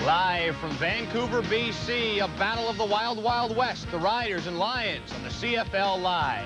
Live from Vancouver, BC, a battle of the Wild Wild West, the Riders and Lions on the CFL Live.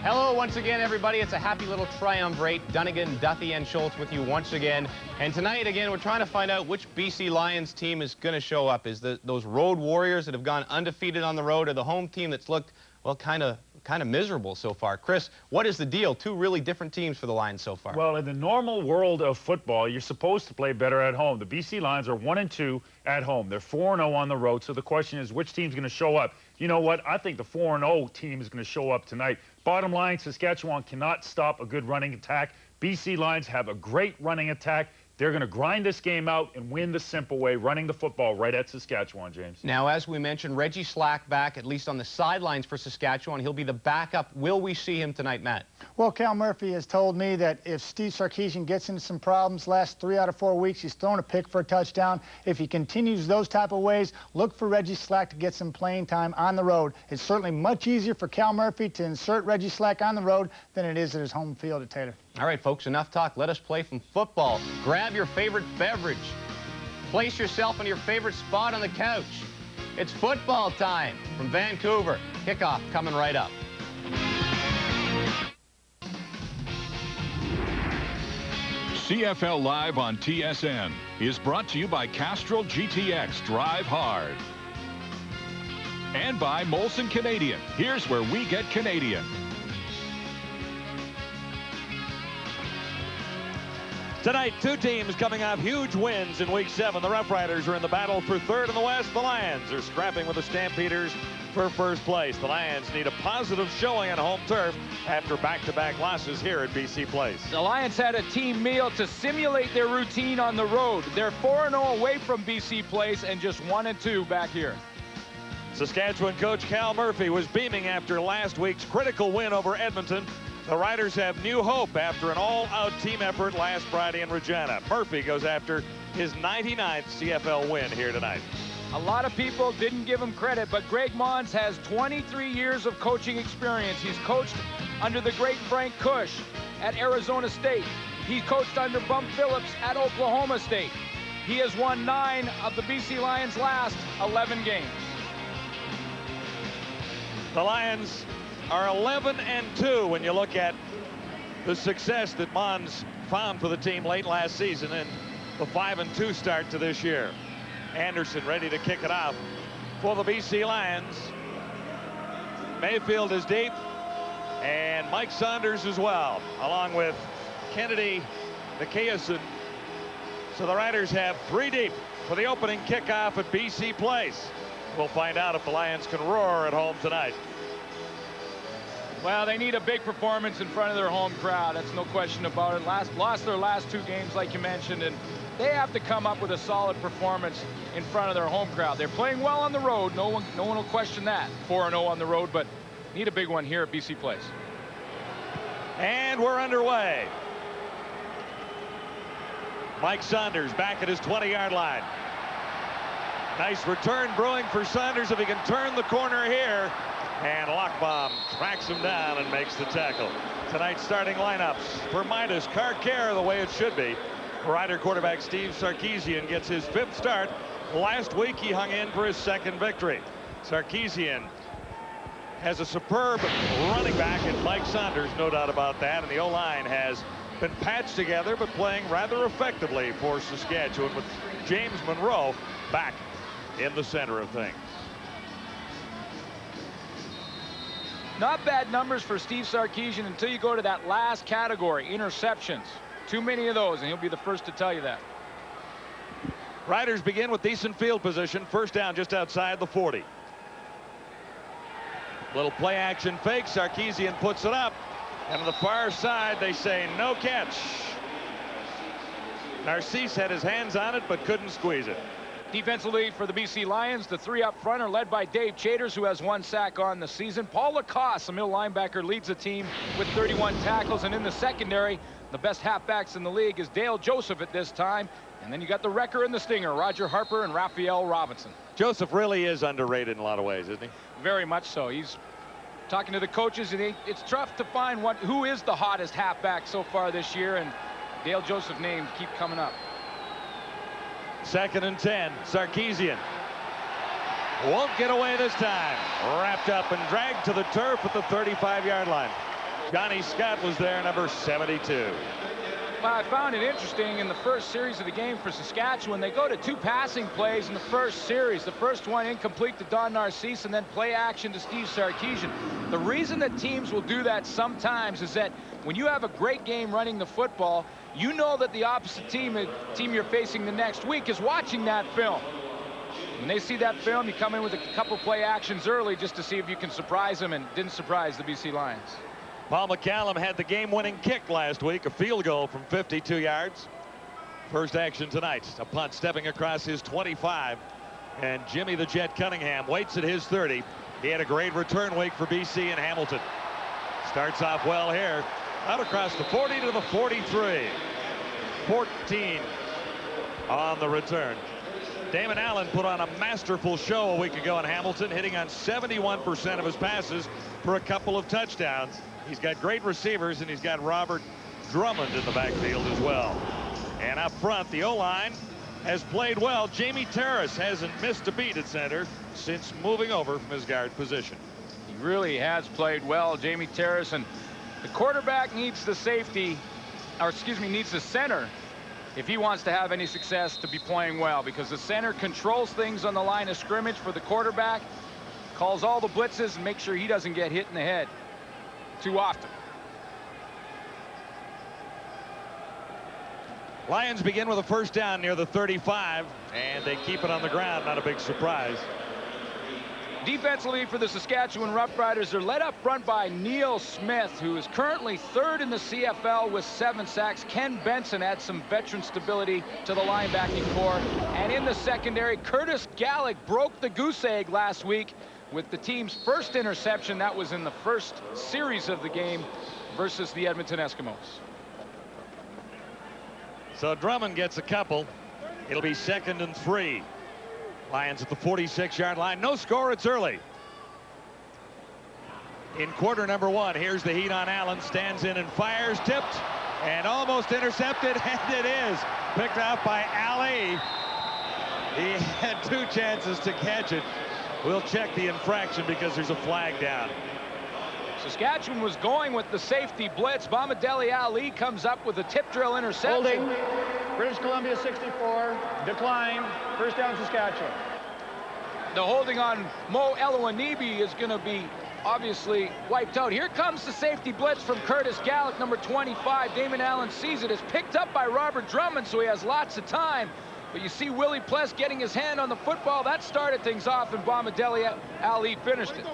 Hello once again, everybody. It's a happy little triumvirate. Dunnigan, Duthie, and Schultz with you once again. And tonight, again, we're trying to find out which BC Lions team is going to show up. Is those road warriors that have gone undefeated on the road, or the home team that's looked, well, kind of miserable so far? Chris, what is the deal? Two really different teams for the Lions so far. Well, in the normal world of football, you're supposed to play better at home. The BC Lions are 1-2 at home. They're 4-0 on the road. So the question is, which team's going to show up? You know what? I think the 4-0 team is going to show up tonight. Bottom line, Saskatchewan cannot stop a good running attack. BC Lions have a great running attack. They're going to grind this game out and win the simple way, running the football right at Saskatchewan, James. Now, as we mentioned, Reggie Slack back, at least on the sidelines for Saskatchewan. He'll be the backup. Will we see him tonight, Matt? Well, Cal Murphy has told me that if Steve Sarkisian gets into some problems last 3 out of 4 weeks, he's thrown a pick for a touchdown. If he continues those type of ways, look for Reggie Slack to get some playing time on the road. It's certainly much easier for Cal Murphy to insert Reggie Slack on the road than it is at his home field at Taylor. All right, folks, enough talk. Let us play some football. Grab your favorite beverage. Place yourself in your favorite spot on the couch. It's football time from Vancouver. Kickoff coming right up. CFL Live on TSN is brought to you by Castrol GTX Drive Hard. And by Molson Canadian. Here's where we get Canadian. Tonight, two teams coming off huge wins in Week 7. The Roughriders are in the battle for third in the West. The Lions are scrapping with the Stampeders for first place. The Lions need a positive showing on home turf after back-to-back losses here at BC Place. The Lions had a team meal to simulate their routine on the road. They're 4-0 away from BC Place and just 1-2 back here. Saskatchewan coach Cal Murphy was beaming after last week's critical win over Edmonton. The Riders have new hope after an all-out team effort last Friday in Regina. Murphy goes after his 99th CFL win here tonight. A lot of people didn't give him credit, but Greg Mons has 23 years of coaching experience. He's coached under the great Frank Cush at Arizona State. He coached under Bump Phillips at Oklahoma State. He has won 9 of the BC Lions' last 11 games. The Lions are 11-2 when you look at the success that Mons found for the team late last season and the 5-2 start to this year. Anderson ready to kick it off for the BC Lions. Mayfield is deep, and Mike Saunders as well, along with Kennedy Nikiasen. So the Riders have 3 deep for the opening kickoff at BC Place. We'll find out if the Lions can roar at home tonight. Well, they need a big performance in front of their home crowd. That's no question about it. Lost their last 2 games, like you mentioned, and they have to come up with a solid performance in front of their home crowd. They're playing well on the road. No one will question that. 4-0 on the road, but need a big one here at BC Place. And we're underway. Mike Saunders back at his 20-yard line. Nice return brewing for Saunders if he can turn the corner here. And Lockbaum tracks him down and makes the tackle. Tonight's starting lineups for Midas, Carcare the way it should be. Rider quarterback Steve Sarkisian gets his 5th start. Last week he hung in for his 2nd victory. Sarkisian has a superb running back in Mike Saunders, no doubt about that. And the O-line has been patched together but playing rather effectively for Saskatchewan with James Monroe back in the center of things. Not bad numbers for Steve Sarkisian until you go to that last category, interceptions. Too many of those, and he'll be the first to tell you that. Riders begin with decent field position. First down just outside the 40. Little play action fake. Sarkisian puts it up. And on the far side, they say no catch. Narcisse had his hands on it, but couldn't squeeze it. Defensively for the BC Lions, the 3 up front are led by Dave Chaters, who has 1 sack on the season. Paul Lacoste, a middle linebacker, leads the team with 31 tackles. And in the secondary, the best halfbacks in the league is Dale Joseph at this time. And then you got the wrecker and the stinger, Roger Harper and Raphael Robinson. Joseph really is underrated in a lot of ways, isn't he? Very much so. He's talking to the coaches, and it's tough to find who is the hottest halfback so far this year. And Dale Joseph names keep coming up. 2nd and 10. Sarkisian won't get away this time. Wrapped up and dragged to the turf at the 35-yard line. Johnny Scott was there, number 72. Well, I found it interesting in the first series of the game for Saskatchewan. They go to 2 passing plays in the first series. The first one incomplete to Don Narcisse, and then play action to Steve Sarkisian. The reason that teams will do that sometimes is that when you have a great game running the football, you know that the opposite team you're facing the next week is watching that film. When they see that film, you come in with a couple play actions early just to see if you can surprise them, and didn't surprise the BC Lions. Paul McCallum had the game-winning kick last week, a field goal from 52 yards. First action tonight, a punt stepping across his 25, and Jimmy the Jet Cunningham waits at his 30. He had a great return week for BC in Hamilton. Starts off well here, out across the 40 to the 43. 14 on the return. Damon Allen put on a masterful show a week ago in Hamilton, hitting on 71% of his passes for a couple of touchdowns. He's got great receivers, and he's got Robert Drummond in the backfield as well. And up front, the O-line has played well. Jamie Terrace hasn't missed a beat at center since moving over from his guard position. He really has played well, Jamie Terrace, and the quarterback needs the safety, or excuse me, needs the center if he wants to have any success to be playing well, because the center controls things on the line of scrimmage for the quarterback, calls all the blitzes, and makes sure he doesn't get hit in the head too often. Lions begin with a first down near the 35, and they keep it on the ground. Not a big surprise. Defensively for the Saskatchewan Roughriders, they're led up front by Neil Smith, who is currently 3rd in the CFL with 7 sacks. Ken Benson adds some veteran stability to the linebacking core. And in the secondary, Curtis Gallick broke the goose egg last week with the team's first interception. That was in the first series of the game versus the Edmonton Eskimos. So Drummond gets a couple. It'll be 2nd and 3. Lions at the 46-yard line. No score. It's early. In quarter number 1, here's the heat on Allen. Stands in and fires. Tipped and almost intercepted. And it is picked off by Ali. He had 2 chances to catch it. We'll check the infraction because there's a flag down. Saskatchewan was going with the safety blitz. Bomadeli Ali comes up with a tip drill interception. Holding. British Columbia 64. Decline. First down, Saskatchewan. The holding on Mo Eloanibi is going to be obviously wiped out. Here comes the safety blitz from Curtis Gallick, number 25. Damon Allen sees it. It's picked up by Robert Drummond, so he has lots of time. But you see Willie Pless getting his hand on the football. That started things off, and Bomadeli Ali finished it.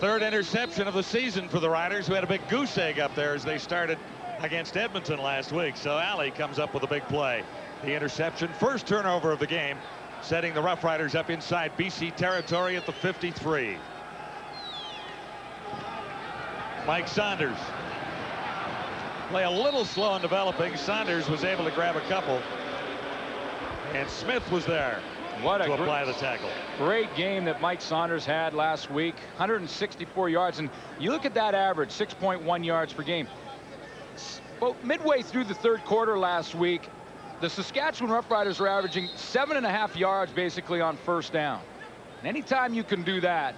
3rd interception of the season for the Riders, who had a big goose egg up there as they started against Edmonton last week. So Ali comes up with a big play. The interception, first turnover of the game, setting the Roughriders up inside BC territory at the 53. Mike Saunders. Play a little slow in developing. Saunders was able to grab a couple. And Smith was there to apply the tackle. Great game that Mike Saunders had last week. 164 yards. And you look at that average, 6.1 yards per game. Well, midway through the 3rd quarter last week, the Saskatchewan Roughriders are averaging 7.5 yards basically on first down. And anytime you can do that,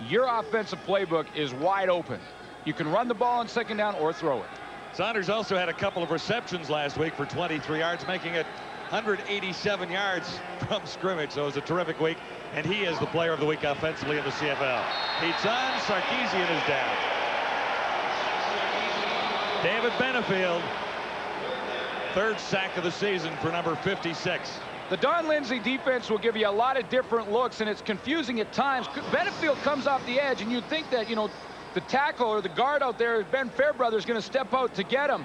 your offensive playbook is wide open. You can run the ball on 2nd down or throw it. Saunders also had a couple of receptions last week for 23 yards, making it 187 yards from scrimmage. So it was a terrific week, and he is the player of the week offensively in the CFL. Heats on. Sarkisian is down. David Benefield, 3rd sack of the season for number 56. The Don Lindsay defense will give you a lot of different looks, and it's confusing at times. Benefield comes off the edge, and you'd think that, you know, the tackle or the guard out there, Ben Fairbrother, is going to step out to get him.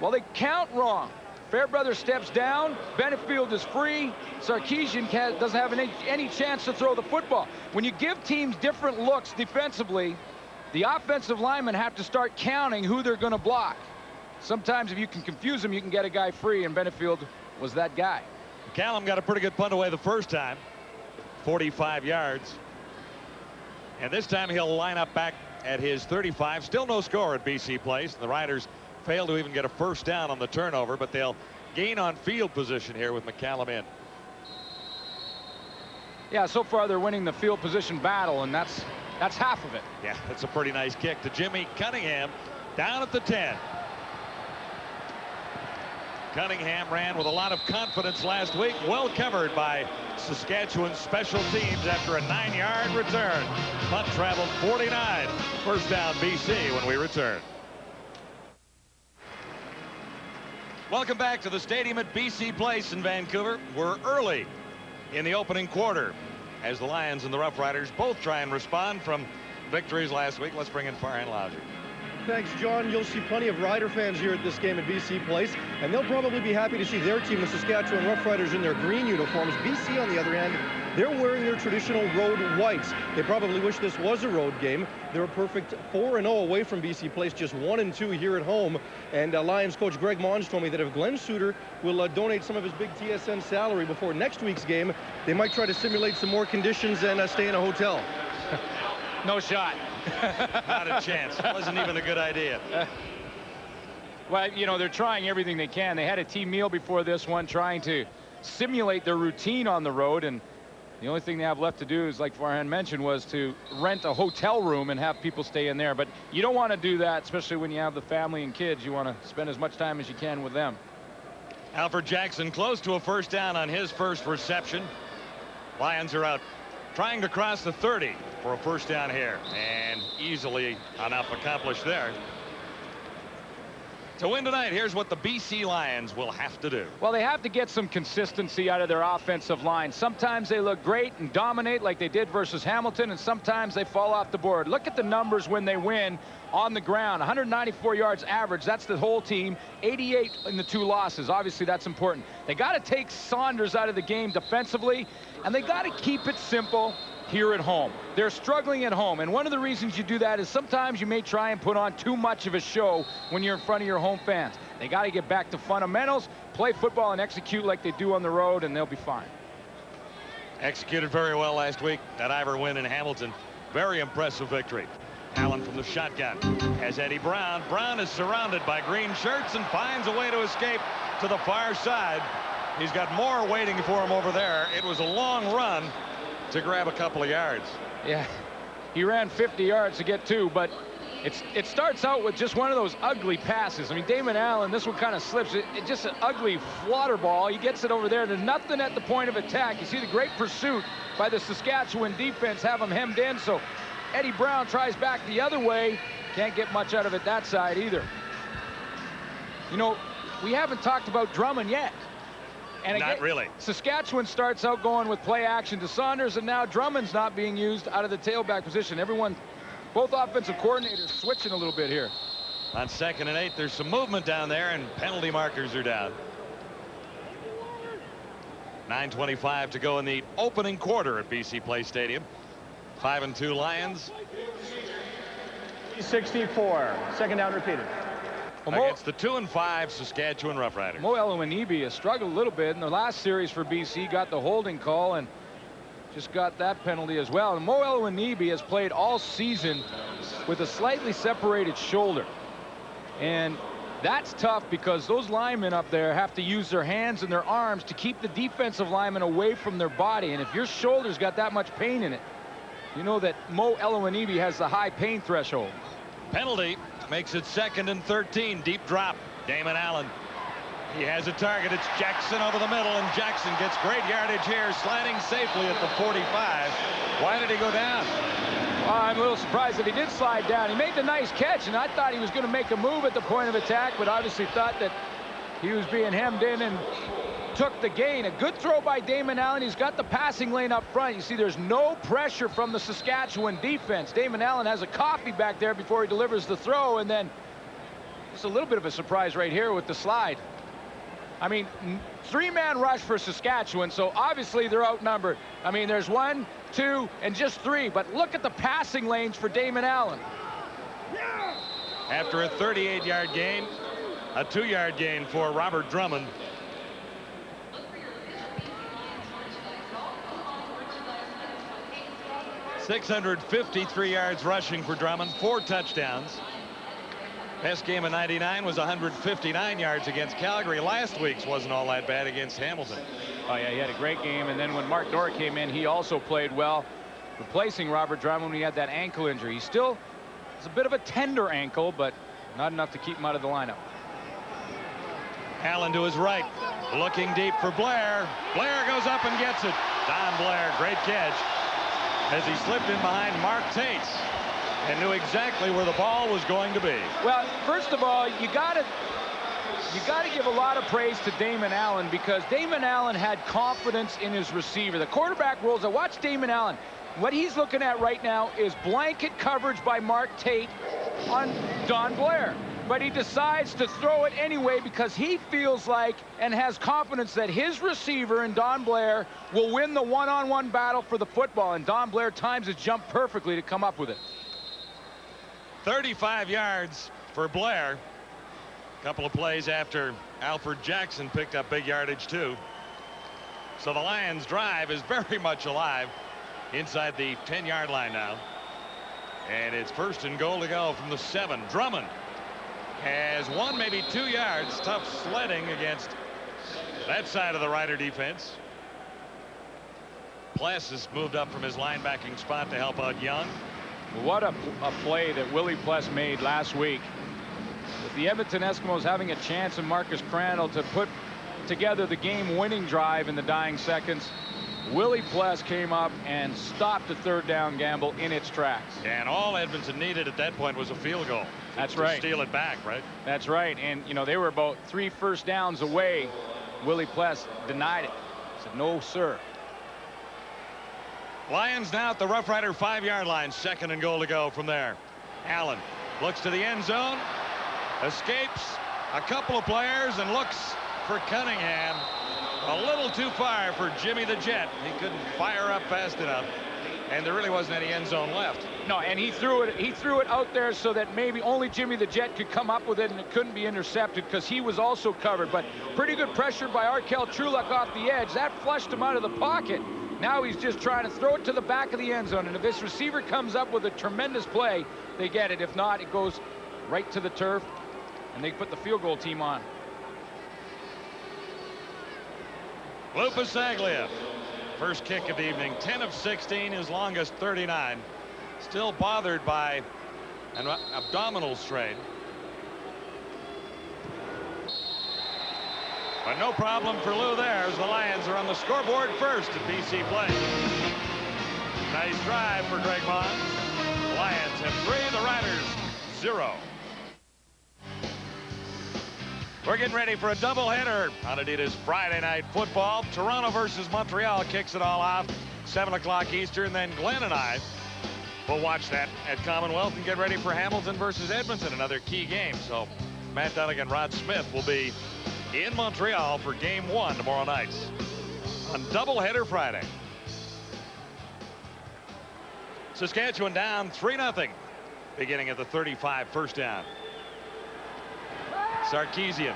Well, they count wrong. Fairbrother steps down. Benefield is free. Sarkisian doesn't have any chance to throw the football. When you give teams different looks defensively, the offensive linemen have to start counting who they're going to block. Sometimes if you can confuse them, you can get a guy free, and Benefield was that guy. Callum got a pretty good punt away the first time, 45 yards. And this time he'll line up back at his 35. Still no score at BC Place. The Riders failed to even get a first down on the turnover, but they'll gain on field position here with McCallum in. Yeah, so far they're winning the field position battle, and that's half of it. Yeah, that's a pretty nice kick to Jimmy Cunningham down at the 10. Cunningham ran with a lot of confidence last week, well covered by Saskatchewan special teams after a 9-yard return. Punt traveled 49. First down BC when we return. Welcome back to the stadium at BC Place in Vancouver. We're early in the opening quarter as the Lions and the Roughriders both try and respond from victories last week. Let's bring in Farhan Louser. Thanks, John. You'll see plenty of Rider fans here at this game at BC Place, and they'll probably be happy to see their team, the Saskatchewan Roughriders, in their green uniforms. BC, on the other hand, they're wearing their traditional road whites. They probably wish this was a road game. They're a perfect 4-0 away from BC Place, just 1-2 here at home. And Lions coach Greg Mons told me that if Glenn Suter will donate some of his big TSN salary before next week's game, they might try to simulate some more conditions and stay in a hotel. No shot. Not a chance. Wasn't even a good idea. Well, you know, they're trying everything they can. They had a team meal before this one, trying to simulate their routine on the road, and the only thing they have left to do is, like Farhan mentioned, was to rent a hotel room and have people stay in there. But you don't want to do that, especially when you have the family and kids. You want to spend as much time as you can with them. Alfred Jackson close to a first down on his first reception. Lions are out trying to cross the 30 for a first down here, and easily enough accomplished there. To win tonight, here's what the BC Lions will have to do. Well, they have to get some consistency out of their offensive line. Sometimes they look great and dominate like they did versus Hamilton, and sometimes they fall off the board. Look at the numbers when they win on the ground. 194 yards average. That's the whole team. 88 in the 2 losses. Obviously, that's important. They got to take Saunders out of the game defensively, and they got to keep it simple here at home. They're struggling at home, and one of the reasons you do that is sometimes you may try and put on too much of a show when you're in front of your home fans. They got to get back to fundamentals, play football, and execute like they do on the road, and they'll be fine. Executed very well last week. That Ivor win in Hamilton. Very impressive victory. Allen from the shotgun has Eddie Brown. Brown is surrounded by green shirts and finds a way to escape to the far side. He's got more waiting for him over there. It was a long run to grab a couple of yards. Yeah, he ran 50 yards to get 2, but it starts out with just one of those ugly passes. I mean, Damon Allen, this one kind of slips. It's just an ugly floater ball. He gets it over there. There's nothing at the point of attack. You see the great pursuit by the Saskatchewan defense, have him hemmed in. So Eddie Brown tries back the other way. Can't get much out of it that side either. You know, we haven't talked about Drummond yet. And again, not really. Saskatchewan starts out going with play action to Saunders, and now Drummond's not being used out of the tailback position. Both offensive coordinators switching a little bit here. On 2nd and 8, there's some movement down there, and penalty markers are down. 9:25 to go in the opening quarter at BC Place Stadium. 5-2 Lions. 64. Second down repeated. Against the 2-5 Saskatchewan Roughriders. Mo Elowanibi has struggled a little bit in the last series for BC. Got the holding call and just got that penalty as well. And Mo Elowanibi has played all season with a slightly separated shoulder. And that's tough because those linemen up there have to use their hands and their arms to keep the defensive linemen away from their body. And if your shoulder's got that much pain in it, you know that Mo Elowanibi has the high pain threshold. Penalty makes it 2nd and 13. Deep drop. Damon Allen. He has a target. It's Jackson over the middle, and Jackson gets great yardage here, sliding safely at the 45. Why did he go down? Well, I'm a little surprised that he did slide down. He made the nice catch, and I thought he was going to make a move at the point of attack, but obviously thought that he was being hemmed in and took the gain. A good throw by Damon Allen. He's got the passing lane up front. You see there's no pressure from the Saskatchewan defense. Damon Allen has a coffee back there before he delivers the throw, and then just a little bit of a surprise right here with the slide. I mean, 3-man rush for Saskatchewan, so obviously they're outnumbered. I mean, there's 1, 2, and just 3, but look at the passing lanes for Damon Allen. After a 38-yard gain, a 2-yard gain for Robert Drummond. .653 yards rushing for Drummond, 4 touchdowns. Best game of '99 was 159 yards against Calgary. Last week's wasn't all that bad against Hamilton. Oh, yeah, he had a great game. And then when Mark Dora came in, he also played well, replacing Robert Drummond when he had that ankle injury. He still has a bit of a tender ankle, but not enough to keep him out of the lineup. Allen to his right, looking deep for Blair. Blair goes up and gets it. Don Blair, great catch, as he slipped in behind Mark Tates and knew exactly where the ball was going to be. Well, first of all, you gotta give a lot of praise to Damon Allen, because Damon Allen had confidence in his receiver. The quarterback rolls. I watched Damon Allen. What he's looking at right now is blanket coverage by Mark Tate on Don Blair. But he decides to throw it anyway because he feels like and has confidence that his receiver and Don Blair will win the one-on-one battle for the football. And Don Blair times his jump perfectly to come up with it. 35 yards for Blair. A couple of plays after Alfred Jackson picked up big yardage too. So the Lions' drive is very much alive inside the 10-yard line now. And it's 1st and goal to go from the 7. Drummond has 1, maybe 2 yards. Tough sledding against that side of the Rider defense. Pless has moved up from his linebacking spot to help out Young. What a play that Willie Pless made last week. With the Edmonton Eskimos having a chance in Marcus Crandall to put together the game-winning drive in the dying seconds, Willie Pless came up and stopped the 3rd down gamble in its tracks. And all Edmonton needed at that point was a field goal. That's to right. Steal it back, right? That's right. And, you know, they were about 3 first downs away. Willie Pless denied it. Said, no, sir. Lions now at the Rough Rider 5-yard line. 2nd and goal to go from there. Allen looks to the end zone, escapes a couple of players, and looks for Cunningham. A little too far for Jimmy the Jet. He couldn't fire up fast enough, and there really wasn't any end zone left. No, and he threw it out there so that maybe only Jimmy the Jet could come up with it, and it couldn't be intercepted because he was also covered. But pretty good pressure by Arkel Trulak off the edge. That flushed him out of the pocket. Now he's just trying to throw it to the back of the end zone, and if this receiver comes up with a tremendous play, they get it. If not, it goes right to the turf, and they put the field goal team on. Lupus Aglia, first kick of the evening, 10 of 16, his longest 39. Still bothered by an abdominal strain. But no problem for Lou there, as the Lions are on the scoreboard first at BC play. Nice drive for Greg Mons. The Lions have 3, the Riders 0. We're getting ready for a doubleheader on Adidas Friday Night Football. Toronto versus Montreal kicks it all off, 7 o'clock Eastern. Then Glenn and I will watch that at Commonwealth and get ready for Hamilton versus Edmonton, another key game. So Matt Dunnigan, Rod Smith will be in Montreal for Game 1 tomorrow night on doubleheader Friday. Saskatchewan down 3-0, beginning at the 35, 1st down. Sarkisian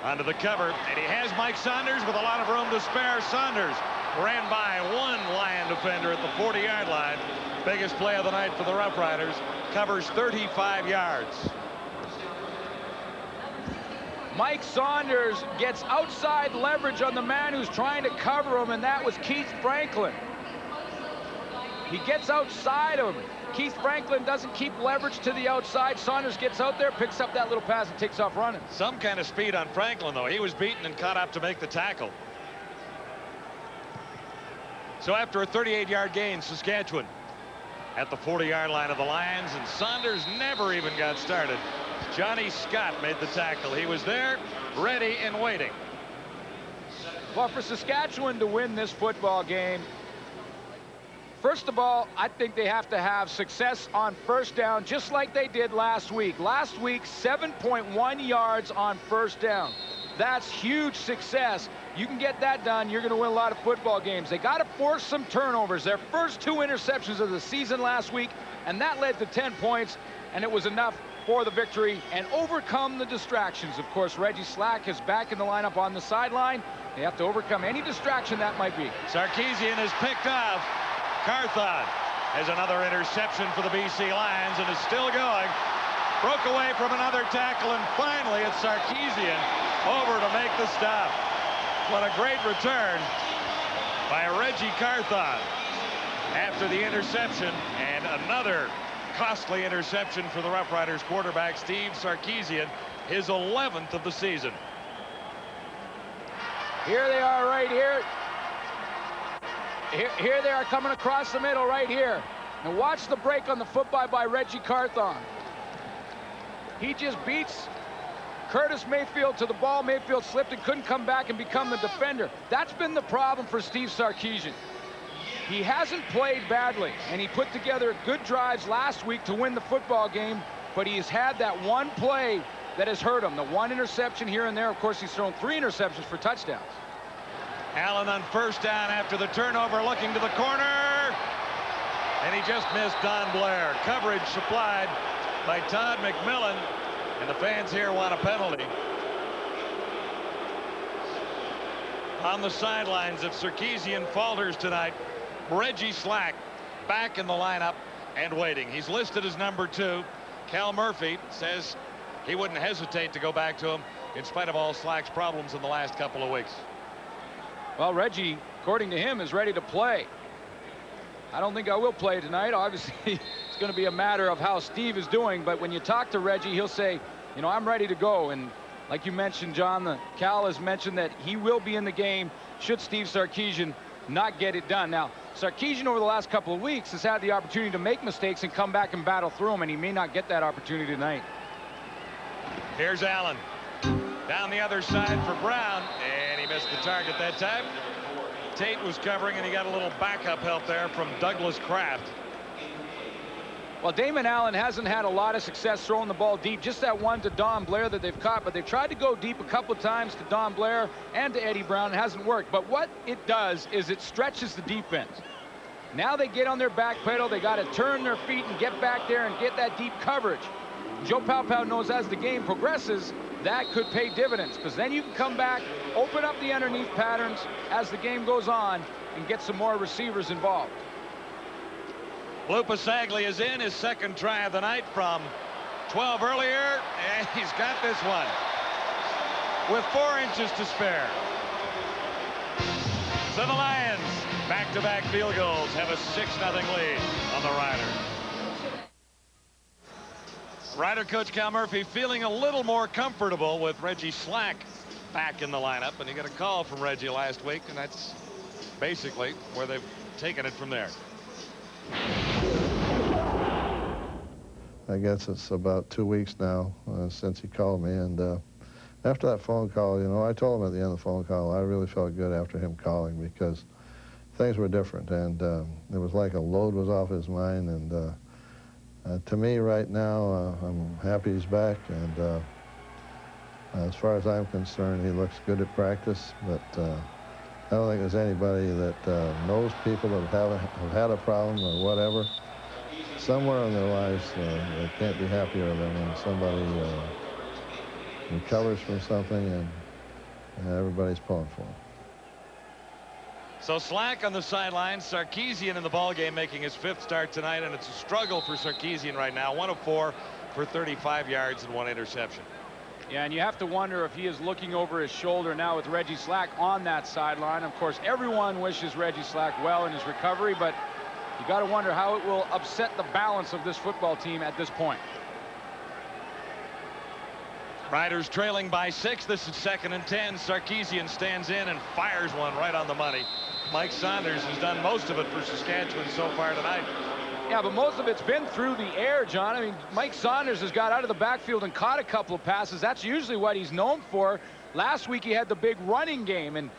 onto the cover, and he has Mike Saunders with a lot of room to spare. Saunders ran by 1 Lion defender at the 40-yard line. Biggest play of the night for the Rough Riders. Covers 35 yards. Mike Saunders gets outside leverage on the man who's trying to cover him, and that was Keith Franklin. He gets outside of him. Keith Franklin doesn't keep leverage to the outside. Saunders gets out there, picks up that little pass, and takes off running. Some kind of speed on Franklin, though. He was beaten and caught up to make the tackle. So after a 38-yard gain, Saskatchewan at the 40-yard line of the Lions, and Saunders never even got started. Johnny Scott made the tackle. He was there, ready and waiting. Well, for Saskatchewan to win this football game, first of all, I think they have to have success on 1st down, just like they did last week. Last week, 7.1 yards on 1st down. That's huge success. You can get that done, you're going to win a lot of football games. They got to force some turnovers. Their first 2 interceptions of the season last week, and that led to 10 points, and it was enough for the victory and overcome the distractions. Of course, Reggie Slack is back in the lineup on the sideline. They have to overcome any distraction that might be. Sarkisian is picked off. Carthon has another interception for the BC Lions and is still going. Broke away from another tackle, and finally it's Sarkisian over to make the stop. What a great return by Reggie Carthon after the interception, and another costly interception for the Roughriders quarterback Steve Sarkisian, his 11th of the season. Here they are right here. Here they are coming across the middle right here. And watch the break on the football by Reggie Carthon. He just beats Curtis Mayfield to the ball. Mayfield slipped and couldn't come back and become the defender. That's been the problem for Steve Sarkisian. He hasn't played badly, and he put together good drives last week to win the football game, but he's had that one play that has hurt him. The one interception here and there. Of course, he's thrown 3 interceptions for touchdowns. Allen on first down after the turnover, looking to the corner, and he just missed Don Blair. Coverage supplied by Todd McMillan, and the fans here want a penalty. On the sidelines, if Sarkisian falters tonight, Reggie Slack back in the lineup and waiting. He's listed as number 2. Cal Murphy says he wouldn't hesitate to go back to him in spite of all Slack's problems in the last couple of weeks. Well, Reggie, according to him, is ready to play. I don't think I will play tonight. Obviously, it's going to be a matter of how Steve is doing. But when you talk to Reggie, he'll say, you know, I'm ready to go. And like you mentioned, John, Cal has mentioned that he will be in the game should Steve Sarkisian not get it done. Now, Sarkisian over the last couple of weeks has had the opportunity to make mistakes and come back and battle through them, and he may not get that opportunity tonight. Here's Allen. Down the other side for Brown, and he missed the target that time. Tate was covering, and he got a little backup help there from Douglas Kraft. Well, Damon Allen hasn't had a lot of success throwing the ball deep. Just that one to Don Blair that they've caught, but they've tried to go deep a couple of times to Don Blair and to Eddie Brown. It hasn't worked. But what it does is it stretches the defense. Now they get on their back pedal. They got to turn their feet and get back there and get that deep coverage. Joe Paopao knows as the game progresses, that could pay dividends, because then you can come back, open up the underneath patterns as the game goes on, and get some more receivers involved. Lupasagli is in his second try of the night from 12 earlier, and he's got this one with 4 inches to spare. So the Lions, back-to-back field goals, have a 6-0 lead on the Riders. Rider coach Cal Murphy feeling a little more comfortable with Reggie Slack back in the lineup, and he got a call from Reggie last week, and that's basically where they've taken it from there. I guess it's about 2 weeks now since he called me, and after that phone call, you know, I told him at the end of the phone call, I really felt good after him calling, because things were different, and it was like a load was off his mind, and to me right now, I'm happy he's back, and as far as I'm concerned, he looks good at practice, but I don't think there's anybody that knows people that have had a problem or whatever. Somewhere in their lives, they can't be happier than when somebody recovers from something, and everybody's pulling for him. So Slack on the sidelines, Sarkisian in the ballgame making his 5th start tonight, and it's a struggle for Sarkisian right now. 1 of 4 for 35 yards and 1 interception. Yeah, and you have to wonder if he is looking over his shoulder now with Reggie Slack on that sideline. Of course, everyone wishes Reggie Slack well in his recovery, but you got to wonder how it will upset the balance of this football team at this point. Riders trailing by 6. This is 2nd and 10. Sarkisian stands in and fires one right on the money. Mike Saunders has done most of it for Saskatchewan so far tonight. Yeah, but most of it's been through the air, John. I mean, Mike Saunders has got out of the backfield and caught a couple of passes. That's usually what he's known for. Last week he had the big running game, and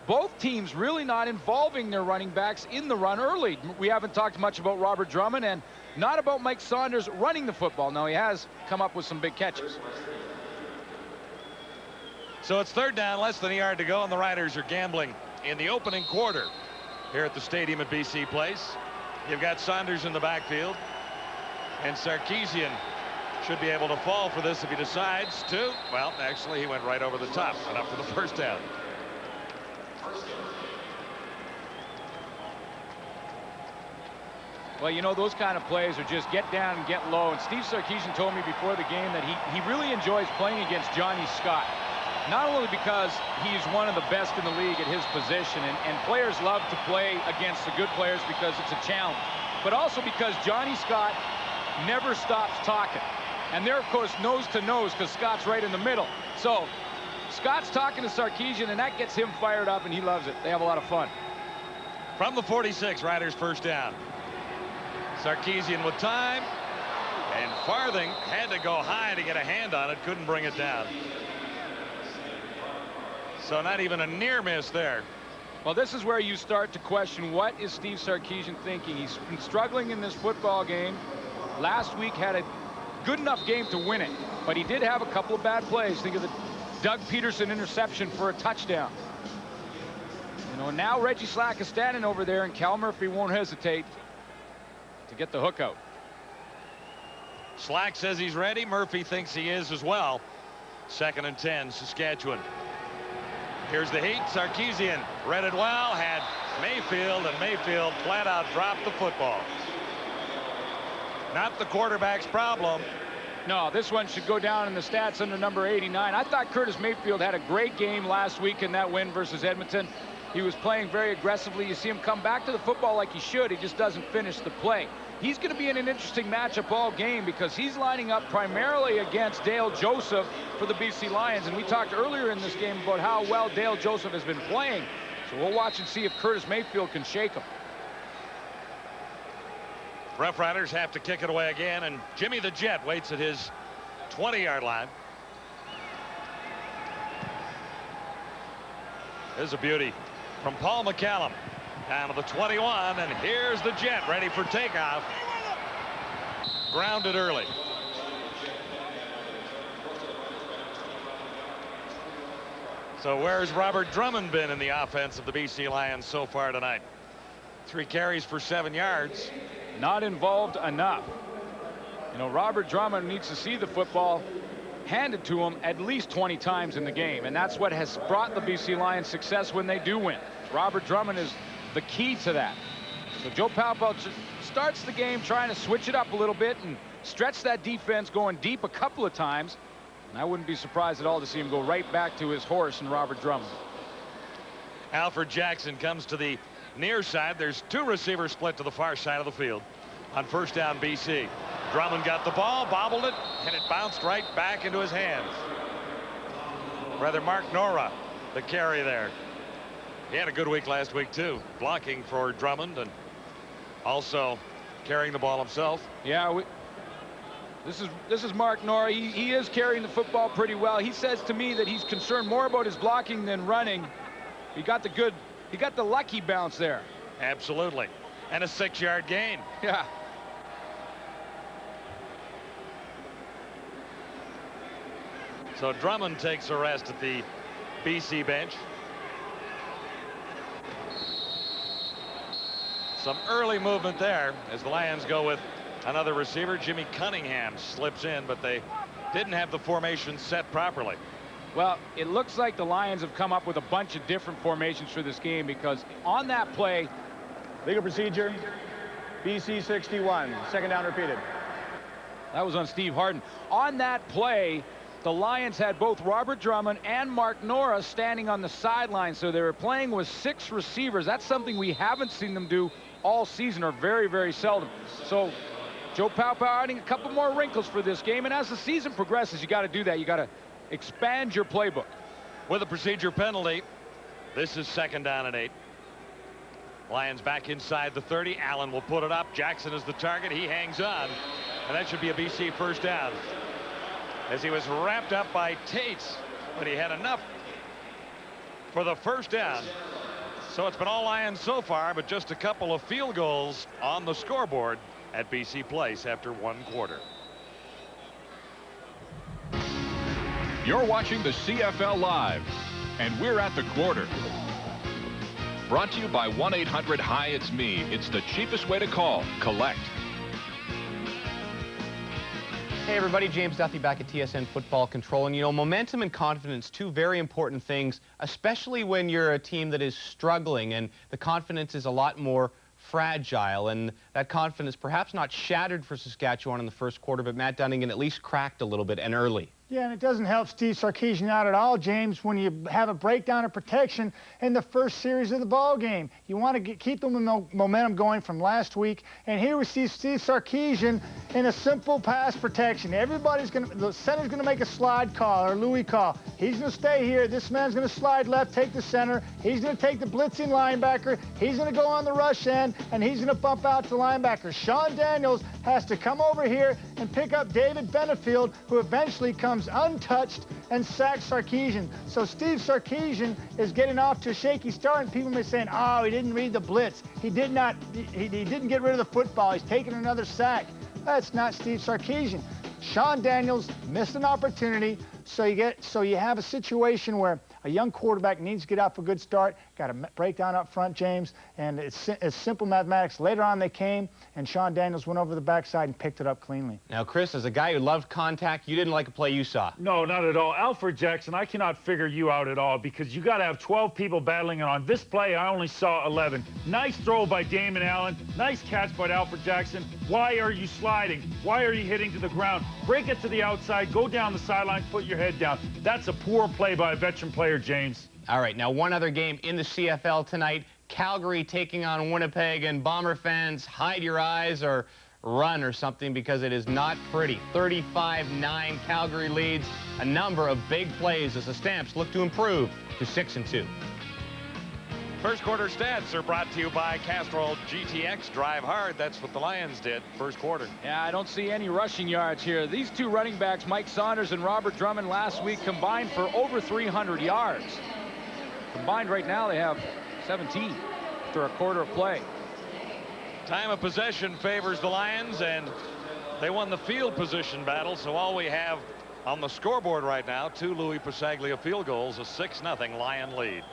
both teams really not involving their running backs in the run early. We haven't talked much about Robert Drummond and not about Mike Saunders running the football. Now, he has come up with some big catches. So it's 3rd down, less than a yard to go, and the Riders are gambling in the opening quarter here at the stadium at BC Place. You've got Saunders in the backfield, and Sarkisian should be able to fall for this if he decides to. Well, actually, he went right over the top, enough for the 1st down. Well, you know, those kind of plays are just get down and get low. And Steve Sarkisian told me before the game that he really enjoys playing against Johnny Scott. Not only because he's one of the best in the league at his position, and players love to play against the good players because it's a challenge, but also because Johnny Scott never stops talking. And they're, of course, nose to nose because Scott's right in the middle. So Scott's talking to Sarkisian, and that gets him fired up, and he loves it. They have a lot of fun. From the 46, Riders first down. Sarkisian with time, and Farthing had to go high to get a hand on it, couldn't bring it down. So not even a near miss there. Well, this is where you start to question, what is Steve Sarkisian thinking? He's been struggling in this football game. Last week had a good enough game to win it, but he did have a couple of bad plays. Think of the Doug Peterson interception for a touchdown. You know, now Reggie Slack is standing over there, and Cal Murphy won't hesitate to get the hook out. Slack says he's ready. Murphy thinks he is as well. 2nd and 10, Saskatchewan. Here's the heat. Sarkisian read it well, had Mayfield, and Mayfield flat out dropped the football. Not the quarterback's problem. No, this one should go down in the stats under number 89. I thought Curtis Mayfield had a great game last week in that win versus Edmonton. He was playing very aggressively. You see him come back to the football like he should. He just doesn't finish the play. He's going to be in an interesting matchup all game because he's lining up primarily against Dale Joseph for the BC Lions. And we talked earlier in this game about how well Dale Joseph has been playing. So we'll watch and see if Curtis Mayfield can shake him. Roughriders have to kick it away again, and Jimmy the Jet waits at his 20-yard line. There's a beauty from Paul McCallum down to the 21, and here's the Jet ready for takeoff. Grounded early. So where's Robert Drummond been in the offense of the BC Lions so far tonight? 3 carries for 7 yards. Not involved enough. You know, Robert Drummond needs to see the football handed to him at least 20 times in the game, and that's what has brought the BC Lions success when they do win. Robert Drummond is the key to that. So Joe Palpel starts the game trying to switch it up a little bit and stretch that defense, going deep a couple of times, and I wouldn't be surprised at all to see him go right back to his horse and Robert Drummond. Alfred Jackson comes to the near side. There's 2 receivers split to the far side of the field on first down BC. Drummond got the ball, bobbled it, and it bounced right back into his hands. Rather, Mark Nora, the carry there. He had a good week last week too, blocking for Drummond and also carrying the ball himself. Yeah, this is Mark Nora. He is carrying the football pretty well. He says to me that he's concerned more about his blocking than running. He got the lucky bounce there. Absolutely. And a 6-yard gain. Yeah. So Drummond takes a rest at the BC bench. Some early movement there as the Lions go with another receiver. Jimmy Cunningham slips in, but they didn't have the formation set properly. Well, it looks like the Lions have come up with a bunch of different formations for this game, because on that play, Legal procedure, BC 61, 2nd down repeated. that was on Steve Harden. On that play, the Lions had both Robert Drummond and Mark Nora standing on the sideline, so they were playing with 6 receivers. That's something we haven't seen them do all season, or very, very seldom. So Joe Palpel adding a couple more wrinkles for this game, and as the season progresses, you got to do that. You got to expand your playbook. With a procedure penalty, this is 2nd down and 8. Lions back inside the 30. Allen will put it up. Jackson is the target. He hangs on, and that should be a BC first down, as he was wrapped up by Tates, but he had enough for the first down. So it's been all Lions so far, but just a couple of field goals on the scoreboard at BC Place after 1 quarter. You're watching the CFL Live, and we're at the quarter. Brought to you by 1-800-HI-IT'S-ME. It's the cheapest way to call. Collect. Hey everybody, James Duffy back at TSN Football Control. And you know, momentum and confidence, 2 very important things, especially when you're a team that is struggling, and the confidence is a lot more fragile, and that confidence perhaps not shattered for Saskatchewan in the first quarter, but Matt Dunnigan at least cracked a little bit and early. Yeah, and it doesn't help Steve Sarkisian out at all, James, when you have a breakdown of protection in the first series of the ball game. You want to keep the momentum going from last week, and here we see Steve Sarkisian in a simple pass protection. The center's going to make a slide call or Louis call. He's going to stay here. This man's going to slide left, take the center. He's going to take the blitzing linebacker. He's going to go on the rush end, and he's going to bump out to linebacker. Sean Daniels has to come over here and pick up David Benefield, who eventually comes untouched and sacks Sarkisian. So Steve Sarkisian is getting off to a shaky start, and people may be saying, oh, he didn't read the blitz. He didn't get rid of the football. He's taking another sack. That's not Steve Sarkisian. Sean Daniels missed an opportunity, so you have a situation where a young quarterback needs to get off a good start, got a breakdown up front, James, and it's simple mathematics. Later on they came, and Sean Daniels went over the backside and picked it up cleanly. Now, Chris, as a guy who loved contact, you didn't like a play you saw. No, not at all. Alfred Jackson, I cannot figure you out at all because you got to have 12 people battling, and on this play, I only saw 11. Nice throw by Damon Allen. Nice catch by Alfred Jackson. Why are you sliding? Why are you hitting to the ground? Break it to the outside, go down the sideline, put your head down. That's a poor play by a veteran player, James. All right, now one other game in the CFL tonight. Calgary taking on Winnipeg, and Bomber fans, hide your eyes or run or something because it is not pretty. 35-9, Calgary leads. A number of big plays as the Stamps look to improve to 6-2. First quarter stats are brought to you by Castrol GTX. Drive hard. That's what the Lions did first quarter. Yeah, I don't see any rushing yards here. These two running backs, Mike Saunders and Robert Drummond, last week combined for over 300 yards. Combined right now, they have 17 after a quarter of play. Time of possession favors the Lions, and they won the field position battle, so all we have on the scoreboard right now, 2 Louis Pasaglia field goals, a 6-0 Lion lead.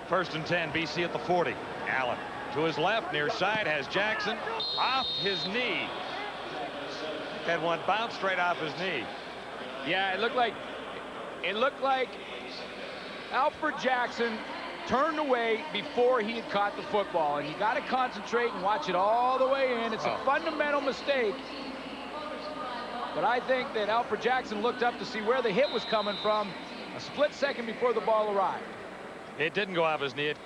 First and 10, BC at the 40. Allen to his left, near side, has Jackson off his knee. Had one bounce straight off his knee. Yeah, it looked like Alfred Jackson turned away before he had caught the football, and you got to concentrate and watch it all the way in. It's a fundamental mistake, but I think that Alfred Jackson looked up to see where the hit was coming from a split second before the ball arrived. It didn't go off his knee. It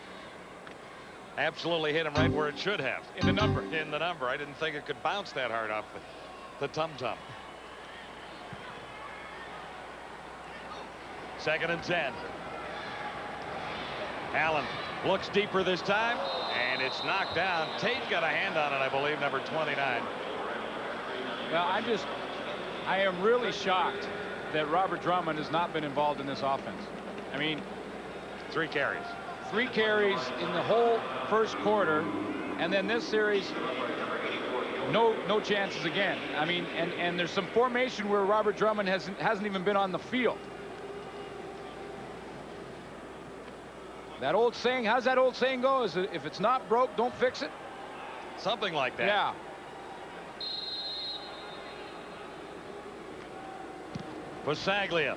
absolutely hit him right where it should have. In the number. In the number. I didn't think it could bounce that hard off the tum-tum. Second and 10. Allen looks deeper this time, and it's knocked down. Tate got a hand on it, I believe, number 29. Well, I am really shocked that Robert Drummond has not been involved in this offense. I mean, 3 carries. 3 carries in the whole first quarter, and then this series, no chances again. I mean, and there's some formation where Robert Drummond hasn't even been on the field. That old saying, how's that old saying go? Is it, if it's not broke, don't fix it? Something like that. Yeah. Pasaglia.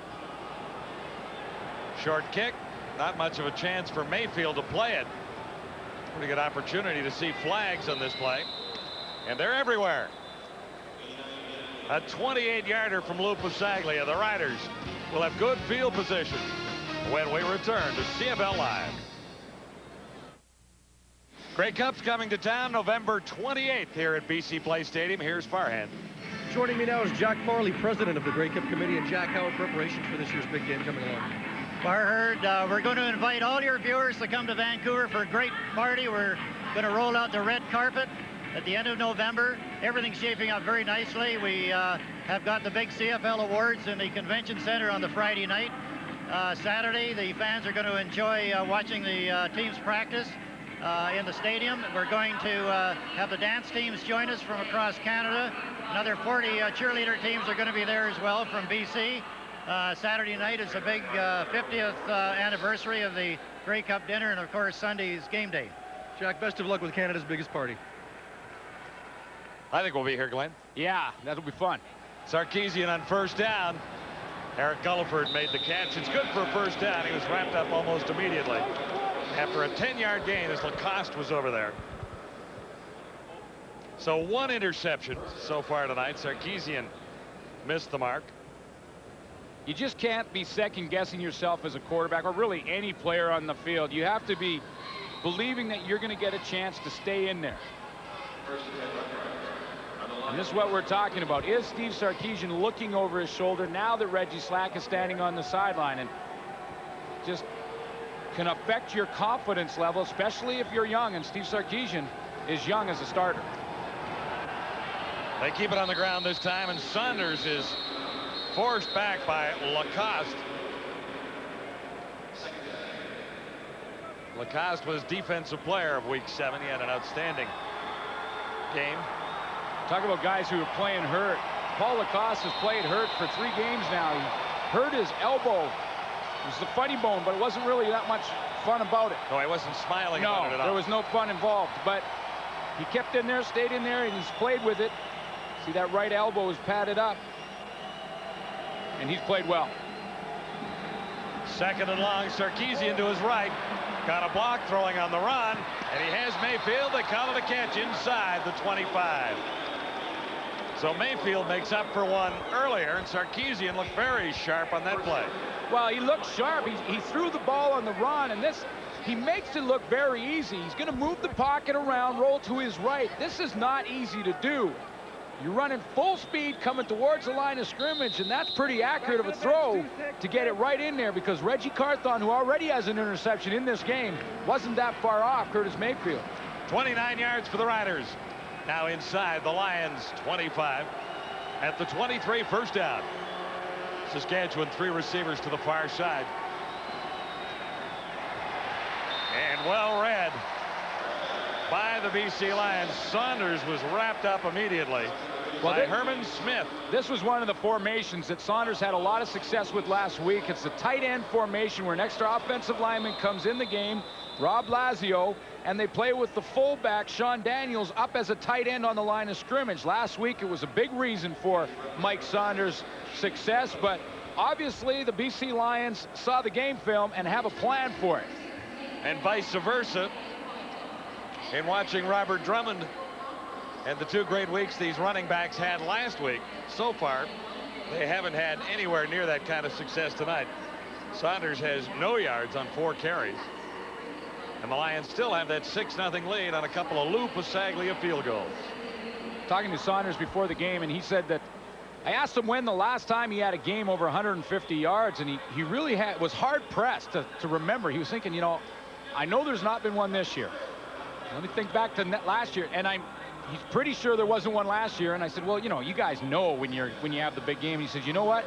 Short kick. Not much of a chance for Mayfield to play it. Pretty good opportunity to see flags on this play. And they're everywhere. A 28-yarder from Lou Pasaglia. The Riders will have good field position when we return to CFL Live. Grey Cup's coming to town November 28th here at BC Place Stadium. Here's Farhan. Joining me now is Jack Farley, president of the Grey Cup Committee. And Jack, how are preparations for this year's big game coming along? Farherd, we're going to invite all your viewers to come to Vancouver for a great party. We're going to roll out the red carpet at the end of November. Everything's shaping up very nicely. We have got the big CFL awards in the convention center on the Friday night. Saturday, the fans are going to enjoy watching the teams practice in the stadium. We're going to have the dance teams join us from across Canada. Another 40 cheerleader teams are going to be there as well from BC. Saturday night is a big 50th anniversary of the Grey Cup dinner, and of course Sunday's game day. Jack, best of luck with Canada's biggest party. I think we'll be here, Glenn. Yeah, that'll be fun. Sarkisian on first down. Eric Gulliford made the catch. It's good for a first down. He was wrapped up almost immediately. after a 10-yard gain as Lacoste was over there. So 1 interception so far tonight. Sarkisian missed the mark. You just can't be second-guessing yourself as a quarterback, or really any player on the field. You have to be believing that you're going to get a chance to stay in there. And this is what we're talking about. Is Steve Sarkisian looking over his shoulder now that Reggie Slack is standing on the sideline? And just can affect your confidence level, especially if you're young, and Steve Sarkisian is young as a starter. They keep it on the ground this time, and Saunders is forced back by Lacoste. Lacoste was defensive player of week 7. He had an outstanding game. Talk about guys who are playing hurt. Paul Lacoste has played hurt for 3 games now. He hurt his elbow. It was the funny bone, but it wasn't really that much fun about it. No, he wasn't smiling about it at all. There was no fun involved, but he kept in there, stayed in there, and he's played with it. See, that right elbow is padded up, and he's played well. 2nd and long. Sarkisian to his right. Got a block, throwing on the run, and he has Mayfield. They call it a catch inside the 25. So Mayfield makes up for one earlier, and Sarkisian looked very sharp on that play. Well, he looked sharp. He threw the ball on the run, and he makes it look very easy. He's going to move the pocket around, roll to his right. This is not easy to do. You're running full speed coming towards the line of scrimmage, and that's pretty accurate of a throw to get it right in there, because Reggie Carthon, who already has an interception in this game, wasn't that far off Curtis Mayfield. 29 yards for the Riders. Now inside the Lions 25. At the 23, first down. Saskatchewan 3 receivers to the far side. And well read by the BC Lions. Saunders was wrapped up immediately by Herman Smith. This was one of the formations that Saunders had a lot of success with last week. It's the tight end formation where an extra offensive lineman comes in the game, Rob Lazio, and they play with the fullback, Sean Daniels, up as a tight end on the line of scrimmage. Last week, it was a big reason for Mike Saunders' success, but obviously the BC Lions saw the game film and have a plan for it. And vice versa. In watching Robert Drummond and the 2 great weeks these running backs had last week, so far, they haven't had anywhere near that kind of success tonight. Saunders has no yards on 4 carries. And the Lions still have that 6-0 lead on a couple of Lou Pasaglia field goals. Talking to Saunders before the game, and he said that I asked him when the last time he had a game over 150 yards, and he really was hard-pressed to remember. He was thinking, you know, I know there's not been one this year. Let me think back to last year, and he's pretty sure there wasn't one last year. And I said, well, you know, you guys know when you have the big game. And he said, you know what?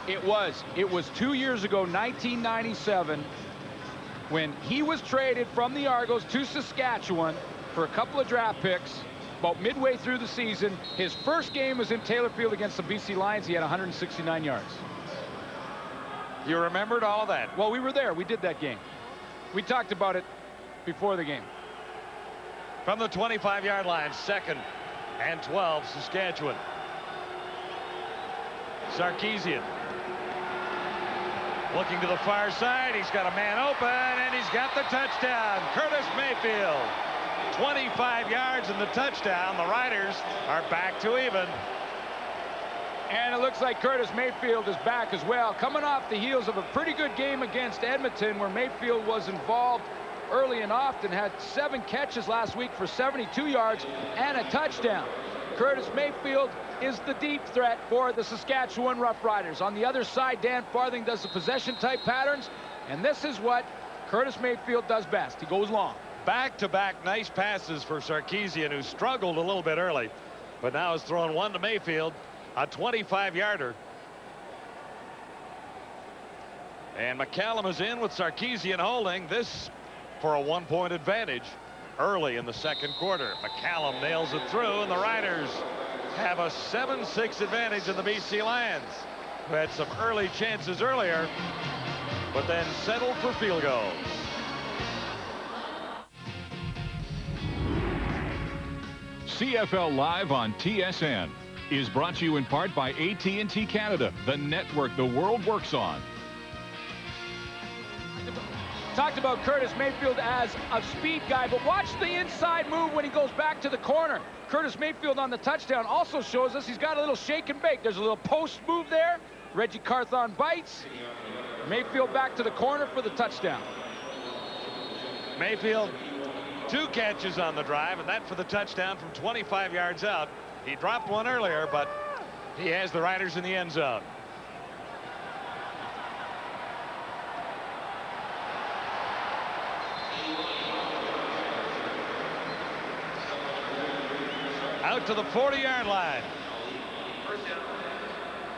It was 2 years ago, 1997, when he was traded from the Argos to Saskatchewan for a couple of draft picks about midway through the season. His first game was in Taylor Field against the BC Lions. He had 169 yards. You remembered all of that? Well, we were there. We did that game. We talked about it before the game. From the 25-yard line, 2nd and 12, Saskatchewan. Sarkisian looking to the far side. He's got a man open, and he's got the touchdown. Curtis Mayfield, 25 yards and the touchdown. The Riders are back to even. And it looks like Curtis Mayfield is back as well, coming off the heels of a pretty good game against Edmonton, where Mayfield was involved early and often, had 7 catches last week for 72 yards and a touchdown. Curtis Mayfield is the deep threat for the Saskatchewan Roughriders. On the other side, Dan Farthing does the possession-type patterns, and this is what Curtis Mayfield does best. He goes long. Back-to-back nice passes for Sarkisian, who struggled a little bit early, but now has thrown one to Mayfield, a 25-yarder. And McCallum is in with Sarkisian holding. This for a 1-point advantage early in the 2nd quarter. McCallum nails it through, and the Riders have a 7-6 advantage in the BC Lions, who had some early chances earlier, but then settled for field goals. CFL Live on TSN is brought to you in part by AT&T Canada, the network the world works on. talked about Curtis Mayfield as a speed guy, but watch the inside move when he goes back to the corner. Curtis Mayfield on the touchdown also shows us he's got a little shake and bake. There's a little post move there. Reggie Carthon bites. Mayfield back to the corner for the touchdown. Mayfield, 2 catches on the drive, and that for the touchdown from 25 yards out. He dropped one earlier, but he has the Riders in the end zone. Out to the 40-yard line.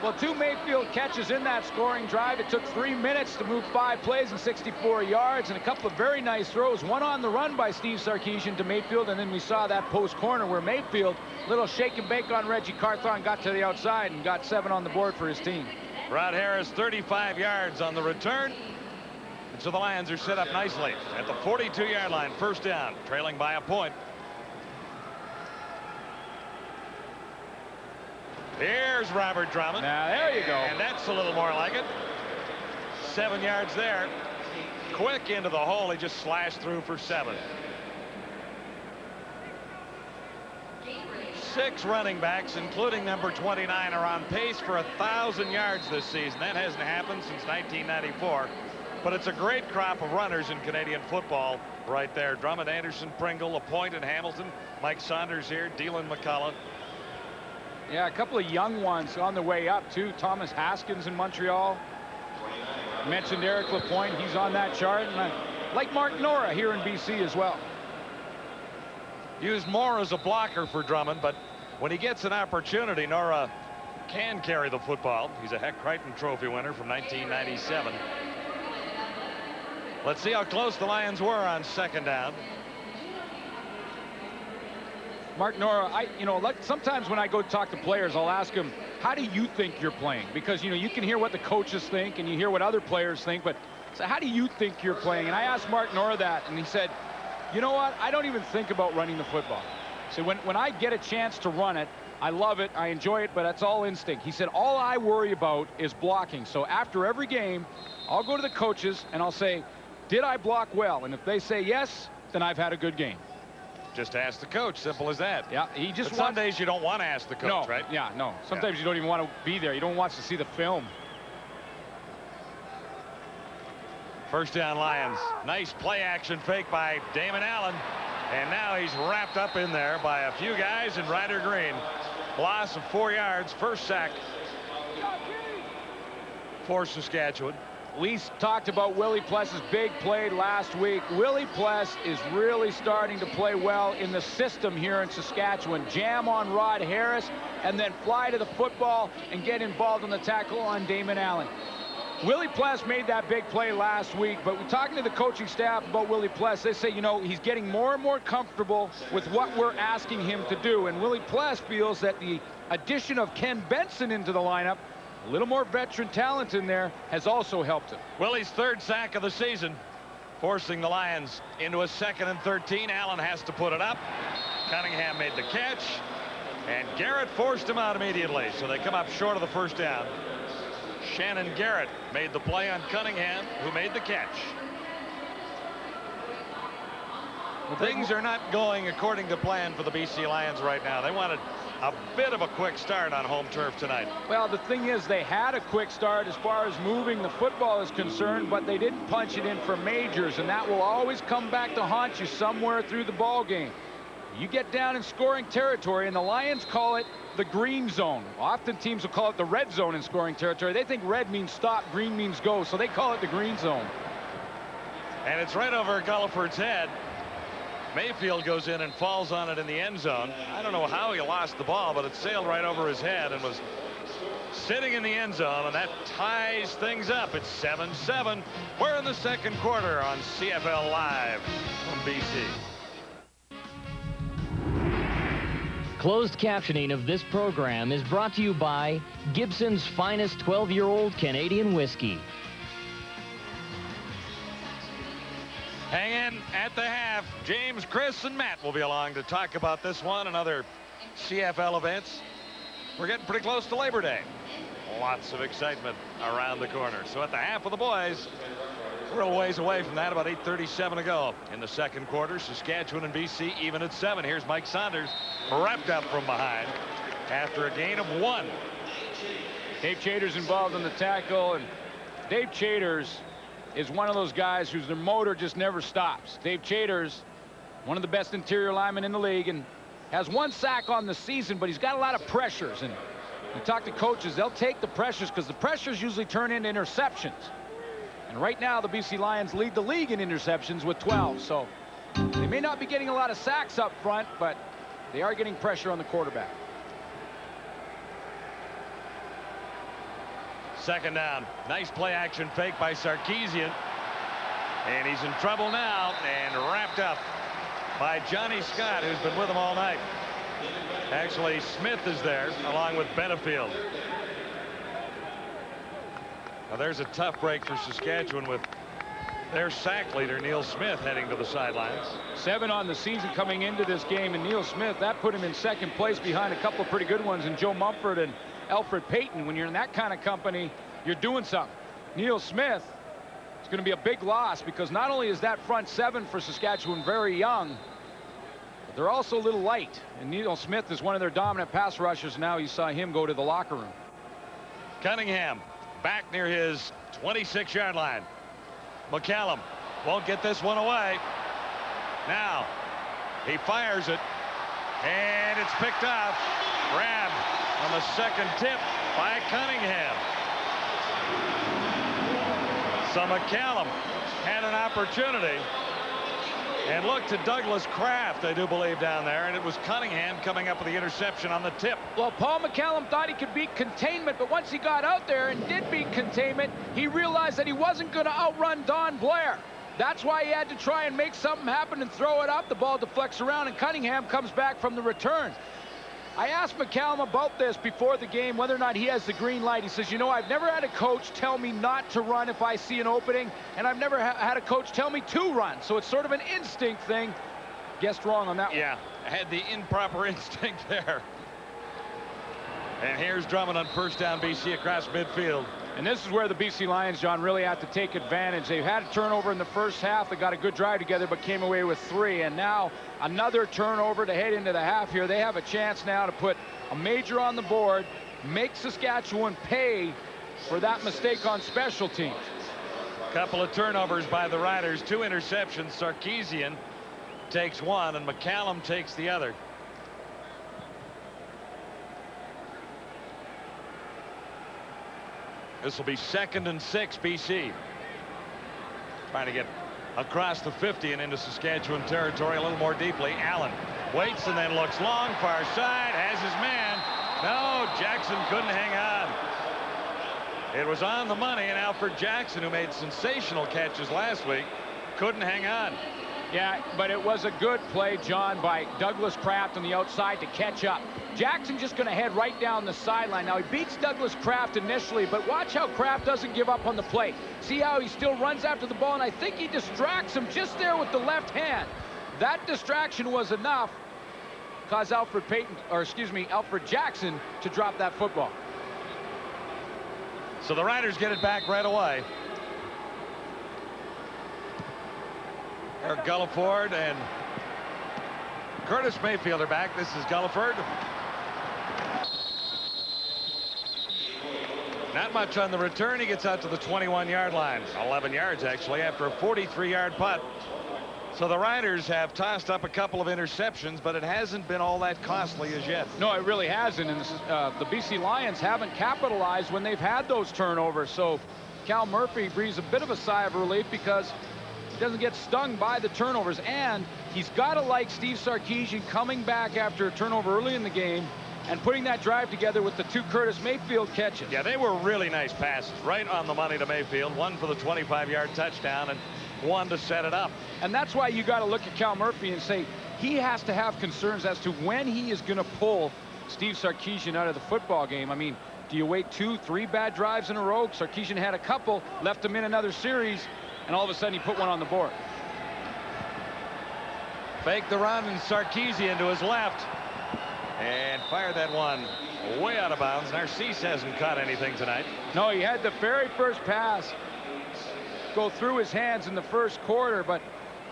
Well, 2 Mayfield catches in that scoring drive. It took 3 minutes to move 5 plays and 64 yards, and a couple of very nice throws. One on the run by Steve Sarkisian to Mayfield, and then we saw that post corner where Mayfield, little shake and bake on Reggie Carthon, got to the outside and got 7 on the board for his team. Rod Harris, 35 yards on the return. And so the Lions are set up nicely at the 42-yard line. First down, trailing by a point. Here's Robert Drummond. Now, there you go. And that's a little more like it. 7 yards there. Quick into the hole. He just slashed through for 7. 6 running backs, including number 29, are on pace for 1,000 yards this season. That hasn't happened since 1994. But it's a great crop of runners in Canadian football right there. Drummond, Anderson, Pringle, Lapointe, and Hamilton. Mike Saunders here, Dylan McCullough. Yeah, a couple of young ones on the way up, too. Thomas Haskins in Montreal. Mentioned Eric Lapointe. He's on that chart. And I like Mark Nora here in BC as well. Used more as a blocker for Drummond, but when he gets an opportunity, Nora can carry the football. He's a Heck Crichton Trophy winner from 1997. Let's see how close the Lions were on second down. Mark Nora, sometimes when I go talk to players, I'll ask them, how do you think you're playing? Because, you can hear what the coaches think and you hear what other players think, but so how do you think you're playing? And I asked Mark Nora that, and he said, you know what? I don't even think about running the football. So when I get a chance to run it, I love it, I enjoy it, but that's all instinct. He said, all I worry about is blocking. So after every game, I'll go to the coaches and I'll say, did I block well? And if they say yes, then I've had a good game. Just ask the coach. Simple as that. Yeah, he just some days you don't want to ask the coach, right? Yeah, no. Sometimes you don't even want to be there. You don't want to see the film. First down, Lions. Nice play action fake by Damon Allen. And now he's wrapped up in there by a few guys in Ryder green. Loss of 4 yards. First sack for Saskatchewan. We talked about Willie Pless's big play last week. Willie Pless is really starting to play well in the system here in Saskatchewan. Jam on Rod Harris and then fly to the football and get involved in the tackle on Damon Allen. Willie Pless made that big play last week, but we're talking to the coaching staff about Willie Pless. They say, he's getting more and more comfortable with what we're asking him to do. And Willie Pless feels that the addition of Ken Benson into the lineup, a little more veteran talent in there, has also helped him. Willie's 3rd sack of the season, forcing the Lions into a 2nd and 13. Allen has to put it up. Cunningham made the catch, and Garrett forced him out immediately, so they come up short of the first down. Shannon Garrett made the play on Cunningham, who made the catch. Things are not going according to plan for the BC Lions right now. They wanted a bit of a quick start on home turf tonight. Well, the thing is, they had a quick start as far as moving the football is concerned, but they didn't punch it in for majors, and that will always come back to haunt you somewhere through the ball game. You get down in scoring territory, and the Lions call it the green zone. Often teams will call it the red zone in scoring territory. They think red means stop, green means go, so they call it the green zone. And it's right over Gulliford's head. Mayfield goes in and falls on it in the end zone. I don't know how he lost the ball, but it sailed right over his head and was sitting in the end zone, and that ties things up. It's 7-7. We're in the second quarter on CFL Live from BC. Closed captioning of this program is brought to you by Gibson's finest 12-year-old Canadian whiskey. Hang in at the half. James, Chris, and Matt will be along to talk about this one and other CFL events. We're getting pretty close to Labor Day. Lots of excitement around the corner. So at the half of the boys, A little ways away from that, about 8:37 to go in the second quarter. Saskatchewan and BC even at 7. Here's Mike Saunders wrapped up from behind after a gain of 1. Dave Chater's involved in the tackle, and Dave Chater's is one of those guys whose their motor just never stops. Dave Chater's one of the best interior linemen in the league and has 1 sack on the season, but he's got a lot of pressures. And you talk to coaches, they'll take the pressures because the pressures usually turn into interceptions. And right now, the BC Lions lead the league in interceptions with 12. So they may not be getting a lot of sacks up front, but they are getting pressure on the quarterback. Second down. Nice play action fake by Sarkisian. And he's in trouble now and wrapped up by Johnny Scott, who's been with him all night. Actually, Smith is there along with Benefield. Now there's a tough break for Saskatchewan with their sack leader, Neil Smith, heading to the sidelines. 7 on the season coming into this game, and Neil Smith, that put him in second place behind a couple of pretty good ones in Joe Mumford and Alfred Payton. When you're in that kind of company, you're doing something. Neil Smith is going to be a big loss because not only is that front 7 for Saskatchewan very young, but they're also a little light. And Neil Smith is one of their dominant pass rushers. Now you saw him go to the locker room. Cunningham back near his 26-yard line. McCallum won't get this one away. Now he fires it, and it's picked up. Grabbed on the second tip by Cunningham. So McCallum had an opportunity. And look to Douglas Kraft, I do believe, down there. And it was Cunningham coming up with the interception on the tip. Well, Paul McCallum thought he could beat containment, but once he got out there and did beat containment, he realized that he wasn't going to outrun Don Blair. That's why he had to try and make something happen and throw it up. The ball deflects around, and Cunningham comes back from the return. I asked McCallum about this before the game, whether or not he has the green light. He says, you know, I've never had a coach tell me not to run if I see an opening, and I've never had a coach tell me to run. So it's sort of an instinct thing. Guessed wrong on that one. Yeah, I had the improper instinct there. And here's Drummond on first down, BC across midfield. And this is where the BC Lions, John, really have to take advantage. They've had a turnover in the first half. They got a good drive together, but came away with 3. And now another turnover to head into the half here. They have a chance now to put a major on the board, make Saskatchewan pay for that mistake on special teams. Couple of turnovers by the Riders, 2 interceptions. Sarkisian takes 1, and McCallum takes the other. This will be 2nd and 6, BC. Trying to get across the 50 and into Saskatchewan territory a little more deeply. Allen waits and then looks long, far side, has his man. No, Jackson couldn't hang on. It was on the money, and Alfred Jackson, who made sensational catches last week, couldn't hang on. Yeah, but it was a good play, John, by Douglas Kraft on the outside to catch up. Jackson just going to head right down the sideline. Now, he beats Douglas Kraft initially, but watch how Kraft doesn't give up on the play. See how he still runs after the ball, and I think he distracts him just there with the left hand. That distraction was enough to cause Alfred Jackson to drop that football. So the Riders get it back right away. Gulliford and Curtis Mayfield are back. This is Gulliford. Not much on the return. He gets out to the 21-yard line. 11 yards, actually, after a 43-yard putt. So the Riders have tossed up a couple of interceptions, but it hasn't been all that costly as yet. No, it really hasn't. And the BC Lions haven't capitalized when they've had those turnovers. So Cal Murphy breathes a bit of a sigh of relief because he doesn't get stung by the turnovers. And he's got to like Steve Sarkisian coming back after a turnover early in the game and putting that drive together with the 2 Curtis Mayfield catches. Yeah, they were really nice passes, right on the money to Mayfield. 1 for the 25-yard touchdown and 1 to set it up. And that's why you got to look at Cal Murphy and say he has to have concerns as to when he is going to pull Steve Sarkisian out of the football game. I mean, do you wait 2, 3 bad drives in a row? Sarkisian had a couple, left him in another series, and all of a sudden he put one on the board. Fake the run, and Sarkisian to his left. And fired that one way out of bounds. Narcisse hasn't caught anything tonight. No, he had the very first pass go through his hands in the first quarter, but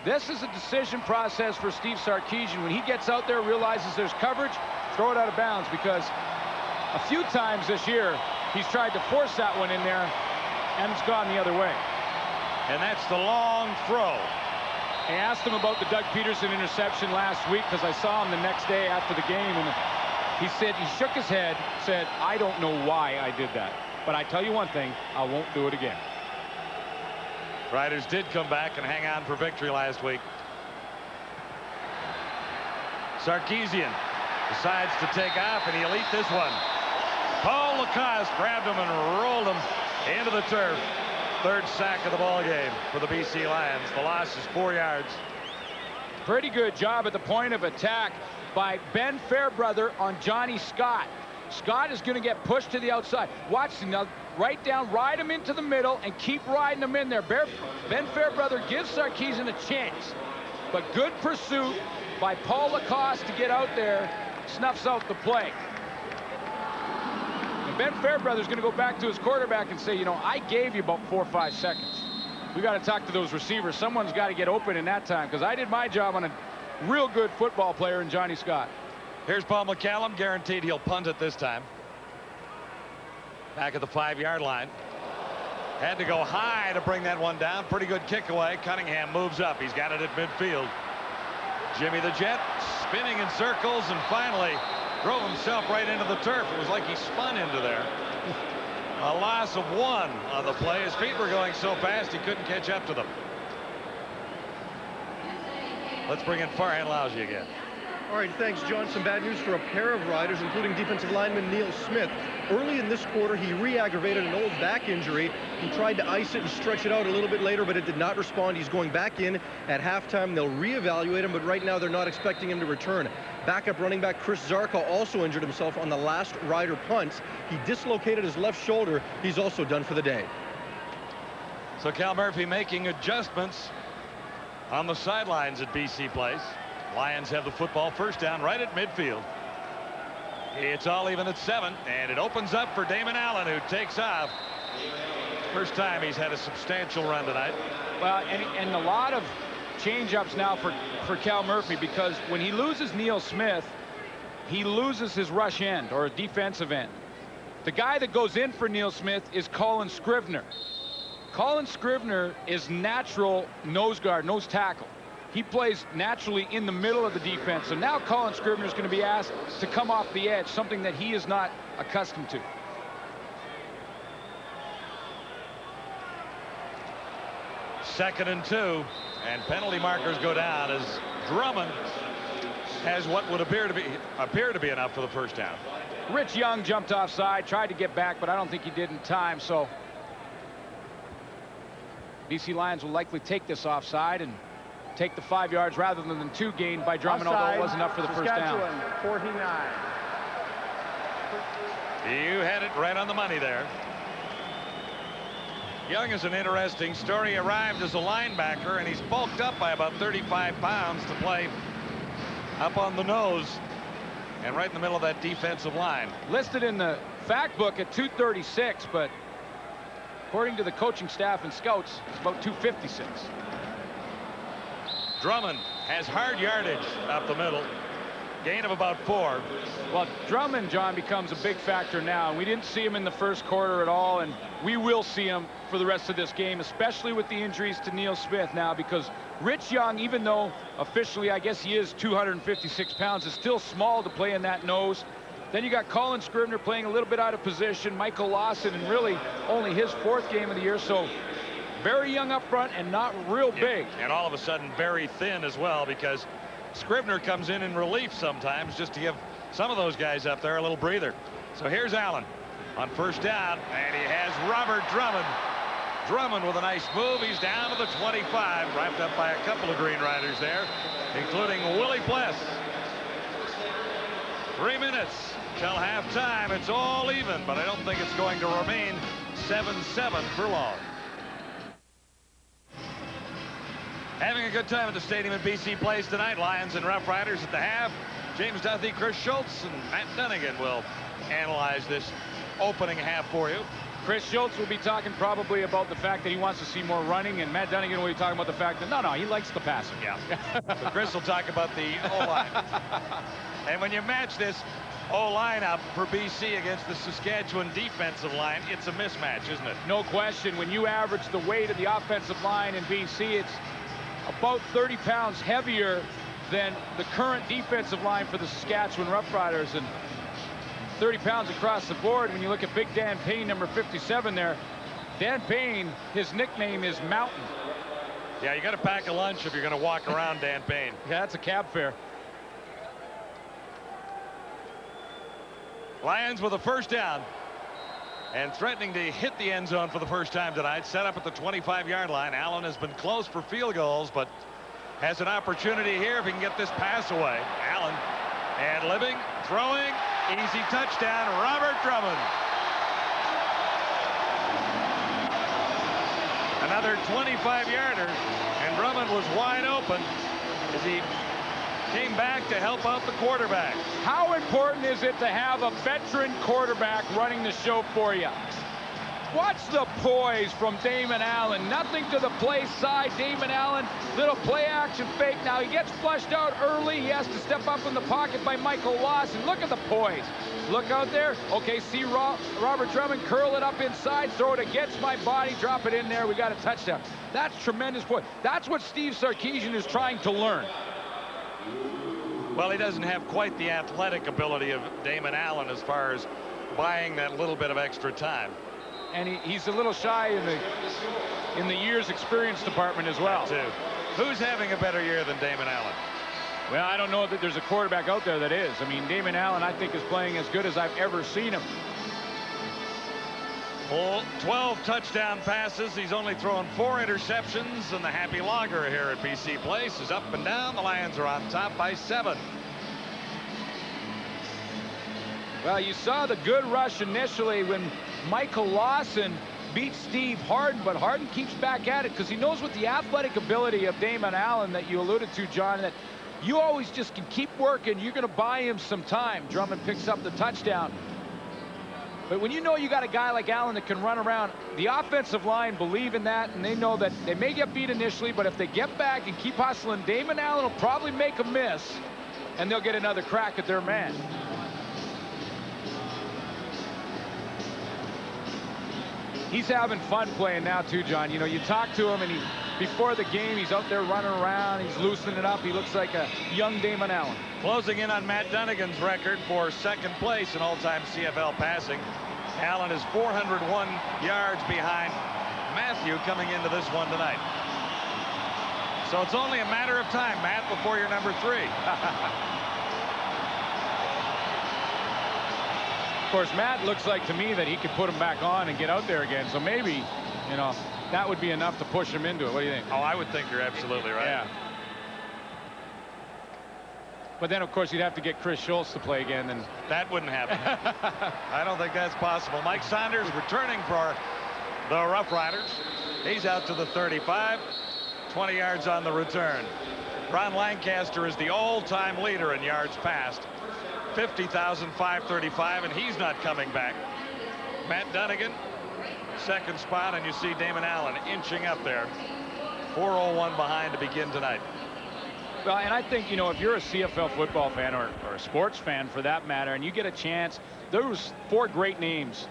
this is a decision process for Steve Sarkisian. When he gets out there, realizes there's coverage, throw it out of bounds, because a few times this year he's tried to force that one in there and it's gone the other way. And that's the long throw. I asked him about the Doug Peterson interception last week because I saw him the next day after the game, and he said, he shook his head, said, I don't know why I did that, but I tell you one thing, I won't do it again. Riders did come back and hang on for victory last week. Sarkisian decides to take off, and he'll eat this one. Paul Lacoste grabbed him and rolled him into the turf. Third sack of the ball game for the BC Lions. The loss is 4 yards. Pretty good job at the point of attack by Ben Fairbrother on Johnny Scott. Scott is going to get pushed to the outside. Watch him now. Right down, ride him into the middle, and keep riding him in there. Ben Fairbrother gives Sarkisian a chance, but good pursuit by Paul Lacoste to get out there, snuffs out the play. And Ben Fairbrother's going to go back to his quarterback and say, you know, I gave you about 4 or 5 seconds. We got to talk to those receivers. Someone's got to get open in that time, because I did my job on a real good football player in Johnny Scott. Here's Paul McCallum, guaranteed he'll punt it this time. Back at the 5-yard line. Had to go high to bring that one down. Pretty good kick away. Cunningham moves up. He's got it at midfield. Jimmy the Jet spinning in circles and finally drove himself right into the turf. It was like he spun into there. A loss of 1 on the play. His feet were going so fast he couldn't catch up to them. Let's bring in Farhan Louji again. All right, thanks, John. Some bad news for a pair of Riders, including defensive lineman Neil Smith. Early in this quarter, he re-aggravated an old back injury. He tried to ice it and stretch it out a little bit later, but it did not respond. He's going back in at halftime. They'll reevaluate him, but right now they're not expecting him to return. Backup running back Chris Zarko also injured himself on the last Rider punt. He dislocated his left shoulder. He's also done for the day. So Cal Murphy making adjustments on the sidelines at BC Place. Lions have the football, first down right at midfield. It's all even at 7, and it opens up for Damon Allen, who takes off. First time he's had a substantial run tonight. Well, and a lot of change-ups now for Cal Murphy, because when he loses Neil Smith, he loses his rush end or defensive end. The guy that goes in for Neil Smith is Colin Scrivener. Colin Scrivener is natural nose guard, nose tackle. He plays naturally in the middle of the defense. So now Colin Scrivener is going to be asked to come off the edge, something that he is not accustomed to. Second and 2, and penalty markers go down as Drummond has what would appear to be enough for the first down. Rich Young jumped offside, tried to get back, but I don't think he did in time. So BC Lions will likely take this offside and take the 5 yards rather than the 2 gained by Drummond, although it wasn't enough for the first down. Saskatchewan, 49. You had it right on the money there. Young is an interesting story. He arrived as a linebacker, and he's bulked up by about 35 pounds to play up on the nose and right in the middle of that defensive line. Listed in the fact book at 236, but according to the coaching staff and scouts, it's about 256. Drummond has hard yardage up the middle. Gain of about 4. Well, Drummond, John, becomes a big factor now. We didn't see him in the first quarter at all, and we will see him for the rest of this game, especially with the injuries to Neil Smith now, because Rich Young, even though officially I guess he is 256 pounds, is still small to play in that nose. Then you got Colin Scrivener playing a little bit out of position, Michael Lawson, and really only his 4th game of the year, so very young up front and not real big. And all of a sudden very thin as well, because Scrivener comes in relief sometimes just to give some of those guys up there a little breather. So here's Allen on first down, and he has Robert Drummond. Drummond with a nice move. He's down to the 25, wrapped up by a couple of Green Riders there, including Willie Pless. 3 minutes till halftime. It's all even, but I don't think it's going to remain 7-7 for long. Having a good time at the stadium at BC Place tonight. Lions and Roughriders at the half. James Duthie, Chris Schultz, and Matt Dunnigan will analyze this opening half for you. Chris Schultz will be talking probably about the fact that he wants to see more running, and Matt Dunnigan will be talking about the fact that, no, he likes the passing. Yeah. But Chris will talk about the O-line. And when you match this O-line up for BC against the Saskatchewan defensive line, it's a mismatch, isn't it? No question. When you average the weight of the offensive line in BC, it's about 30 pounds heavier than the current defensive line for the Saskatchewan Roughriders, and 30 pounds across the board. When you look at Big Dan Payne, number 57 there, Dan Payne, his nickname is Mountain. Yeah, you got to pack a lunch if you're going to walk around Dan Payne. Yeah, that's a cab fare. Lions with a first down and threatening to hit the end zone for the first time tonight. Set up at the 25-yard line. Allen has been close for field goals, but has an opportunity here if he can get this pass away. Allen and living, throwing, easy touchdown, Robert Drummond. Another 25-yarder, and Drummond was wide open as he came back to help out the quarterback. How important is it to have a veteran quarterback running the show for you? Watch the poise from Damon Allen. Nothing to the play side. Damon Allen, little play action fake. Now he gets flushed out early. He has to step up in the pocket by Michael Lawson. Look at the poise. Look out there. Okay, see Robert Drummond curl it up inside, throw it against my body, drop it in there. We got a touchdown. That's tremendous poise. That's what Steve Sarkisian is trying to learn. Well, he doesn't have quite the athletic ability of Damon Allen as far as buying that little bit of extra time. And he's a little shy in the years experience department as well. Too. Who's having a better year than Damon Allen? Well, I don't know that there's a quarterback out there that is. I mean, Damon Allen, I think, is playing as good as I've ever seen him. 12 touchdown passes. He's only thrown 4 interceptions, and the happy logger here at BC Place is up and down. The Lions are on top by 7. Well, you saw the good rush initially when Michael Lawson beat Steve Harden, but Harden keeps back at it because he knows with the athletic ability of Damon Allen that you alluded to, John, that you always just can keep working. You're going to buy him some time. Drummond picks up the touchdown. But when you know you got a guy like Allen that can run around, the offensive line believe in that, and they know that they may get beat initially, but if they get back and keep hustling, Damon Allen will probably make a miss, and they'll get another crack at their man. He's having fun playing now too, John. You know, you talk to him, and before the game, he's out there running around. He's loosening it up. He looks like a young Damon Allen. Closing in on Matt Dunnigan's record for second place in all-time CFL passing. Allen is 401 yards behind Matthew coming into this one tonight. So it's only a matter of time, Matt, before you're number 3. Of course, Matt looks like to me that he could put him back on and get out there again. So maybe, you know, that would be enough to push him into it. What do you think? Oh, I would think you're absolutely right. Yeah. But then, of course, you'd have to get Chris Schultz to play again. And that wouldn't happen. I don't think that's possible. Mike Saunders returning for the Roughriders. He's out to the 35. 20 yards on the return. Ron Lancaster is the all-time leader in yards passed. 50,535, and he's not coming back. Matt Dunnigan, second spot, and you see Damon Allen inching up there. 4:01 behind to begin tonight. Well, and I think, you know, if you're a CFL football fan or a sports fan for that matter, and you get a chance, there was 4 great names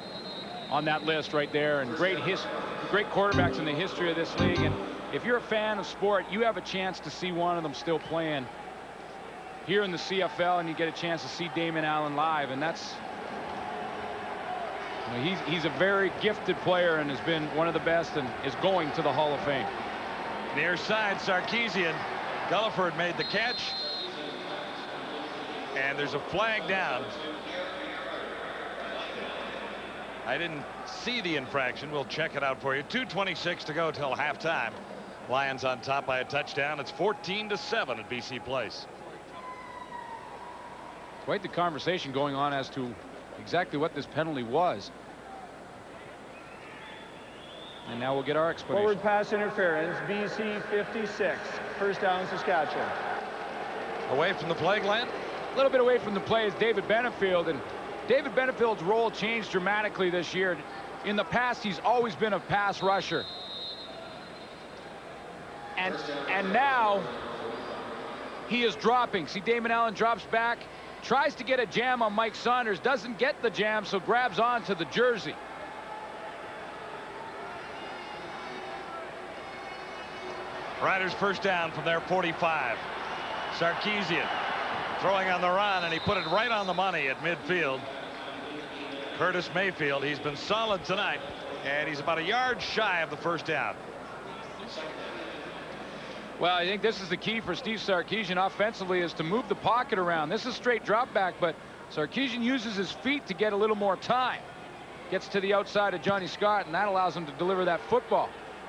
on that list right there, and great quarterbacks in the history of this league. And if you're a fan of sport, you have a chance to see one of them still playing here in the CFL, and you get a chance to see Damon Allen live, and that's, you know, he's a very gifted player and has been one of the best and is going to the Hall of Fame. Near side, Sarkisian. Gulliford made the catch, and there's a flag down. I didn't see the infraction. We'll check it out for you. 2:26 to go till halftime. Lions on top by a touchdown. It's 14-7 at BC Place. Quite the conversation going on as to exactly what this penalty was. And now we'll get our explanation. Forward pass interference, BC 56. First down, Saskatchewan. Away from the play, Glenn? A little bit away from the play is David Benefield, and David Benefield's role changed dramatically this year. In the past, he's always been a pass rusher. And now he is dropping. See, Damon Allen drops back, tries to get a jam on Mike Saunders, doesn't get the jam, so grabs onto the jersey. Riders first down from their 45. Sarkisian throwing on the run, and he put it right on the money at midfield. Curtis Mayfield, he's been solid tonight, and he's about a yard shy of the first down. Well, I think this is the key for Steve Sarkisian offensively, is to move the pocket around. This is straight drop back, but Sarkisian uses his feet to get a little more time. Gets to the outside of Johnny Scott, and that allows him to deliver that football.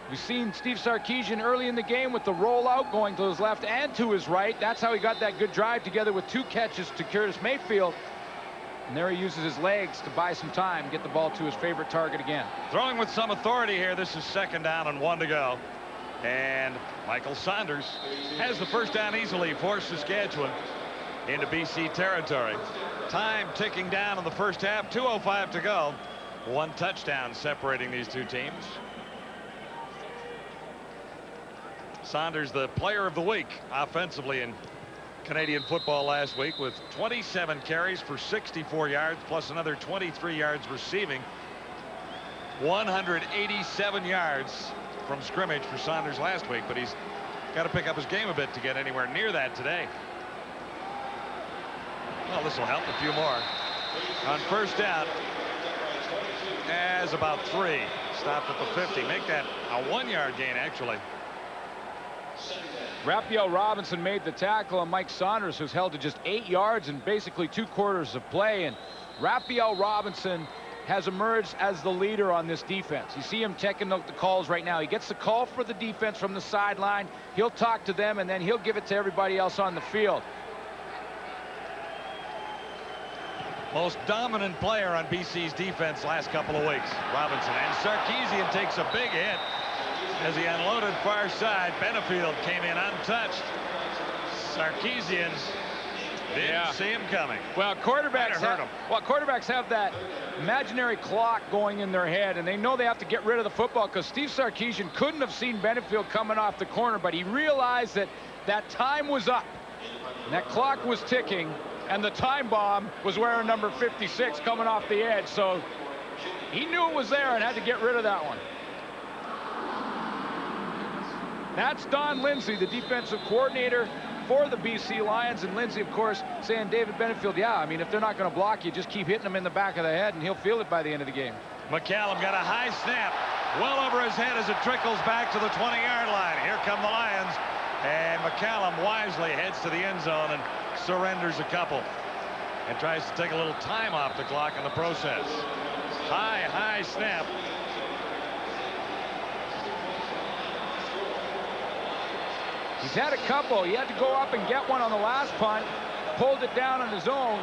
We've seen Steve Sarkisian early in the game with the rollout going to his left and to his right. That's how he got that good drive together with 2 catches to Curtis Mayfield. And there he uses his legs to buy some time, get the ball to his favorite target again. Throwing with some authority here. This is 2nd down and 1 to go. And Michael Saunders has the first down easily for Saskatchewan into BC territory. Time ticking down in the first half. 2:05 to go. 1 touchdown separating these two teams. Saunders, the player of the week offensively in Canadian football last week, with 27 carries for 64 yards plus another 23 yards receiving. 187 yards from scrimmage for Saunders last week, but he's got to pick up his game a bit to get anywhere near that today. Well, this will help a few more. On first down, as about 3. Stopped at the 50. Make that a 1-yard gain, actually. Raphael Robinson made the tackle on Mike Saunders, who's held to just 8 yards in basically 2 quarters of play. And Raphael Robinson has emerged as the leader on this defense. You see him checking out the calls right now. He gets the call for the defense from the sideline. He'll talk to them, and then he'll give it to everybody else on the field. Most dominant player on BC's defense last couple of weeks, Robinson. And Sarkisian takes a big hit as he unloaded far side. Benefield came in untouched. Sarkisian didn't see him coming. Well, quarterbacks have that imaginary clock going in their head, and they know they have to get rid of the football, because Steve Sarkisian couldn't have seen Benefield coming off the corner, but he realized that that time was up. And that clock was ticking, and the time bomb was wearing number 56 coming off the edge, so he knew it was there and had to get rid of that one. That's Don Lindsay, the defensive coordinator for the BC Lions. And Lindsay, of course, saying David Benefield, yeah, I mean, if they're not going to block you, just keep hitting him in the back of the head, and he'll feel it by the end of the game. McCallum got a high snap well over his head as it trickles back to the 20-yard line. Here come the Lions, and McCallum wisely heads to the end zone and surrenders a couple and tries to take a little time off the clock in the process. High snap. He's had a couple. He had to go up and get one on the last punt, pulled it down on his own.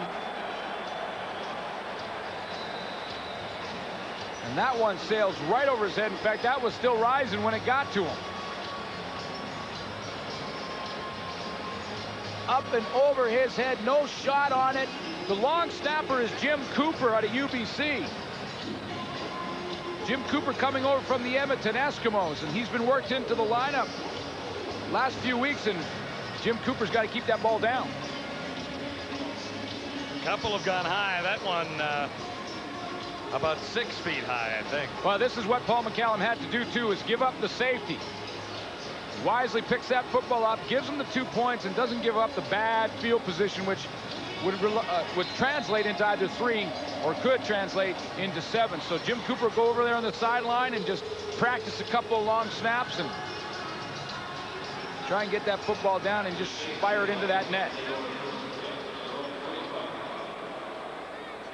And that one sails right over his head. In fact, that was still rising when it got to him. Up and over his head, no shot on it. The long snapper is Jim Cooper out of UBC. Jim Cooper coming over from the Edmonton Eskimos, and he's been worked into the lineup last few weeks, and Jim Cooper's got to keep that ball down. A couple have gone high. That one about 6 feet high, I think. Well, this is what Paul McCallum had to do too, is give up the safety. Wisely picks that football up, gives him the 2 points, and doesn't give up the bad field position, which would translate into either 3 or could translate into 7. So Jim Cooper go over there on the sideline and just practice a couple of long snaps and try and get that football down and just fire it into that net.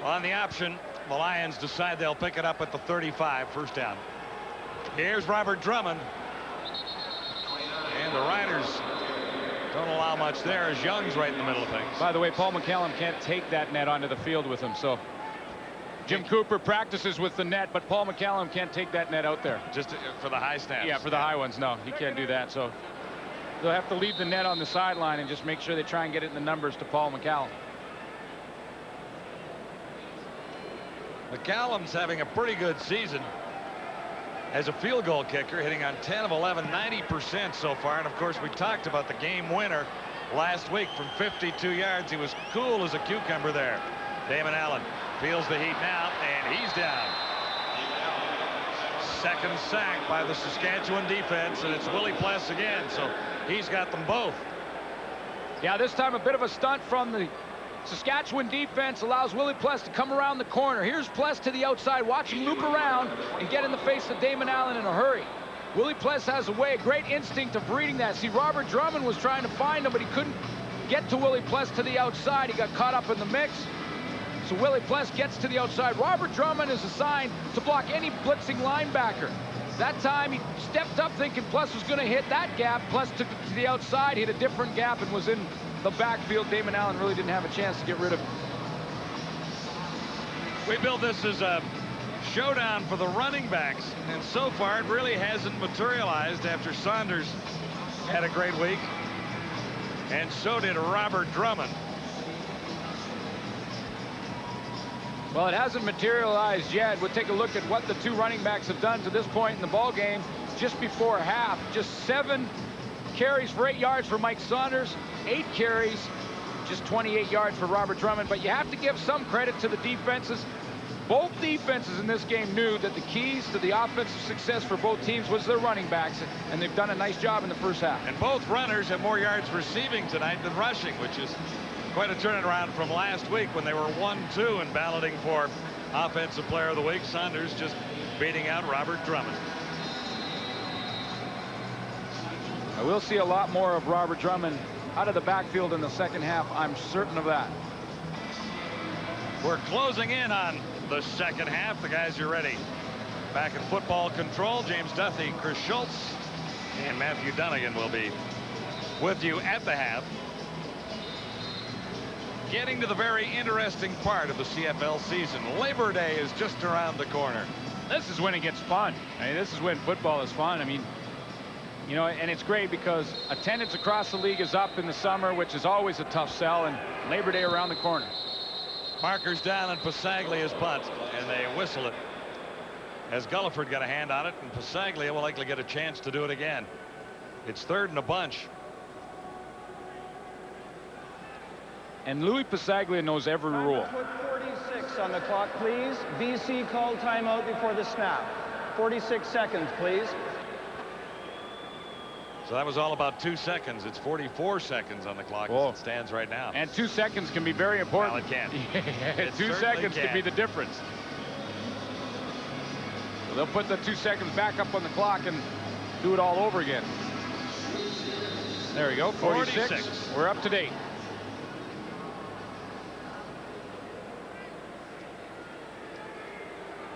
On the option, the Lions decide they'll pick it up at the 35, first down. Here's Robert Drummond. And the Riders don't allow much there as Young's right in the middle of things. By the way, Paul McCallum can't take that net onto the field with him, so Jim Cooper practices with the net, but Paul McCallum can't take that net out there. Just for the high snaps? Yeah, for the high ones, no. He can't do that, so they'll have to leave the net on the sideline and just make sure they try and get it in the numbers to Paul McCallum. McCallum's having a pretty good season as a field goal kicker, hitting on 10 of 11, 90% so far. And of course, we talked about the game winner last week from 52 yards. He was cool as a cucumber there. Damon Allen feels the heat now, and he's down. Second sack by the Saskatchewan defense, and it's Willie Pless again, so he's got them both. Yeah, this time a bit of a stunt from the Saskatchewan defense allows Willie Pless to come around the corner. Here's Pless to the outside. Watch him loop around and get in the face of Damon Allen in a hurry. Willie Pless has a great instinct of reading that. See, Robert Drummond was trying to find him, but he couldn't get to Willie Pless to the outside. He got caught up in the mix. So Willie Pless gets to the outside. Robert Drummond is assigned to block any blitzing linebacker. That time he stepped up thinking Pless was going to hit that gap. Pless took it to the outside, hit a different gap, and was in the backfield. Damon Allen really didn't have a chance to get rid of him. We built this as a showdown for the running backs, and so far it really hasn't materialized after Saunders had a great week, and so did Robert Drummond. Well, it hasn't materialized yet. We'll take a look at what the two running backs have done to this point in the ball game. Just before half, just 7 carries for 8 yards for Mike Saunders, 8 carries, just 28 yards for Robert Drummond. But you have to give some credit to the defenses. Both defenses in this game knew that the keys to the offensive success for both teams was their running backs, and they've done a nice job in the first half. And both runners have more yards receiving tonight than rushing, which is quite a turnaround from last week when they were 1-2 and balloting for Offensive Player of the Week. Saunders just beating out Robert Drummond. I will see a lot more of Robert Drummond out of the backfield in the second half. I'm certain of that. We're closing in on the second half. The guys are ready. Back in football control, James Duthie, Chris Schultz, and Matthew Dunnigan will be with you at the half. Getting to the very interesting part of the CFL season. Labor Day is just around the corner. This is when it gets fun. I mean, this is when football is fun. I mean, you know, and it's great because attendance across the league is up in the summer, which is always a tough sell, and Labor Day around the corner. Markers down, and Pasaglia's punt, and they whistle it as Gulliford got a hand on it, and Pasaglia will likely get a chance to do it again. It's 3rd and a bunch. And Louis Pasaglia knows every rule. Put 46 on the clock, please. BC called timeout before the snap. 46 seconds, please. So that was all about 2 seconds. It's 44 seconds on the clock as it stands right now. And 2 seconds can be very important. Well, it can. It 2 seconds can be the difference. So they'll put the 2 seconds back up on the clock and do it all over again. There we go. 46. We're up to date.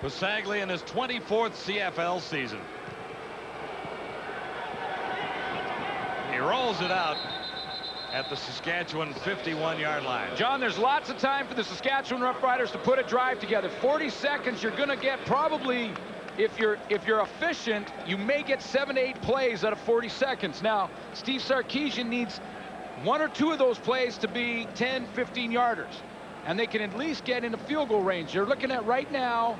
Pasaglia in his 24th CFL season. He rolls it out at the Saskatchewan 51-yard line. John, there's lots of time for the Saskatchewan Roughriders to put a drive together. 40 seconds, you're going to get probably, if you're efficient, you may get 7 to 8 plays out of 40 seconds. Now, Steve Sarkisian needs 1 or 2 of those plays to be 10, 15-yarders, and they can at least get into field goal range. You're looking at right now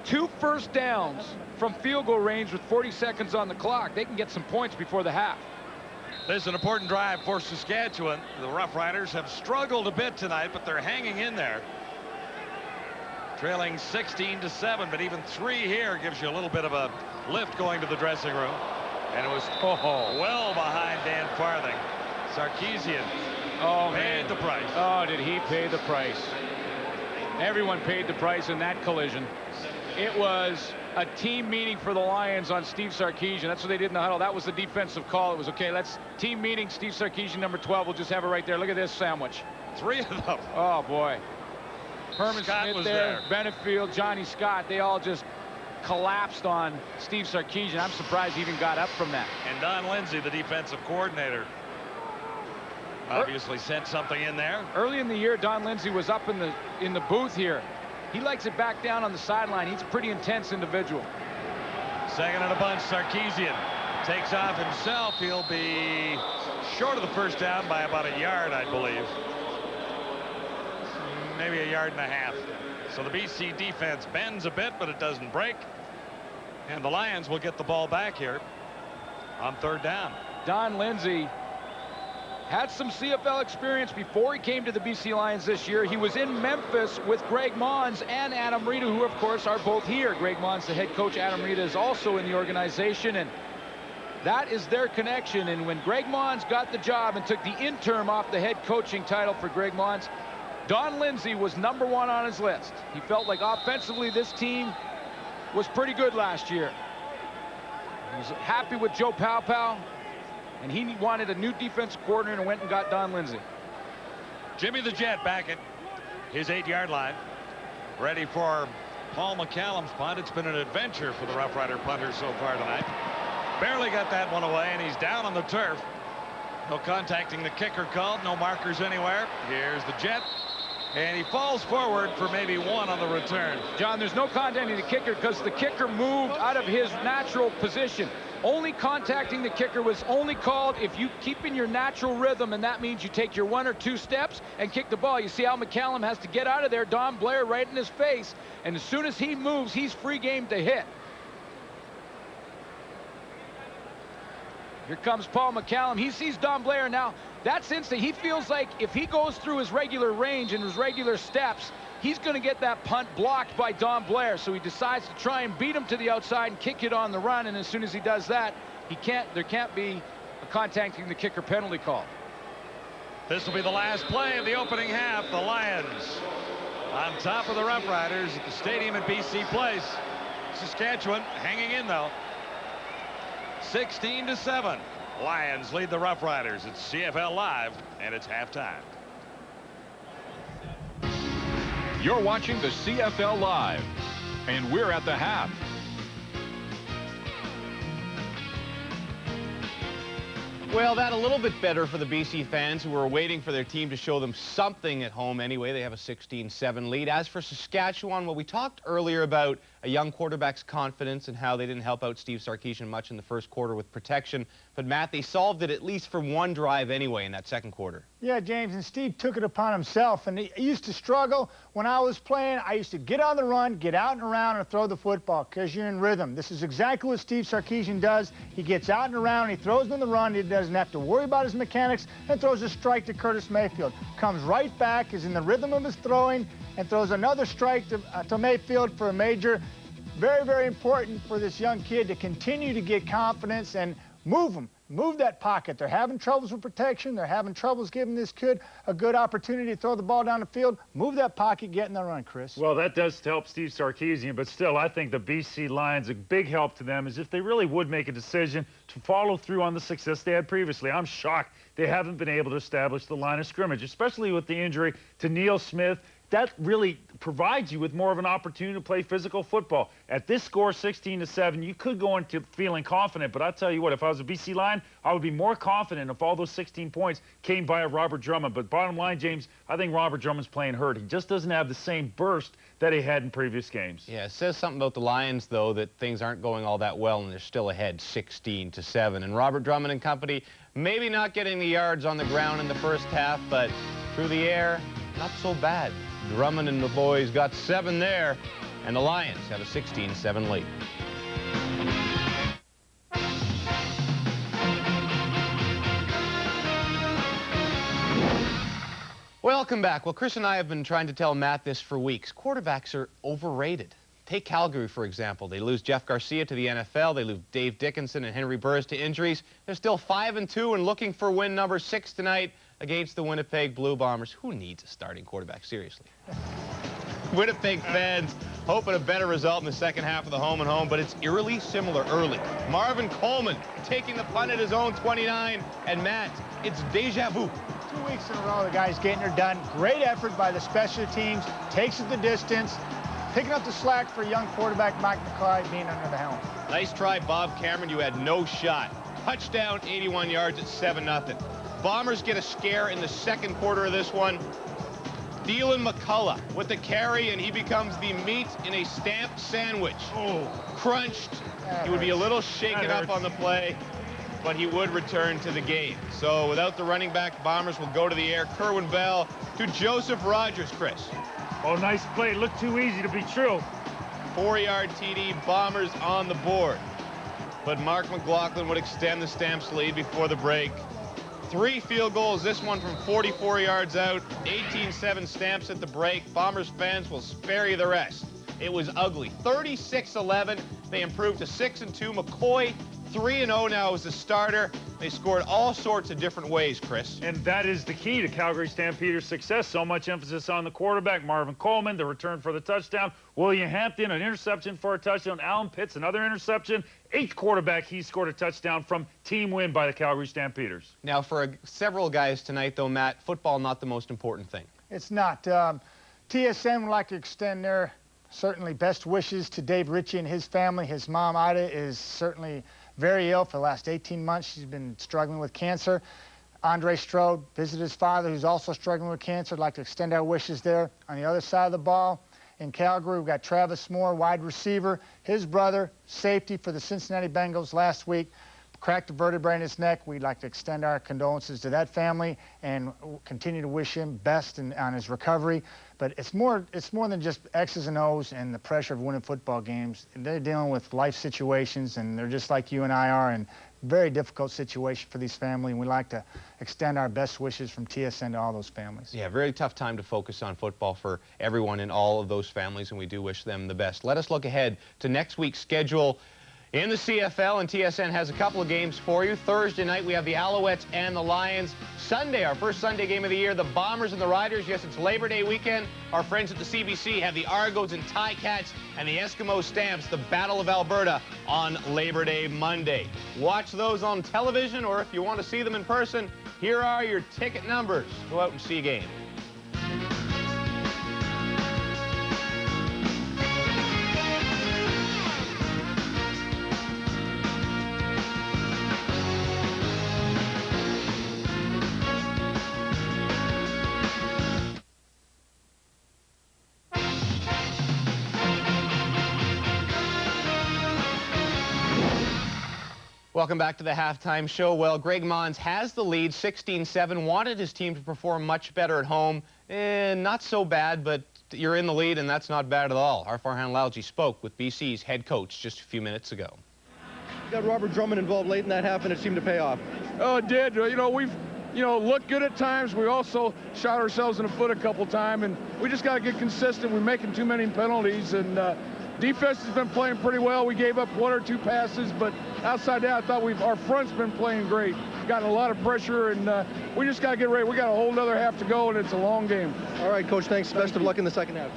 2 first downs from field goal range with 40 seconds on the clock. They can get some points before the half. This is an important drive for Saskatchewan. The Roughriders have struggled a bit tonight, but they're hanging in there. Trailing 16-7, but even 3 here gives you a little bit of a lift going to the dressing room. And it was well behind Dan Farthing. Sarkisian paid the price. Oh, did he pay the price? Everyone paid the price in that collision. It was a team meeting for the Lions on Steve Sarkisian. That's what they did in the huddle. That was the defensive call. It was okay. Let's team meeting. Steve Sarkisian, number 12. We'll just have it right there. Look at this sandwich. 3 of them. Oh boy. Herman Scott Smith was there. Benefield, Johnny Scott. They all just collapsed on Steve Sarkisian. I'm surprised he even got up from that. And Don Lindsay, the defensive coordinator, obviously sent something in there. Early in the year, Don Lindsay was up in the booth here. He likes it back down on the sideline. He's a pretty intense individual. 2nd and a bunch. Sarkisian takes off himself. He'll be short of the first down by about a yard, I believe. maybe a yard and a half. So the BC defense bends a bit, but it doesn't break. And the Lions will get the ball back here on 3rd down. Don Lindsay had some CFL experience before he came to the BC Lions this year. He was in Memphis with Greg Mons and Adam Rita, who of course are both here. Greg Mons, the head coach, Adam Rita is also in the organization, and that is their connection. And when Greg Mons got the job and took the interim off the head coaching title for Greg Mons, Don Lindsay was #1 on his list. He felt like offensively this team was pretty good last year. He was happy with Joe Powpow, and he wanted a new defensive coordinator and went and got Don Lindsay. Jimmy the Jet back at his 8-yard line, ready for Paul McCallum's punt. It's been an adventure for the Rough Rider punters so far tonight. Barely got that one away, and he's down on the turf. No contacting the kicker called, no markers anywhere. Here's the Jet, and he falls forward for maybe 1 on the return. John, there's no contacting the kicker because the kicker moved out of his natural position. Only contacting the kicker was only called if you keep in your natural rhythm, and that means you take your 1 or 2 steps and kick the ball. You see how McCallum has to get out of there, Don Blair right in his face, and as soon as he moves, he's free game to hit. Here comes Paul McCallum. He sees Don Blair now. That's instant. He feels like if he goes through his regular range and his regular steps, he's going to get that punt blocked by Don Blair. So he decides to try and beat him to the outside and kick it on the run. And as soon as he does that, there can't be a contacting the kicker penalty call. This will be the last play of the opening half. The Lions on top of the Rough Riders at the stadium at BC Place. Saskatchewan hanging in though. 16-7. Lions lead the Rough Riders. It's CFL Live, and it's halftime. You're watching the CFL Live, and we're at the half. Well, that a little bit better for the BC fans who were waiting for their team to show them something at home anyway. They have a 16-7 lead. As for Saskatchewan, well, we talked earlier about a young quarterback's confidence and how they didn't help out Steve Sarkisian much in the first quarter with protection. But, Matt, they solved it at least for 1 drive anyway in that second quarter. Yeah, James, and Steve took it upon himself. And he used to struggle when I was playing. I used to get on the run, get out and around, and throw the football because you're in rhythm. This is exactly what Steve Sarkisian does. He gets out and around, he throws on the run, he doesn't have to worry about his mechanics, and throws a strike to Curtis Mayfield. Comes right back, is in the rhythm of his throwing, and throws another strike to Mayfield for a major. Very, very important for this young kid to continue to get confidence and move him. Move that pocket. They're having troubles with protection. They're having troubles giving this kid a good opportunity to throw the ball down the field. Move that pocket, get in the run, Chris. Well, that does help Steve Sarkisian, but still, I think the BC Lions, a big help to them is if they really would make a decision to follow through on the success they had previously. I'm shocked they haven't been able to establish the line of scrimmage, especially with the injury to Neil Smith. That really provides you with more of an opportunity to play physical football. At this score, 16-7, you could go into feeling confident, but I'll tell you what, if I was a BC Lion, I would be more confident if all those 16 points came via Robert Drummond. But bottom line, James, I think Robert Drummond's playing hurt. He just doesn't have the same burst that he had in previous games. Yeah, it says something about the Lions, though, that things aren't going all that well, and they're still ahead 16-7. And Robert Drummond and company maybe not getting the yards on the ground in the first half, but through the air, not so bad. Drummond and the boys got 7 there, and the Lions have a 16-7 lead. Welcome back. Well, Chris and I have been trying to tell Matt this for weeks. Quarterbacks are overrated. Take Calgary, for example. They lose Jeff Garcia to the NFL. They lose Dave Dickinson and Henry Burris to injuries. They're still 5-2 and looking for win number 6 tonight against the Winnipeg Blue Bombers. Who needs a starting quarterback, seriously? Winnipeg fans hoping a better result in the second half of the home and home, but it's eerily similar early. Marvin Coleman taking the punt at his own 29, and Matt, it's deja vu. 2 weeks in a row, the guy's getting her done. Great effort by the special teams, takes it the distance, picking up the slack for young quarterback Mike McCloy being under the helm. Nice try, Bob Cameron. You had no shot. Touchdown, 81 yards at 7-0. Bombers get a scare in the second quarter of this one. Dylan McCullough with the carry, and he becomes the meat in a stamped sandwich. Oh, crunched. He would be a little shaken up on the play. but he would return to the game. So without the running back, Bombers will go to the air. Kerwin Bell to Joseph Rogers, Chris. Oh, nice play. Looked too easy to be true. 4-yard TD, Bombers on the board. But Mark McLaughlin would extend the Stamps lead before the break. 3 field goals, this one from 44 yards out. 18-7 Stamps at the break. Bombers fans will spare you the rest. It was ugly. 36-11. They improved to 6-2. McCoy 3-0 now as the starter. They scored all sorts of different ways, Chris. And that is the key to Calgary Stampeders' success. So much emphasis on the quarterback, Marvin Coleman, the return for the touchdown. William Hampton, an interception for a touchdown. Alan Pitts, another interception. 8th quarterback, he scored a touchdown from team win by the Calgary Stampeders. Now, for several guys tonight, though, Matt, football not the most important thing. It's not. TSN would like to extend their certainly best wishes to Dave Ritchie and his family. His mom, Ida, is certainly very ill for the last 18 months. She's been struggling with cancer. Andre Strode visited his father, who's also struggling with cancer. I'd like to extend our wishes there. On the other side of the ball, in Calgary, we've got Travis Moore, wide receiver. His brother, safety for the Cincinnati Bengals last week, cracked a vertebrae in his neck. We'd like to extend our condolences to that family and continue to wish him best on his recovery. But it's more than just X's and O's and the pressure of winning football games. They're dealing with life situations, and they're just like you and I are, and very difficult situation for these families. And we'd like to extend our best wishes from TSN to all those families. Yeah, very tough time to focus on football for everyone in all of those families, and we do wish them the best. Let us look ahead to next week's schedule in the CFL, and TSN has a couple of games for you. Thursday night, we have the Alouettes and the Lions. Sunday, our first Sunday game of the year, the Bombers and the Riders. Yes, it's Labor Day weekend. Our friends at the CBC have the Argos and Ticats and the Eskimo Stamps, the Battle of Alberta, on Labor Day Monday. Watch those on television, or if you want to see them in person, here are your ticket numbers. Go out and see a game. Welcome back to the halftime show. Well, Greg Mons has the lead, 16-7, wanted his team to perform much better at home. Not so bad, but you're in the lead, and that's not bad at all. Our Farhan Lalji spoke with BC's head coach just a few minutes ago. Got Robert Drummond involved late in that half, and it seemed to pay off. Oh, it did. You know, we've looked good at times. We also shot ourselves in the foot a couple times, and we just got to get consistent. We're making too many penalties, and defense has been playing pretty well. We gave up 1 or 2 passes, but outside that, I thought our front's been playing great. Gotten a lot of pressure, and we just got to get ready. We got a whole another half to go, and it's a long game. All right, Coach, thanks. Best of luck in the second half.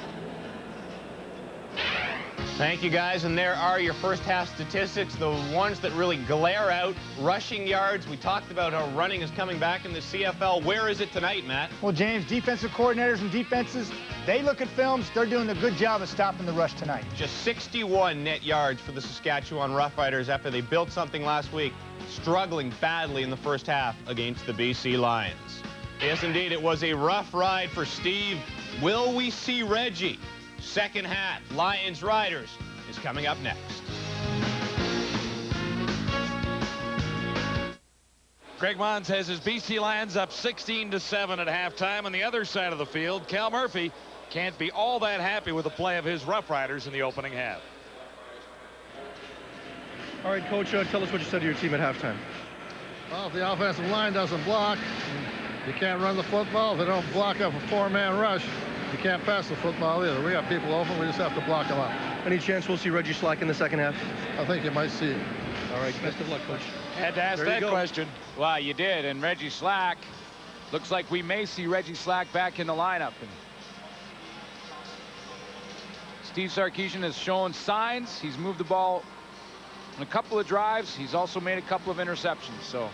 Thank you, guys. And there are your first half statistics, the ones that really glare out. Rushing yards. We talked about how running is coming back in the CFL. Where is it tonight, Matt? Well, James, defensive coordinators and defenses, they look at films. They're doing a good job of stopping the rush tonight. Just 61 net yards for the Saskatchewan Roughriders after they built something last week, struggling badly in the first half against the BC Lions. Yes, indeed, it was a rough ride for Steve. Will we see Reggie? Second half, Lions Riders is coming up next. Greg Mons has his BC Lions up 16-7 at halftime. On the other side of the field, Cal Murphy can't be all that happy with the play of his Roughriders in the opening half. All right, Coach, tell us what you said to your team at halftime. Well, if the offensive line doesn't block, you can't run the football. If they don't block up a 4-man rush, you can't pass the football either. We got people open. We just have to block them up. Any chance we'll see Reggie Slack in the second half? I think you might see it. All right, best of luck, Coach. Had to ask There you that go. question. Well, you did, and Reggie Slack, looks like we may see Reggie Slack back in the lineup. And Steve Sarkisian has shown signs. He's moved the ball on a couple of drives. He's also made a couple of interceptions. So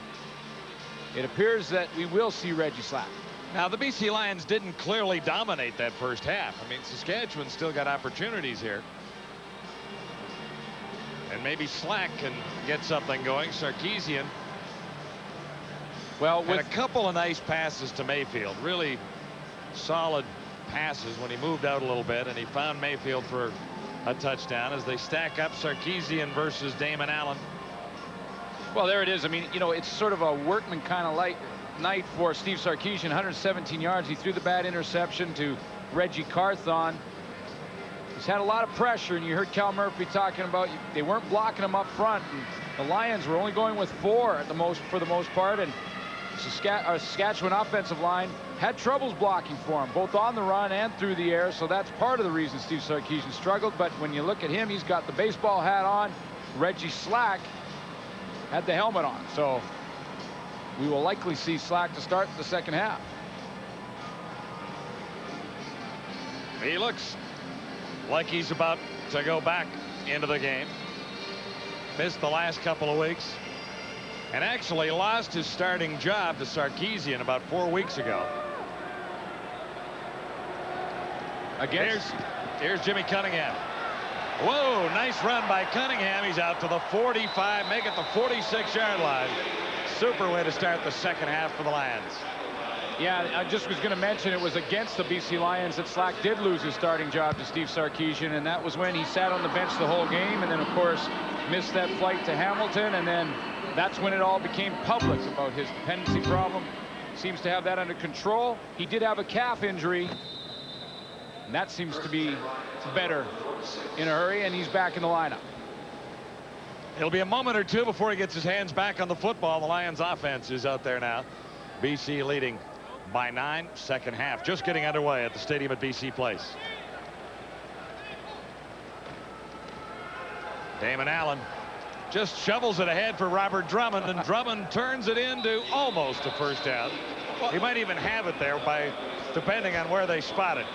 it appears that we will see Reggie Slack. Now, the BC Lions didn't clearly dominate that first half. I mean, Saskatchewan still got opportunities here. And maybe Slack can get something going. Sarkisian. Well, with a couple of nice passes to Mayfield. Really solid passes when he moved out a little bit, and he found Mayfield for a touchdown as they stack up Sarkisian versus Damon Allen. Well, there it is. I mean, you know, it's sort of a workman kind of night for Steve Sarkisian. 117 yards. He threw the bad interception to Reggie Carthon. He's had a lot of pressure, and you heard Cal Murphy talking about they weren't blocking him up front. And the Lions were only going with 4 at the most for the most part, and Saskatchewan offensive line had troubles blocking for him, both on the run and through the air. So that's part of the reason Steve Sarkisian struggled. But when you look at him, he's got the baseball hat on. Reggie Slack had the helmet on, so we will likely see Slack to start the second half. He looks like he's about to go back into the game. Missed the last couple of weeks, and actually lost his starting job to Sarkisian about 4 weeks ago. Here's Jimmy Cunningham. Whoa, nice run by Cunningham. He's out to the 45, make it the 46-yard line. Super way to start the second half for the Lions. Yeah, I just was going to mention it was against the BC Lions that Slack did lose his starting job to Steve Sarkisian, and that was when he sat on the bench the whole game, and then, of course, missed that flight to Hamilton, and then that's when it all became public about his dependency problem. Seems to have that under control. He did have a calf injury, and that seems to be better in a hurry, and he's back in the lineup. It'll be a moment or two before he gets his hands back on the football. The Lions offense is out there now. BC leading by 9, second half just getting underway at the stadium at BC Place. Damon Allen just shovels it ahead for Robert Drummond, and Drummond turns it into almost a first down. He might even have it there depending on where they spot it.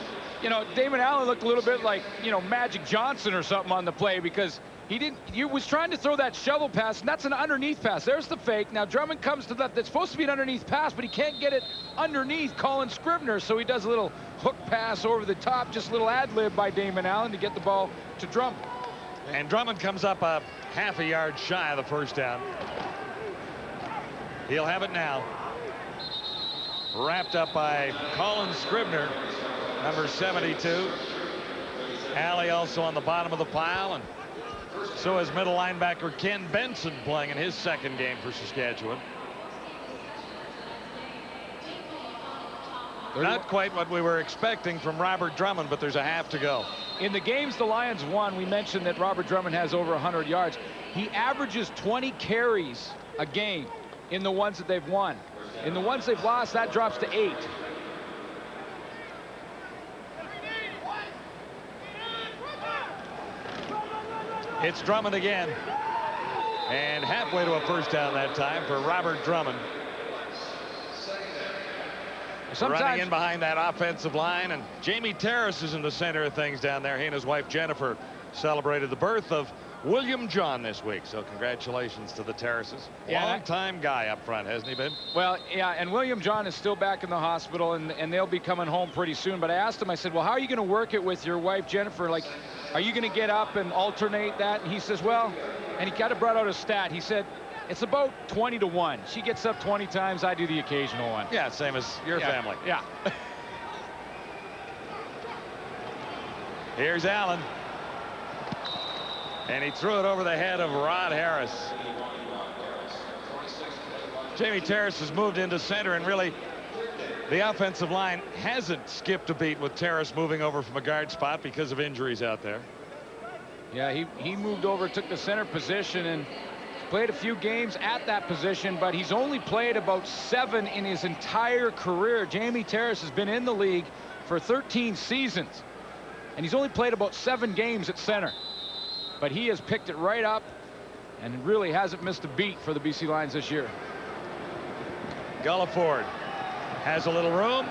You know, Damon Allen looked a little bit like, you know, Magic Johnson or something on the play, because he was trying to throw that shovel pass, and that's an underneath pass. There's the fake. Now Drummond comes to that. That's supposed to be an underneath pass, but he can't get it underneath Colin Scribner, so he does a little hook pass over the top, just a little ad-lib by Damon Allen to get the ball to Drummond. And Drummond comes up a half a yard shy of the first down. He'll have it now. Wrapped up by Colin Scribner, number 72. Alley also on the bottom of the pile, and so is middle linebacker Ken Benson playing in his second game for Saskatchewan. Not quite what we were expecting from Robert Drummond, but there's a half to go. In the games the Lions won, we mentioned that Robert Drummond has over 100 yards. He averages 20 carries a game in the ones that they've won. In the ones they've lost, that drops to 8. It's Drummond again, and halfway to a first down that time for Robert Drummond. Running in behind that offensive line, and Jamie Terrace is in the center of things down there. He and his wife Jennifer celebrated the birth of William John this week, so congratulations to the Terraces. Long-time guy up front, hasn't he been? Well, yeah, and William John is still back in the hospital, and they'll be coming home pretty soon. But I asked him, I said, well, how are you going to work it with your wife Jennifer? Like, are you going to get up and alternate that? And he says, well, and he kind of brought out a stat. He said, it's about 20 to 1. She gets up 20 times. I do the occasional one. Yeah, same as your family. Yeah. Here's Allen. And he threw it over the head of Rod Harris. Jamie Terrace has moved into center, and really the offensive line hasn't skipped a beat with Terrace moving over from a guard spot because of injuries out there. Yeah, he moved over, took the center position, and played a few games at that position, but he's only played about 7 in his entire career. Jamie Terrace has been in the league for 13 seasons, and he's only played about 7 games at center. But he has picked it right up and really hasn't missed a beat for the BC Lions this year. Gulliford has a little room,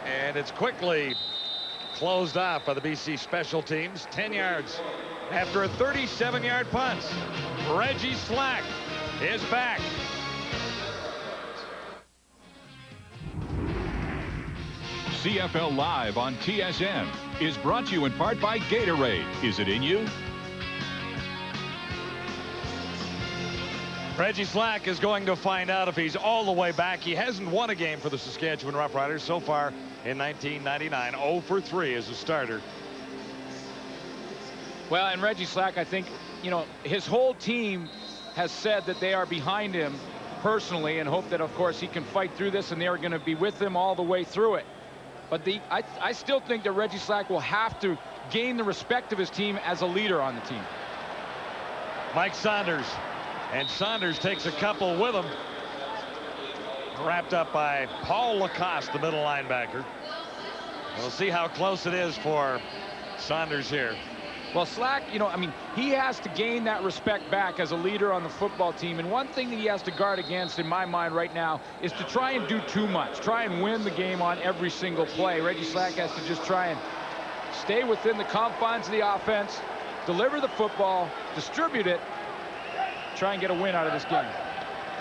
and it's quickly closed off by the BC special teams. 10 yards after a 37-yard punt. Reggie Slack is back. CFL Live on TSN is brought to you in part by Gatorade. Is it in you? Reggie Slack is going to find out if he's all the way back. He hasn't won a game for the Saskatchewan Roughriders so far in 1999. 0 for 3 as a starter. Well, and Reggie Slack, I think, you know, his whole team has said that they are behind him personally and hope that, of course, he can fight through this and they are going to be with him all the way through it. But I still think that Reggie Slack will have to gain the respect of his team as a leader on the team. Mike Saunders. And Saunders takes a couple with him. Wrapped up by Paul Lacoste, the middle linebacker. We'll see how close it is for Saunders here. Well, Slack, you know, I mean, he has to gain that respect back as a leader on the football team. And one thing that he has to guard against, in my mind right now, is to try and do too much. Try and win the game on every single play. Reggie Slack has to just try and stay within the confines of the offense, deliver the football, distribute it, try and get a win out of this game.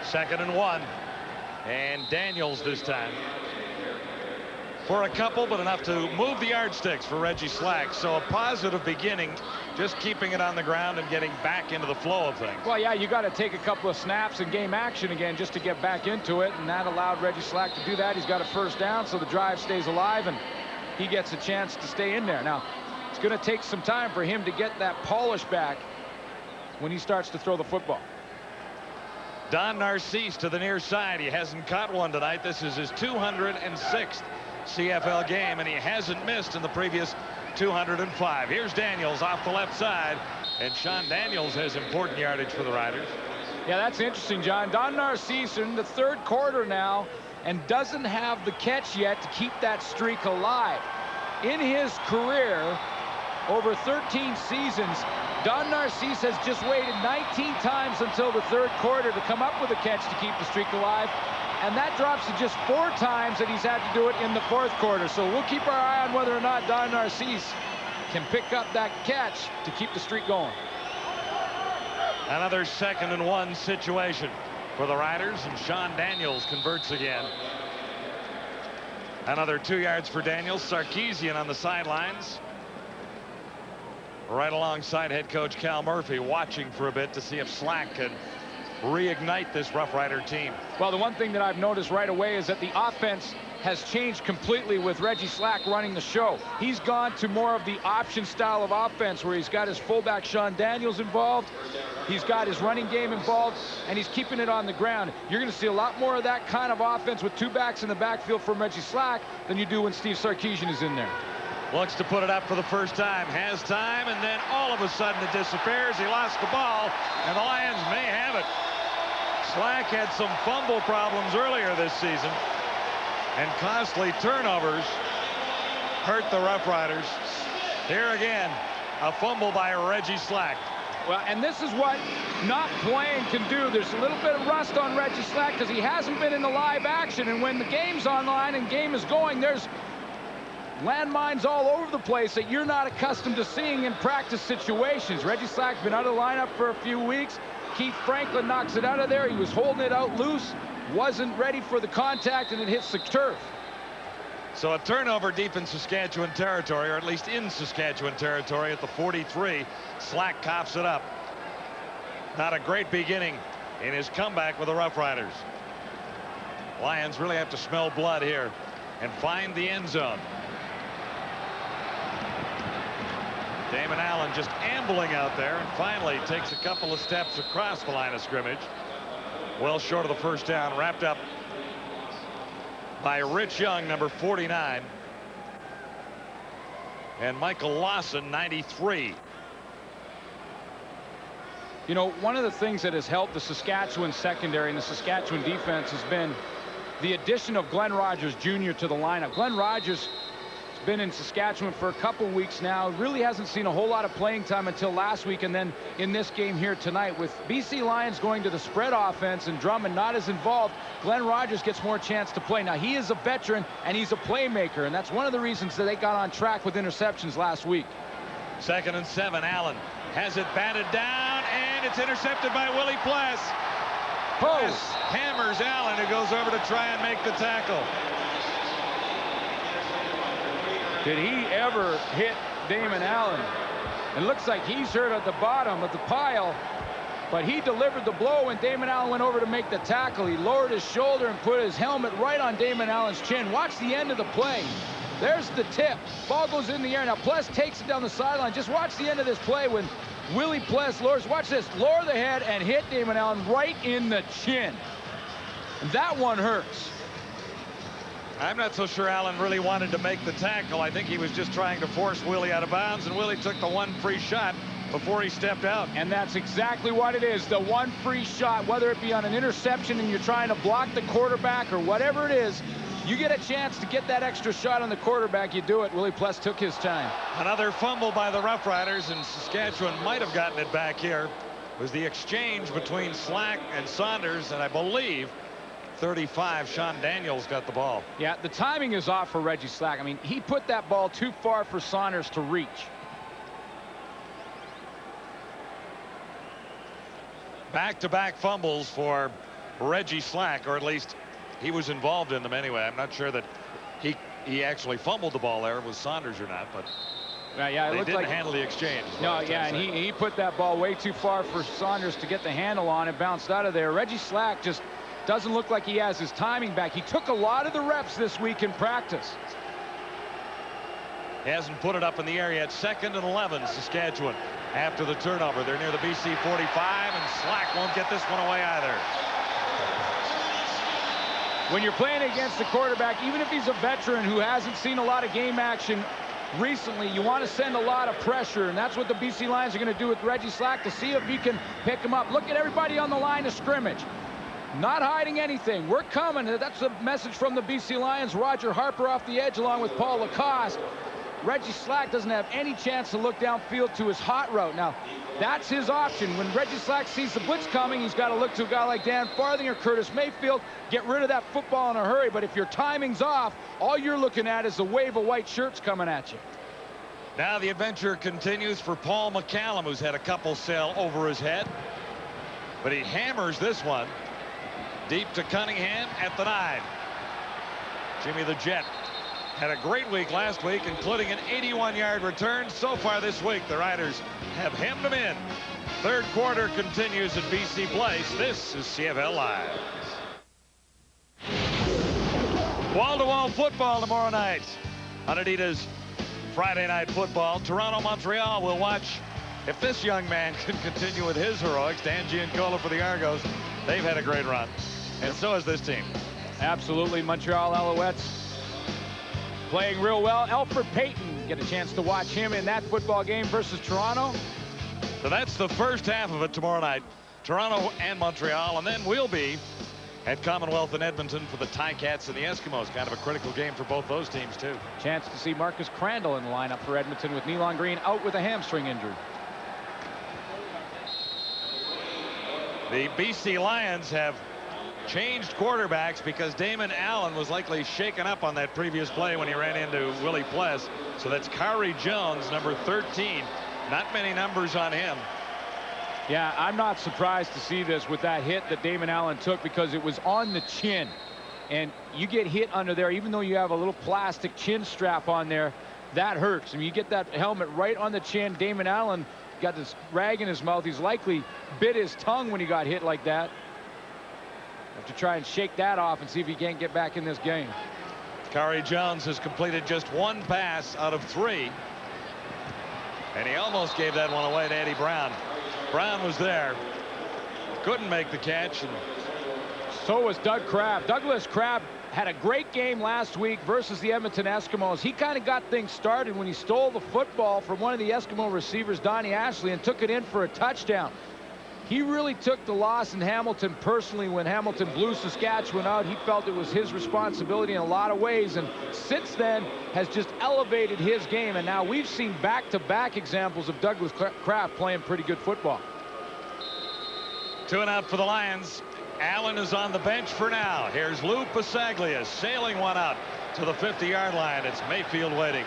2nd and 1. And Daniels this time. For a couple, but enough to move the yardsticks for Reggie Slack. So a positive beginning, just keeping it on the ground and getting back into the flow of things. Well, yeah, you got to take a couple of snaps and game action again just to get back into it, and that allowed Reggie Slack to do that. He's got a first down, so the drive stays alive, and he gets a chance to stay in there. Now, it's going to take some time for him to get that polish back when he starts to throw the football. Don Narcisse to the near side. He hasn't caught one tonight. This is his 206th CFL game, and he hasn't missed in the previous 205. Here's Daniels off the left side, and Sean Daniels has important yardage for the Riders. Yeah, that's interesting, John. Don Narcisse in the 3rd quarter now and doesn't have the catch yet to keep that streak alive. In his career, over 13 seasons, Don Narcisse has just waited 19 times until the 3rd quarter to come up with a catch to keep the streak alive. And that drops to just 4 times that he's had to do it in the 4th quarter. So we'll keep our eye on whether or not Don Narcisse can pick up that catch to keep the streak going. Another 2nd and 1 situation for the Riders, and Sean Daniels converts again. Another 2 yards for Daniels. Sarkisian on the sidelines, right alongside head coach Cal Murphy, watching for a bit to see if Slack can reignite this Rough Rider team. Well, the one thing that I've noticed right away is that the offense has changed completely with Reggie Slack running the show. He's gone to more of the option style of offense where he's got his fullback Sean Daniels involved, he's got his running game involved, and he's keeping it on the ground. You're going to see a lot more of that kind of offense with 2 backs in the backfield from Reggie Slack than you do when Steve Sarkisian is in there. Looks to put it up for the first time, has time, and then all of a sudden it disappears. He lost the ball, and the Lions may have it. Slack had some fumble problems earlier this season, and costly turnovers hurt the Rough Riders. Here again, a fumble by Reggie Slack. Well, and this is what not playing can do. There's a little bit of rust on Reggie Slack because he hasn't been in the live action, and when the game's online and game is going, there's landmines all over the place that you're not accustomed to seeing in practice situations. Reggie Slack's been out of the lineup for a few weeks. Keith Franklin knocks it out of there. He was holding it out loose, wasn't ready for the contact, and it hits the turf. So a turnover deep in Saskatchewan territory, or at least in Saskatchewan territory at the 43. Slack coughs it up. Not a great beginning in his comeback with the Rough Riders. Lions really have to smell blood here and find the end zone. Damon Allen just ambling out there and finally takes a couple of steps across the line of scrimmage. Well short of the first down, wrapped up by Rich Young, number 49. And Michael Lawson, 93. You know, one of the things that has helped the Saskatchewan secondary and the Saskatchewan defense has been the addition of Glenn Rogers Jr. to the lineup. Glenn Rogers has been in Saskatchewan for a couple weeks now. Really hasn't seen a whole lot of playing time until last week, and then in this game here tonight. With BC Lions going to the spread offense and Drummond not as involved, Glenn Rogers gets more chance to play. Now, he is a veteran and he's a playmaker, and that's one of the reasons that they got on track with interceptions last week. 2nd and 7. Allen has it batted down, and it's intercepted by Willie Pless. Pless hammers Allen, who goes over to try and make the tackle. Did he ever hit Damon Allen? It looks like he's hurt at the bottom of the pile, but he delivered the blow when Damon Allen went over to make the tackle. He lowered his shoulder and put his helmet right on Damon Allen's chin. Watch the end of the play. There's the tip. Ball goes in the air. Now, Pless takes it down the sideline. Just watch the end of this play when Willie Pless lowers, watch this, lower the head and hit Damon Allen right in the chin. That one hurts. I'm not so sure Allen really wanted to make the tackle. I think he was just trying to force Willie out of bounds, and Willie took the one free shot before he stepped out. And that's exactly what it is, the one free shot, whether it be on an interception and you're trying to block the quarterback or whatever it is, you get a chance to get that extra shot on the quarterback, you do it. Willie Pless took his time. Another fumble by the Roughriders, and Saskatchewan might have gotten it back here. It was the exchange between Slack and Saunders, and I believe 35, Sean Daniels got the ball. Yeah, the timing is off for Reggie Slack. I mean, he put that ball too far for Saunders to reach. Back-to-back fumbles for Reggie Slack, or at least he was involved in them anyway. I'm not sure that he actually fumbled the ball there with Saunders or not, but yeah, it they looked didn't like handle the exchange. No, yeah, and he put that ball way too far for Saunders to get the handle on. It bounced out of there. Reggie Slack just doesn't look like he has his timing back. He took a lot of the reps this week in practice. He hasn't put it up in the air yet. 2nd and 11, Saskatchewan. After the turnover, they're near the BC 45, and Slack won't get this one away either. When you're playing against the quarterback, even if he's a veteran who hasn't seen a lot of game action recently, you want to send a lot of pressure, and that's what the BC Lions are going to do with Reggie Slack to see if he can pick him up. Look at everybody on the line of scrimmage. Not hiding anything. We're coming. That's a message from the BC Lions. Roger Harper off the edge along with Paul Lacoste. Reggie Slack doesn't have any chance to look downfield to his hot route. Now, that's his option. When Reggie Slack sees the blitz coming, he's got to look to a guy like Dan Farthing or Curtis Mayfield, get rid of that football in a hurry. But if your timing's off, all you're looking at is a wave of white shirts coming at you. Now the adventure continues for Paul McCallum, who's had a couple sail over his head. But he hammers this one deep to Cunningham at the 9. Jimmy the Jet had a great week last week, including an 81-yard return. So far this week, the Riders have hemmed them in. Third quarter continues at BC Place. This is CFL Live. Wall-to-wall football tomorrow night on Adidas Friday Night Football. Toronto-Montreal will watch if this young man can continue with his heroics. Dan Giancola for the Argos. They've had a great run, and so has this team. Absolutely. Montreal Alouettes playing real well. Alfred Payton, get a chance to watch him in that football game versus Toronto. So that's the first half of it tomorrow night. Toronto and Montreal, and then we'll be at Commonwealth in Edmonton for the Ticats and the Eskimos. Kind of a critical game for both those teams, too. Chance to see Marcus Crandall in the lineup for Edmonton with Nealon Green out with a hamstring injury. The BC Lions have changed quarterbacks because Damon Allen was likely shaken up on that previous play when he ran into Willie Pless. So that's Khari Jones, number 13. Not many numbers on him. Yeah, I'm not surprised to see this with that hit that Damon Allen took, because it was on the chin. And you get hit under there, even though you have a little plastic chin strap on there, that hurts. I mean, you get that helmet right on the chin. Damon Allen got this rag in his mouth. He's likely bit his tongue when he got hit like that. Have to try and shake that off and see if he can't get back in this game. Khari Jones has completed just one pass out of 3. And he almost gave that one away to Eddie Brown. Brown was there, couldn't make the catch. And so was Doug Crabb. Douglas Crabb had a great game last week versus the Edmonton Eskimos. He kind of got things started when he stole the football from one of the Eskimo receivers, Donnie Ashley, and took it in for a touchdown. He really took the loss in Hamilton personally when Hamilton blew Saskatchewan out. He felt it was his responsibility in a lot of ways, and since then has just elevated his game. And now we've seen back-to-back examples of Douglas Crabb playing pretty good football. 2 and out for the Lions. Allen is on the bench for now. Here's Lou Pasaglia sailing one out to the 50-yard line. It's Mayfield waiting.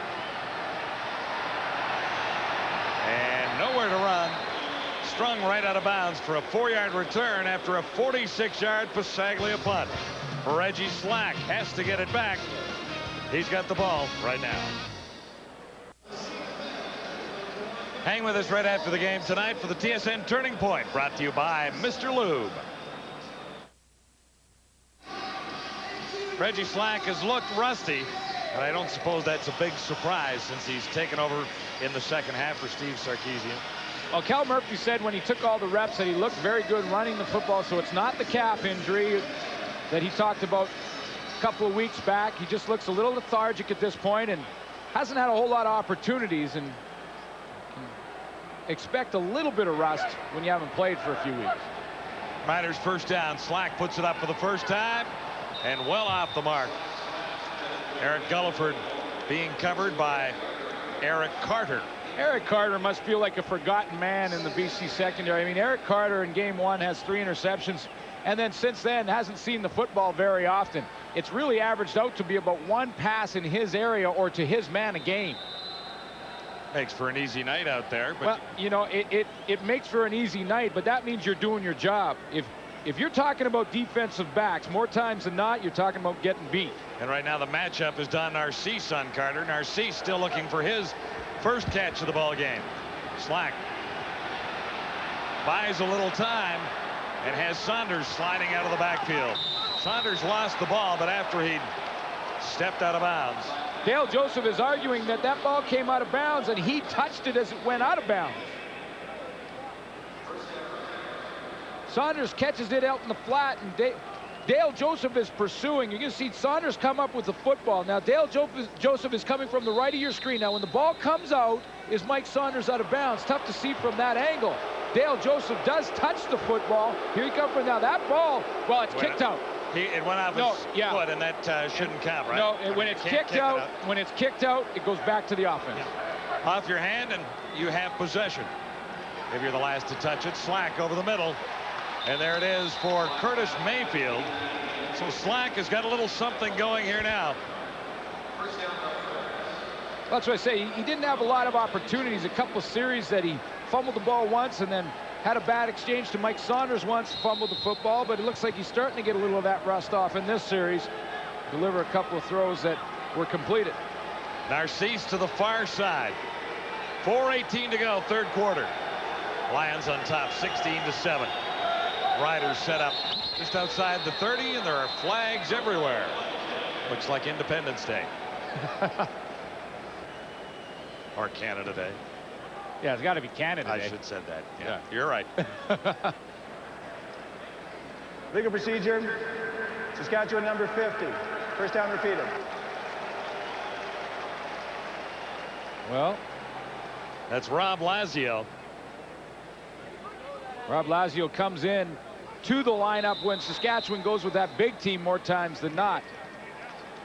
And nowhere to run. Strung right out of bounds for a 4-yard return after a 46-yard Pasaglia punt. Reggie Slack has to get it back. He's got the ball right now. Hang with us right after the game tonight for the TSN Turning Point, brought to you by Mr. Lube. Reggie Slack has looked rusty, but I don't suppose that's a big surprise since he's taken over in the second half for Steve Sarkisian. Well, Cal Murphy said when he took all the reps that he looked very good running the football, so it's not the calf injury that he talked about a couple of weeks back. He just looks a little lethargic at this point and hasn't had a whole lot of opportunities, and can expect a little bit of rust when you haven't played for a few weeks. Riders first down. Slack puts it up for the first time and well off the mark. Eric Gulliford being covered by Eric Carter. Eric Carter must feel like a forgotten man in the BC secondary. I mean, Eric Carter in game 1 has 3 interceptions, and then since then hasn't seen the football very often. It's really averaged out to be about 1 pass in his area or to his man a game. Makes for an easy night out there. But well, you know, it makes for an easy night, but that means you're doing your job. If you're talking about defensive backs, more times than not, you're talking about getting beat. And right now the matchup is Don Narcisse on Carter. Narcisse still looking for his first catch of the ball game. Slack buys a little time and has Saunders sliding out of the backfield. Saunders lost the ball, but after he stepped out of bounds. Dale Joseph is arguing that that ball came out of bounds and he touched it as it went out of bounds. Saunders catches it out in the flat, and Dale Joseph is pursuing. You can see Saunders come up with the football. Now Dale Joseph is coming from the right of your screen. Now when the ball comes out, is Mike Saunders out of bounds? Tough to see from that angle. Dale Joseph does touch the football. Here he comes from now. That ball, well, it's kicked out. It went off his foot, and that shouldn't count, right? No, when it's kicked out, it goes back to the offense. Yeah. Off your hand, and you have possession. If you're the last to touch it, Slack over the middle. And there it is for Curtis Mayfield. So Slack has got a little something going here now. That's what I say. He didn't have a lot of opportunities. A couple of series that he fumbled the ball once and then had a bad exchange to Mike Saunders once, fumbled the football, but it looks like he's starting to get a little of that rust off in this series. Deliver a couple of throws that were completed. Narcisse to the far side. 4:18 to go, third quarter. Lions on top, 16-7. Riders set up just outside the 30, and there are flags everywhere. Looks like Independence Day. Or Canada Day. Yeah, it's got to be Canada Day. I should have said that. Yeah, you're right. Legal procedure. Saskatchewan number 50. First down repeated. Well, that's Rob Lazio. Rob Lazio comes in to the lineup when Saskatchewan goes with that big team more times than not.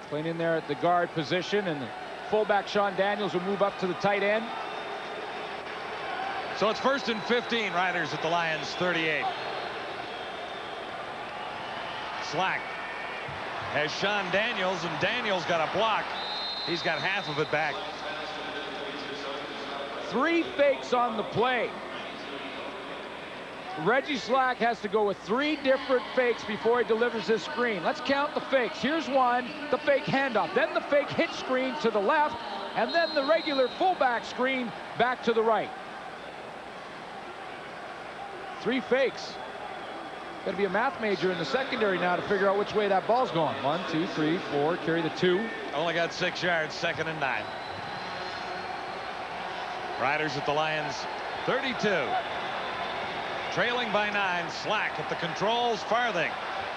Playing in there at the guard position, and the fullback Sean Daniels will move up to the tight end. So it's 1st and 15, Riders at the Lions 38. Slack has Sean Daniels, and Daniels got a block. He's got half of it back. 3 fakes on the play. Reggie Slack has to go with 3 different fakes before he delivers his screen. Let's count the fakes. Here's one, the fake handoff, then the fake hitch screen to the left, and then the regular fullback screen back to the right. 3 fakes. Got to be a math major in the secondary now to figure out which way that ball's going. 1, 2, 3, 4, carry the 2. Only got 6 yards, 2nd and 9. Riders at the Lions 32. Trailing by 9. Slack at the controls. Farthing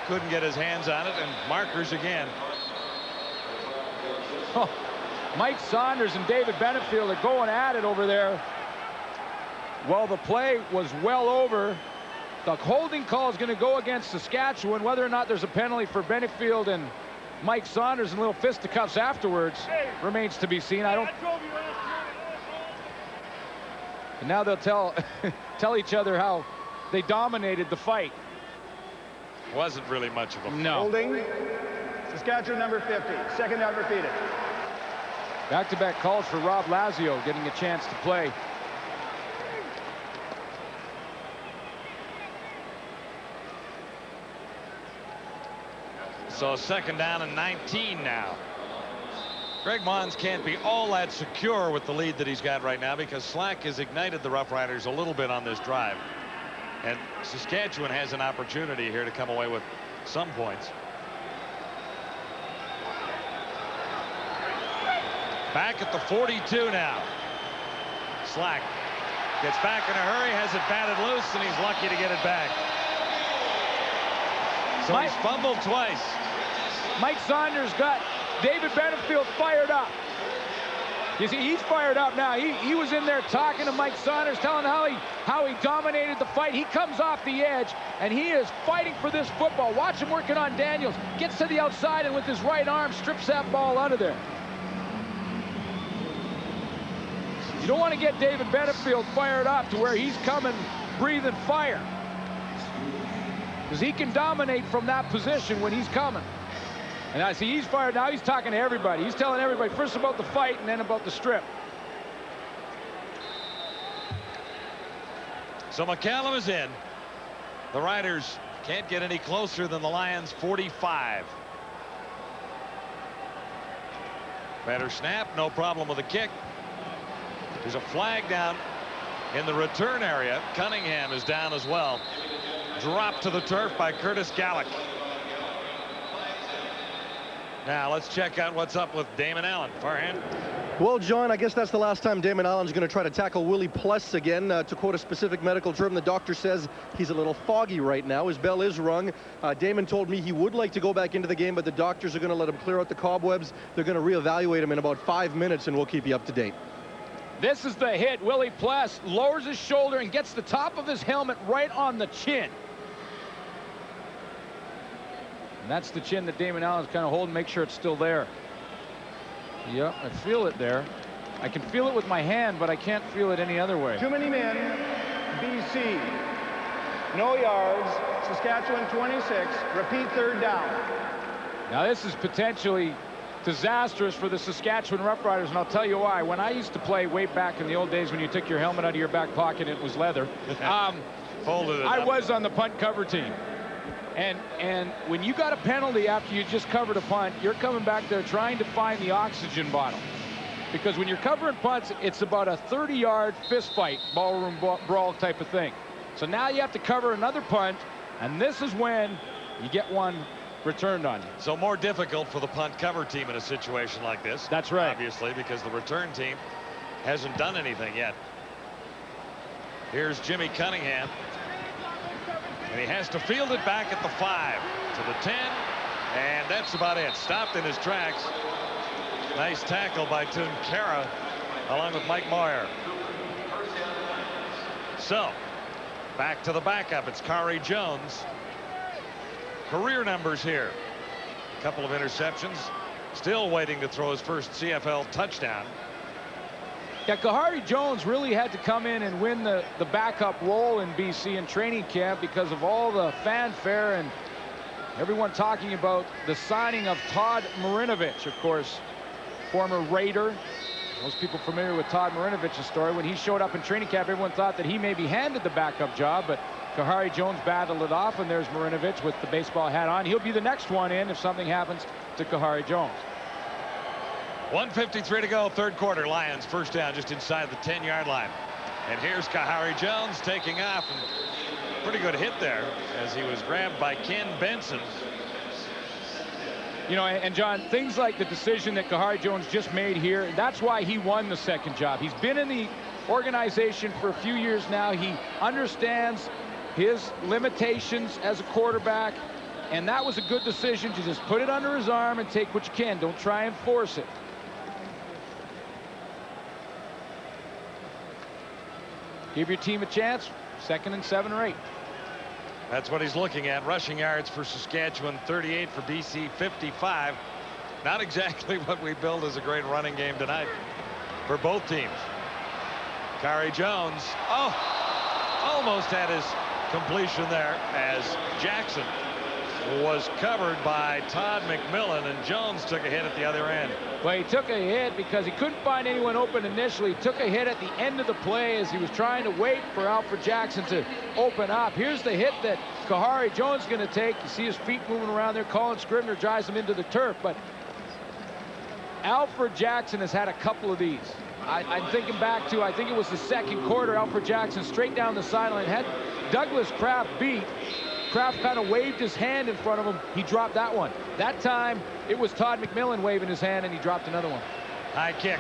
couldn't get his hands on it, and markers again. Oh, Mike Saunders and David Benefield are going at it over there. Well, the play was well over. The holding call is going to go against Saskatchewan. Whether or not there's a penalty for Benefield and Mike Saunders and little fisticuffs afterwards remains to be seen. I don't. And now they'll tell each other how they dominated the fight. Wasn't really much of a no. Holding. Saskatchewan number 50. Second down repeated. Back-to-back calls for Rob Lazio getting a chance to play. So 2nd down and 19 now. Greg Mons can't be all that secure with the lead that he's got right now because Slack has ignited the Roughriders a little bit on this drive. And Saskatchewan has an opportunity here to come away with some points. Back at the 42 now. Slack Gets back in a hurry, has it batted loose, and he's lucky to get it back. So he's fumbled twice. Mike Saunders got David Benefield fired up. You see, he's fired up now. He was in there talking to Mike Saunders, telling how he dominated the fight. He comes off the edge, and he is fighting for this football. Watch him working on Daniels. Gets to the outside, and with his right arm, strips that ball out of there. You don't want to get David Benefield fired up to where he's coming, breathing fire. Because he can dominate from that position when he's coming. And I see he's fired now. He's talking to everybody. He's telling everybody first about the fight and then about the strip. So McCallum is in. The Riders can't get any closer than the Lions' 45. Better snap, no problem with the kick. There's a flag down in the return area. Cunningham is down as well. Dropped to the turf by Curtis Gallick. Now let's check out what's up with Damon Allen. Farhan. Well, John, I guess that's the last time Damon Allen's going to try to tackle Willie Pless again. To quote a specific medical term, the doctor says he's a little foggy right now. His bell is rung. Damon told me he would like to go back into the game, but the doctors are going to let him clear out the cobwebs. They're going to reevaluate him in about 5 minutes, and we'll keep you up to date. This is the hit. Willie Pless lowers his shoulder and gets the top of his helmet right on the chin. And that's the chin that Damon Allen's kind of holding. Make sure it's still there. Yep, I feel it there. I can feel it with my hand, but I can't feel it any other way. Too many men. BC. No yards. Saskatchewan 26. Repeat third down. Now this is potentially disastrous for the Saskatchewan Roughriders, and I'll tell you why. When I used to play way back in the old days when you took your helmet out of your back pocket, it was leather. Folded it I up. was on the punt cover team. And when you got a penalty after you just covered a punt, you're coming back there trying to find the oxygen bottle. Because when you're covering punts, it's about a 30-yard fist fight, ballroom brawl type of thing. So now you have to cover another punt, and this is when you get one returned on you. So more difficult for the punt cover team in a situation like this. That's right. Obviously, because the return team hasn't done anything yet. Here's Jimmy Cunningham. And he has to field it back at the 5 to the 10. And that's about it. Stopped in his tracks. Nice tackle by Tunkara along with Mike Moyer. So back to the backup. It's Khari Jones. Career numbers here. A couple of interceptions. Still waiting to throw his first CFL touchdown. Yeah, Khari Jones really had to come in and win the backup role in BC in training camp because of all the fanfare and everyone talking about the signing of Todd Marinovich, of course, former Raider. Most people familiar with Todd Marinovich's story. When he showed up in training camp, everyone thought that he maybe handed the backup job, but Khari Jones battled it off, and there's Marinovich with the baseball hat on. He'll be the next one in if something happens to Khari Jones. 1:53 to go, third quarter. Lions first down just inside the 10-yard line. And here's Khari Jones taking off. And pretty good hit there as he was grabbed by Ken Benson. You know, and John, things like the decision that Khari Jones just made here, that's why he won the second job. He's been in the organization for a few years now. He understands his limitations as a quarterback, and that was a good decision to just put it under his arm and take what you can. Don't try and force it. Give your team a chance. 2nd and 7 or 8. That's what he's looking at. Rushing yards for Saskatchewan, 38 for BC, 55. Not exactly what we build as a great running game tonight for both teams. Khari Jones, almost had his completion there as Jackson was covered by Todd McMillan, and Jones took a hit at the other end. Well, he took a hit because he couldn't find anyone open initially. He took a hit at the end of the play as he was trying to wait for Alfred Jackson to open up. Here's the hit that Khari Jones is going to take. You see his feet moving around there. Colin Scribner drives him into the turf, but Alfred Jackson has had a couple of these. I'm thinking back to, I think it was the second quarter. Alfred Jackson straight down the sideline, had Douglas Kraft beat. Kraft kind of waved his hand in front of him. He dropped that one. That time, it was Todd McMillan waving his hand, and he dropped another one. High kick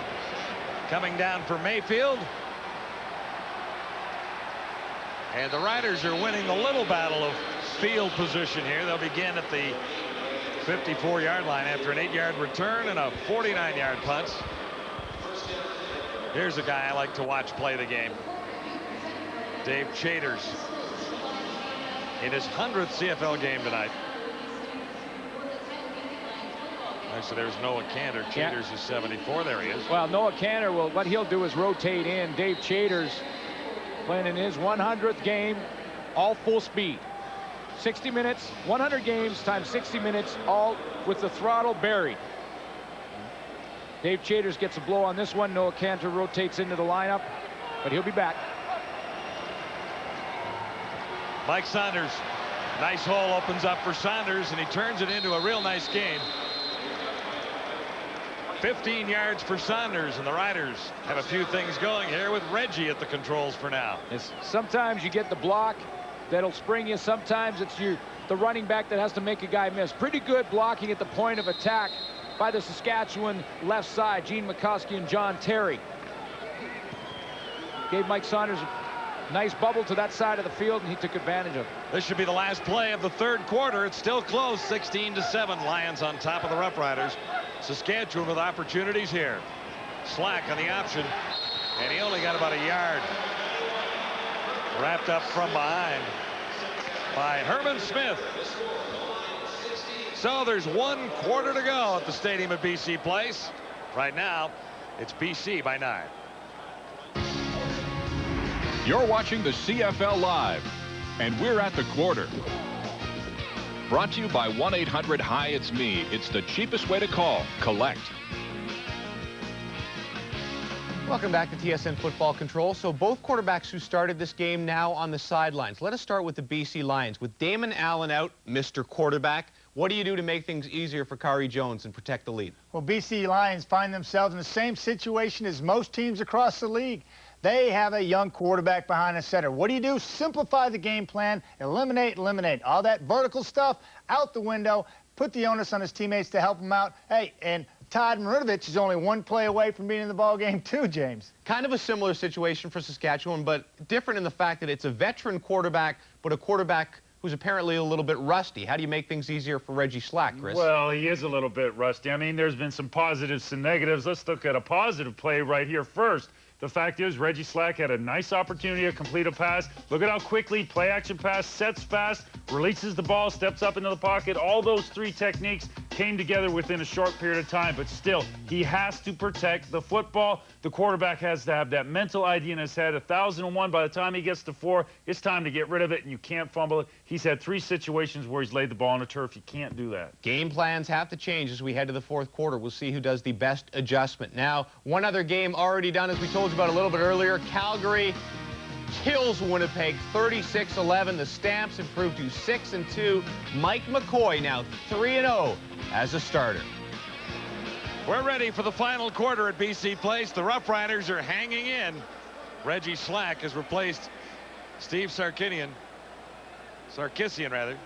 coming down for Mayfield. And the Riders are winning the little battle of field position here. They'll begin at the 54-yard line after an 8-yard return and a 49-yard punt. Here's a guy I like to watch play the game. Dave Chaters in his 100th CFL game tonight. So there's Noah Cantor. Chaters is 74. There he is. Well, Noah Cantor what he'll do is rotate in. Dave Chaters playing in his 100th game, all full speed. 60 minutes, 100 games times 60 minutes, all with the throttle buried. Dave Chaters gets a blow on this one. Noah Cantor rotates into the lineup, but he'll be back. Mike Saunders, nice hole opens up for Saunders, and he turns it into a real nice gain. 15 yards for Saunders, and the Riders have a few things going here with Reggie at the controls for now. Sometimes you get the block that'll spring you. Sometimes it's the running back that has to make a guy miss. Pretty good blocking at the point of attack by the Saskatchewan left side, Gene McCoskey and John Terry. Gave Mike Saunders a nice bubble to that side of the field, and he took advantage of it. This should be the last play of the third quarter. It's still close, 16-7. Lions on top of the Roughriders. Saskatchewan with opportunities here. Slack on the option, and he only got about a yard. Wrapped up from behind by Herman Smith. So there's 1 quarter to go at the stadium at BC Place. Right now, it's BC by 9. You're watching the CFL Live, and we're at the quarter. Brought to you by 1-800-HI-IT'S-ME. It's the cheapest way to call. Collect. Welcome back to TSN Football Control. So both quarterbacks who started this game now on the sidelines. Let us start with the BC Lions. With Damon Allen out, Mr. Quarterback, what do you do to make things easier for Khari Jones and protect the lead? Well, BC Lions find themselves in the same situation as most teams across the league. They have a young quarterback behind the center. What do? Simplify the game plan, eliminate. All that vertical stuff out the window, put the onus on his teammates to help him out. Hey, and Todd Marinovich is only 1 play away from being in the ball game too, James. Kind of a similar situation for Saskatchewan, but different in the fact that it's a veteran quarterback, but a quarterback who's apparently a little bit rusty. How do you make things easier for Reggie Slack, Chris? Well, he is a little bit rusty. I mean, there's been some positives and negatives. Let's look at a positive play right here first. The fact is, Reggie Slack had a nice opportunity to complete a pass. Look at how quickly play-action pass, sets fast, releases the ball, steps up into the pocket. All those 3 techniques came together within a short period of time. But still, he has to protect the football. The quarterback has to have that mental idea in his head. 1,001, by the time he gets to 4, it's time to get rid of it, and you can't fumble it. He's had 3 situations where he's laid the ball on the turf. You can't do that. Game plans have to change as we head to the 4th quarter. We'll see who does the best adjustment. Now, one other game already done, as we told you about a little bit earlier. Calgary kills Winnipeg 36-11. The Stamps improved to 6-2. Mike McCoy now 3-0 as a starter. We're ready for the final quarter at BC Place. The Roughriders are hanging in. Reggie Slack has replaced Steve Sarkisian, rather.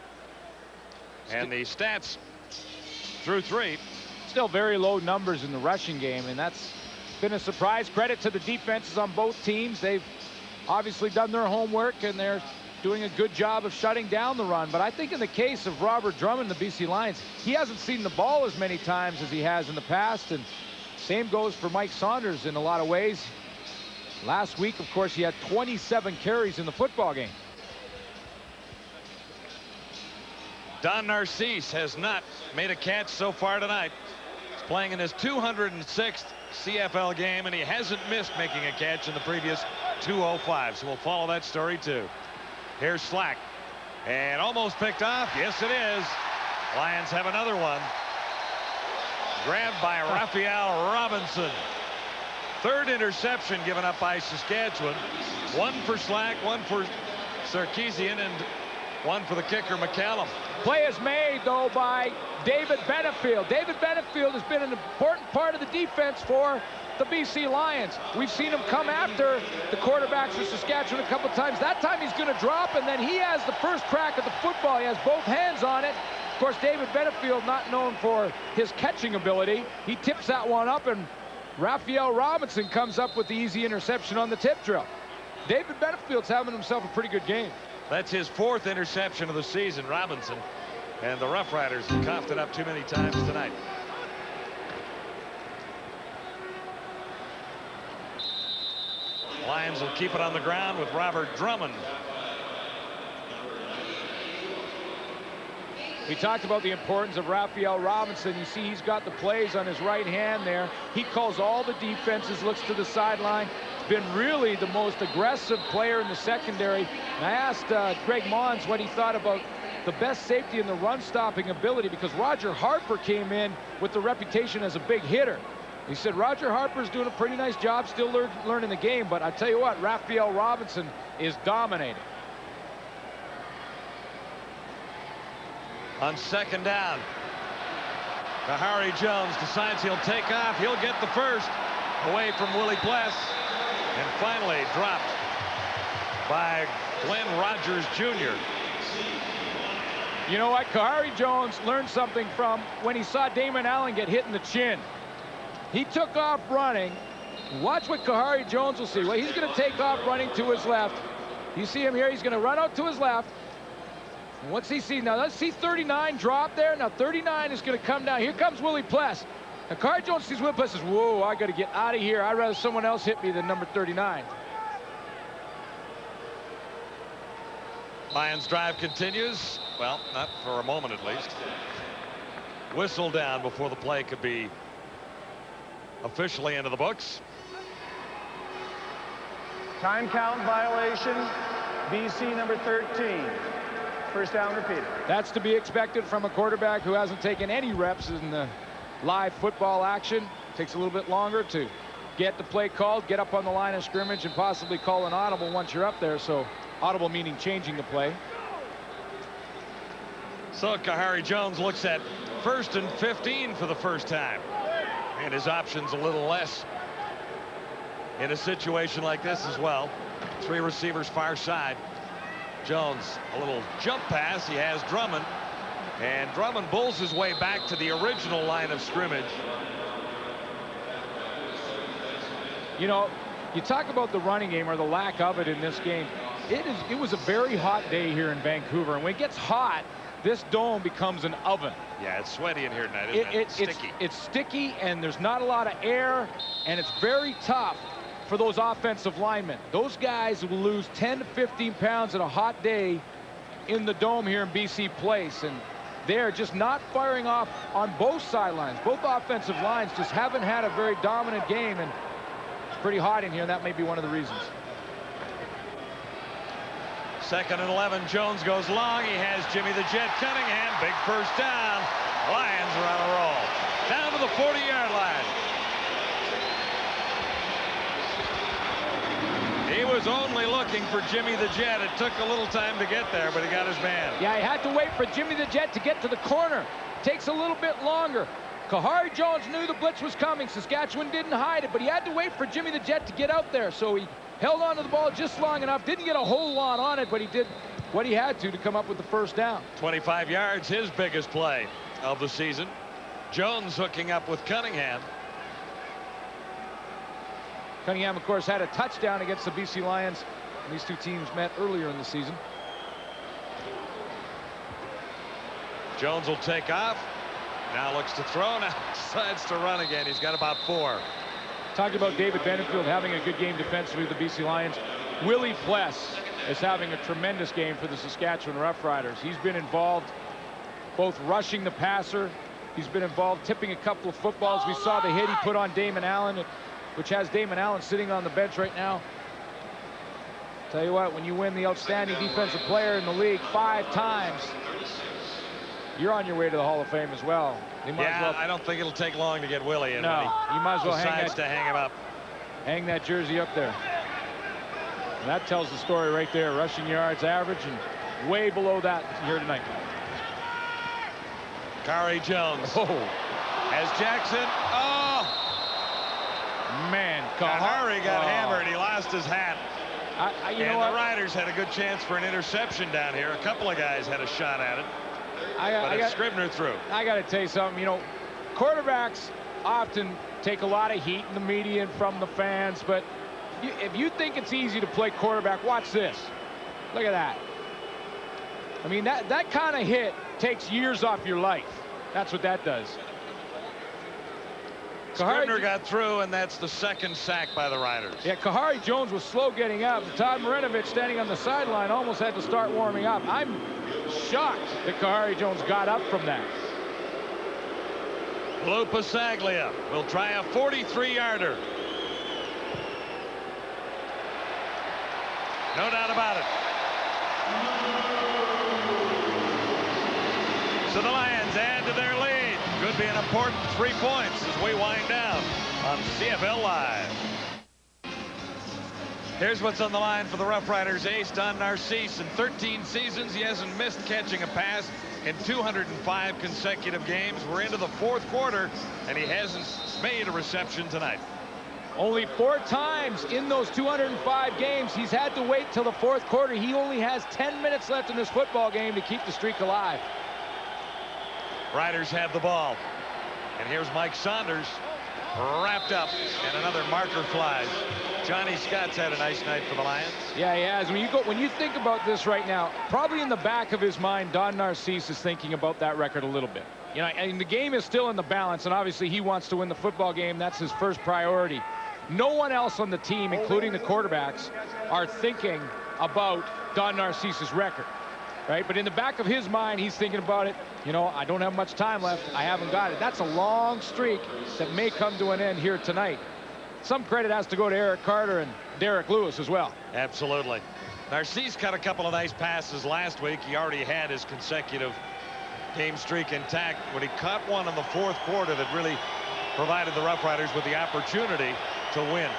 And the stats through 3. Still very low numbers in the rushing game, and that's been a surprise. Credit to the defenses on both teams. They've obviously done their homework, and they're doing a good job of shutting down the run. But I think in the case of Robert Drummond, the BC Lions, he hasn't seen the ball as many times as he has in the past, and same goes for Mike Saunders in a lot of ways. Last week, of course, he had 27 carries in the football game. Don Narcisse has not made a catch so far tonight. He's playing in his 206th CFL game, and he hasn't missed making a catch in the previous 205. So we'll follow that story too. Here's Slack, and almost picked off. Yes, it is. Lions have another one. Grabbed by Raphael Robinson. 3rd interception given up by Saskatchewan. 1 for Slack, 1 for Sarkisian, and 1 for the kicker, McCallum. Play is made, though, by David Benefield. David Benefield has been an important part of the defense for the BC Lions. We've seen him come after the quarterbacks for Saskatchewan a couple times. That time he's going to drop, and then he has the first crack at the football. He has both hands on it. Of course, David Benefield, not known for his catching ability. He tips that one up, and Raphael Robinson comes up with the easy interception on the tip drill. David Benefield's having himself a pretty good game. That's his 4th interception of the season, Robinson. And the Roughriders have coughed it up too many times tonight. Lions will keep it on the ground with Robert Drummond. We talked about the importance of Raphael Robinson. You see he's got the plays on his right hand there. He calls all the defenses, looks to the sideline. Been really the most aggressive player in the secondary. And I asked Greg Mons what he thought about the best safety in the run-stopping ability, because Roger Harper came in with the reputation as a big hitter. He said Roger Harper's doing a pretty nice job, still learning the game, but I tell you what, Raphael Robinson is dominating. On 2nd down, Kahari Jones decides he'll take off. He'll get the first away from Willie Pless. And finally dropped by Glenn Rogers Jr. You know what? Kahari Jones learned something from when he saw Damon Allen get hit in the chin. He took off running. Watch what Kahari Jones will see. Well, he's going to take off running to his left. You see him here. He's going to run out to his left. And what's he see now? Let's see 39 drop there. Now 39 is going to come down. Here comes Willie Pless. Now Kahari Jones sees Willie Pless, says, whoa, I got to get out of here. I'd rather someone else hit me than number 39. Lions drive continues. Well, not for a moment at least. Whistle down before the play could be officially into the books. Time count violation, BC number 13. First down repeated. That's to be expected from a quarterback who hasn't taken any reps in the live football action. Takes a little bit longer to get the play called, get up on the line of scrimmage, and possibly call an audible once you're up there. So audible meaning changing the play. So Kahari Jones looks at 1st and 15 for the first time. And his options a little less in a situation like this as well. 3 receivers far side. Jones, a little jump pass. He has Drummond. And Drummond bulls his way back to the original line of scrimmage. You know, you talk about the running game or the lack of it in this game. It was a very hot day here in Vancouver. And when it gets hot, this dome becomes an oven. Yeah, it's sweaty in here tonight, isn't it? It's sticky. It's sticky, and there's not a lot of air, and it's very tough for those offensive linemen. Those guys will lose 10 to 15 pounds in a hot day in the dome here in BC Place, and they're just not firing off on both sidelines. Both offensive lines just haven't had a very dominant game, and it's pretty hot in here, and that may be one of the reasons. 2nd and 11. Jones goes long. He has Jimmy the Jet Cunningham. Big first down. Lions are on a roll. Down to the 40-yard line. He was only looking for Jimmy the Jet. It took a little time to get there, but he got his man. Yeah, he had to wait for Jimmy the Jet to get to the corner. Takes a little bit longer. Kahari Jones knew the blitz was coming. Saskatchewan didn't hide it, but he had to wait for Jimmy the Jet to get out there. So he held on to the ball just long enough. Didn't get a whole lot on it, but he did what he had to come up with the first down. 25 yards, his biggest play of the season. Jones hooking up with Cunningham. Cunningham, of course, had a touchdown against the BC Lions. And these two teams met earlier in the season. Jones will take off. Now looks to throw. Now decides to run again. He's got about 4. Talking about David Benefield having a good game defensively with the BC Lions. Willie Pless is having a tremendous game for the Saskatchewan Roughriders. He's been involved both rushing the passer. He's been involved tipping a couple of footballs. We saw the hit he put on Damon Allen, which has Damon Allen sitting on the bench right now. Tell you what, when you win the outstanding defensive player in the league 5 times, you're on your way to the Hall of Fame as well. Yeah, I don't think it'll take long to get Willie in. No, you might as well hang him up. Hang that jersey up there. And that tells the story right there. Rushing yards average and way below that here tonight. Kahari Jones. As Jackson. Oh! Man, Kahari got hammered. He lost his hat. You know what? The Riders had a good chance for an interception down here. A couple of guys had a shot at it. But Scribner threw. I got to tell you something. You know, quarterbacks often take a lot of heat in the media and from the fans, but if you think it's easy to play quarterback, watch this. Look at that. I mean, that kind of hit takes years off your life. That's what that does. Scribner got through, and that's the second sack by the Riders. Yeah, Kahari Jones was slow getting up. Todd Marinovich, standing on the sideline, almost had to start warming up. I'm shocked that Kahari Jones got up from that. Lou Pasaglia will try a 43-yarder. No doubt about it. So the Lions add to their lead. Could be an important 3 points as we wind down on CFL Live. Here's what's on the line for the Roughriders. Ace Don Narcisse. In 13 seasons, he hasn't missed catching a pass in 205 consecutive games. We're into the fourth quarter, and he hasn't made a reception tonight. Only 4 times in those 205 games he's had to wait till the fourth quarter. He only has 10 minutes left in this football game to keep the streak alive. Riders have the ball. And here's Mike Saunders wrapped up, and another marker flies. Johnny Scott's had a nice night for the Lions. Yeah, he has. When you think about this right now, probably in the back of his mind, Don Narcisse is thinking about that record a little bit. You know, and the game is still in the balance, and obviously he wants to win the football game. That's his first priority. No one else on the team, including the quarterbacks, are thinking about Don Narcisse's record, right? But in the back of his mind, he's thinking about it. You know, I don't have much time left. I haven't got it. That's a long streak that may come to an end here tonight. Some credit has to go to Eric Carter and Derek Lewis as well. Absolutely. Narcisse cut a couple of nice passes last week. He already had his consecutive game streak intact when he caught one in the fourth quarter that really provided the Roughriders with the opportunity to win.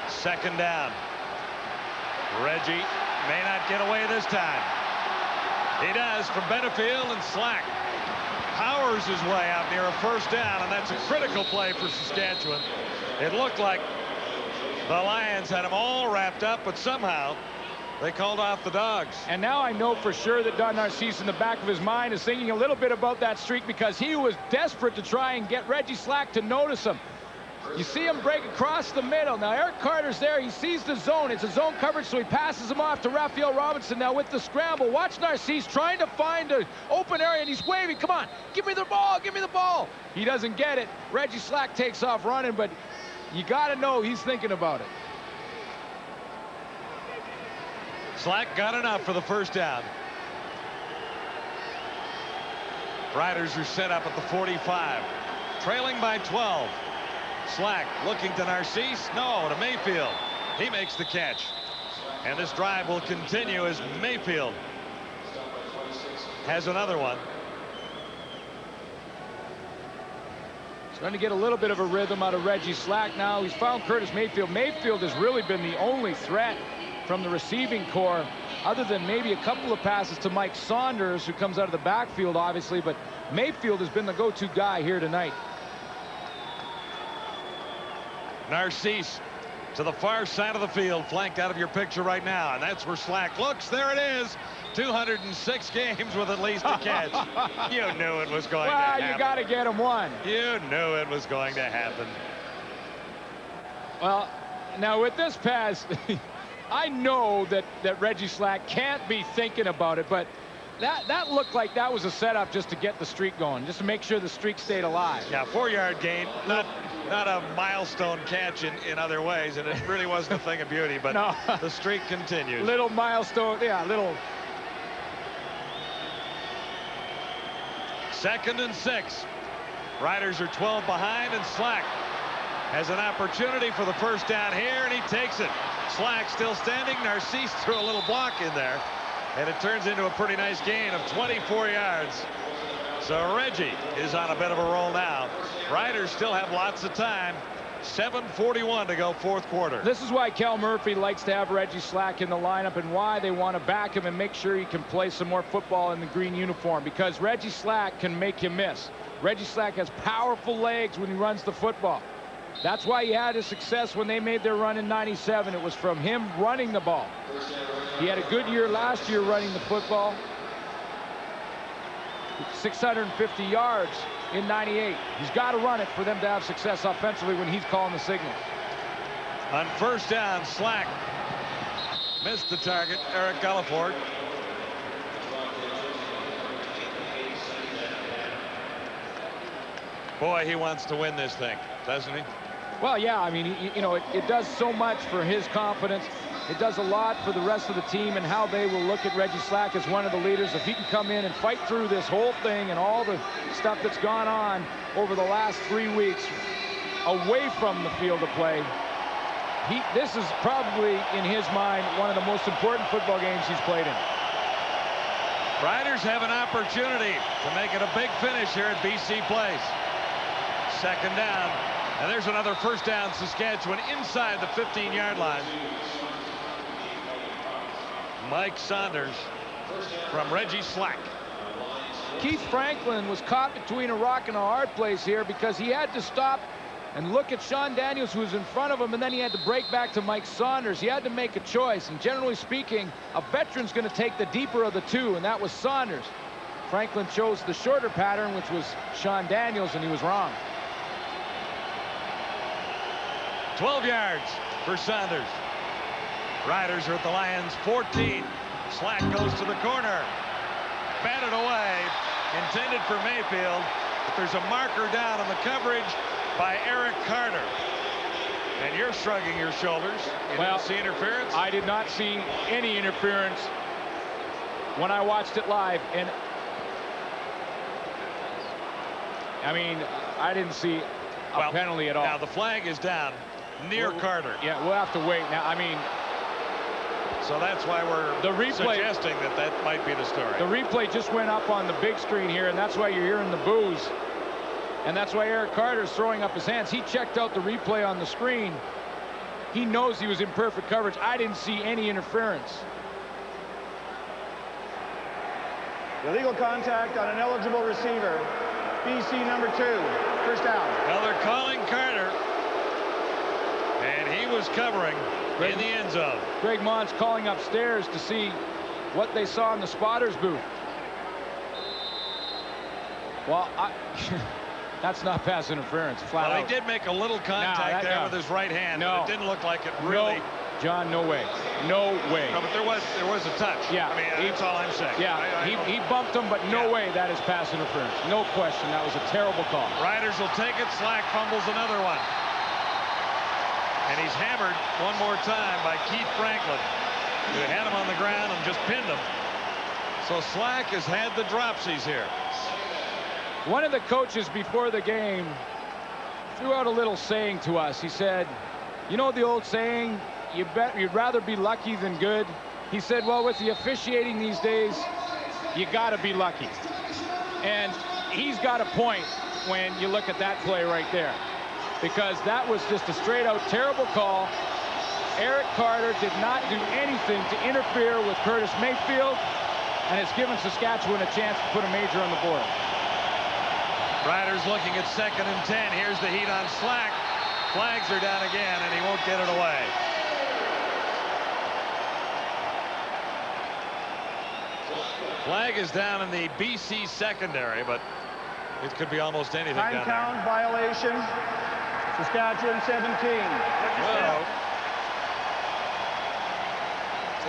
Second down. Reggie may not get away this time. He does from Benefield, and Slack powers his way out near a first down, and that's a critical play for Saskatchewan. It looked like the Lions had them all wrapped up, but somehow they called off the Dogs. And now I know for sure that Don Narcisse in the back of his mind is thinking a little bit about that streak, because he was desperate to try and get Reggie Slack to notice him. You see him break across the middle. Now Eric Carter's there. He sees the zone. It's a zone coverage, so he passes him off to Raphael Robinson. Now with the scramble, watch Narcisse trying to find an open area, and he's waving. Come on, give me the ball, give me the ball. He doesn't get it. Reggie Slack takes off running, but you got to know he's thinking about it. Slack got enough for the first down. Riders are set up at the 45, trailing by 12. Slack looking to Narcisse. No, to Mayfield. He makes the catch. And this drive will continue as Mayfield has another one. He's going to get a little bit of a rhythm out of Reggie Slack now. He's found Curtis Mayfield. Mayfield has really been the only threat from the receiving corps, other than maybe a couple of passes to Mike Saunders, who comes out of the backfield, obviously. But Mayfield has been the go-to guy here tonight. Narcisse to the far side of the field, flanked out of your picture right now, and that's where Slack looks. There it is. 206 games with at least a catch. You knew it was going to happen. Well, you got to get him one. You knew it was going to happen. Well, now with this pass, I know that Reggie Slack can't be thinking about it, but that looked like that was a setup just to get the streak going, just to make sure the streak stayed alive. Yeah, 4-yard gain. Not a milestone catch in other ways, and it really wasn't a thing of beauty, but no. The streak continues. Little milestone, yeah, little. 2nd and 6. Riders are 12 behind, and Slack has an opportunity for the first down here, and he takes it. Slack still standing. Narcisse threw a little block in there, and it turns into a pretty nice gain of 24 yards. So Reggie is on a bit of a roll now. Riders still have lots of time. 7:41 to go, fourth quarter. This is why Cal Murphy likes to have Reggie Slack in the lineup, and why they want to back him and make sure he can play some more football in the green uniform, because Reggie Slack can make you miss. Reggie Slack has powerful legs when he runs the football. That's why he had his success when they made their run in '97. It was from him running the ball. He had a good year last year running the football. 650 yards in '98. He's got to run it for them to have success offensively when he's calling the signals. On first down, Slack missed the target. Eric Gulliford. Boy, he wants to win this thing, doesn't he? Well, yeah, I mean, you know, it does so much for his confidence. It does a lot for the rest of the team and how they will look at Reggie Slack as one of the leaders. If he can come in and fight through this whole thing and all the stuff that's gone on over the last 3 weeks away from the field of play, this is probably, in his mind, one of the most important football games he's played in. Riders have an opportunity to make it a big finish here at BC Place. Second down, and there's another first down, Saskatchewan inside the 15-yard line. Mike Saunders from Reggie Slack. Keith Franklin was caught between a rock and a hard place here because he had to stop and look at Sean Daniels, who was in front of him, and then he had to break back to Mike Saunders. He had to make a choice, and generally speaking, a veteran's going to take the deeper of the two, and that was Saunders. Franklin chose the shorter pattern, which was Sean Daniels, and he was wrong. 12 yards for Saunders. Riders are at the Lions 14. Slack goes to the corner. Batted away. Intended for Mayfield. But there's a marker down on the coverage by Eric Carter. And you're shrugging your shoulders. You didn't see interference? I did not see any interference when I watched it live. And I mean, I didn't see a penalty at all. Now the flag is down near Carter. Yeah, we'll have to wait. Now, I mean, so that's why we're suggesting that that might be the story. The replay just went up on the big screen here, and that's why you're hearing the boos. And that's why Eric Carter's throwing up his hands. He checked out the replay on the screen. He knows he was in perfect coverage. I didn't see any interference. Illegal contact on an eligible receiver. BC number 2. First down. Well, they're calling Carter. And he was covering in the end zone. Greg Mons calling upstairs to see what they saw in the spotter's booth. Well, that's not pass interference, flat out. He did make a little contact there with his right hand. No. But it didn't look like it really. No, John, no way. No way. No, but there was a touch. Yeah. I mean, that's all I'm saying. Yeah, he bumped him, but no way that is pass interference. No question. That was a terrible call. Riders will take it. Slack fumbles another one. And he's hammered one more time by Keith Franklin, who had him on the ground and just pinned him. So Slack has had the dropsies here. One of the coaches before the game threw out a little saying to us. He said, you know the old saying, you'd rather be lucky than good? He said, well, with the officiating these days, you got to be lucky. And he's got a point when you look at that play right there, because that was just a straight-out terrible call. Eric Carter did not do anything to interfere with Curtis Mayfield, and it's given Saskatchewan a chance to put a major on the board. Riders looking at 2nd and 10. Here's the heat on Slack. Flags are down again, and he won't get it away. Flag is down in the BC secondary, but it could be almost anything down there. Time count violation. Saskatchewan 17. Well,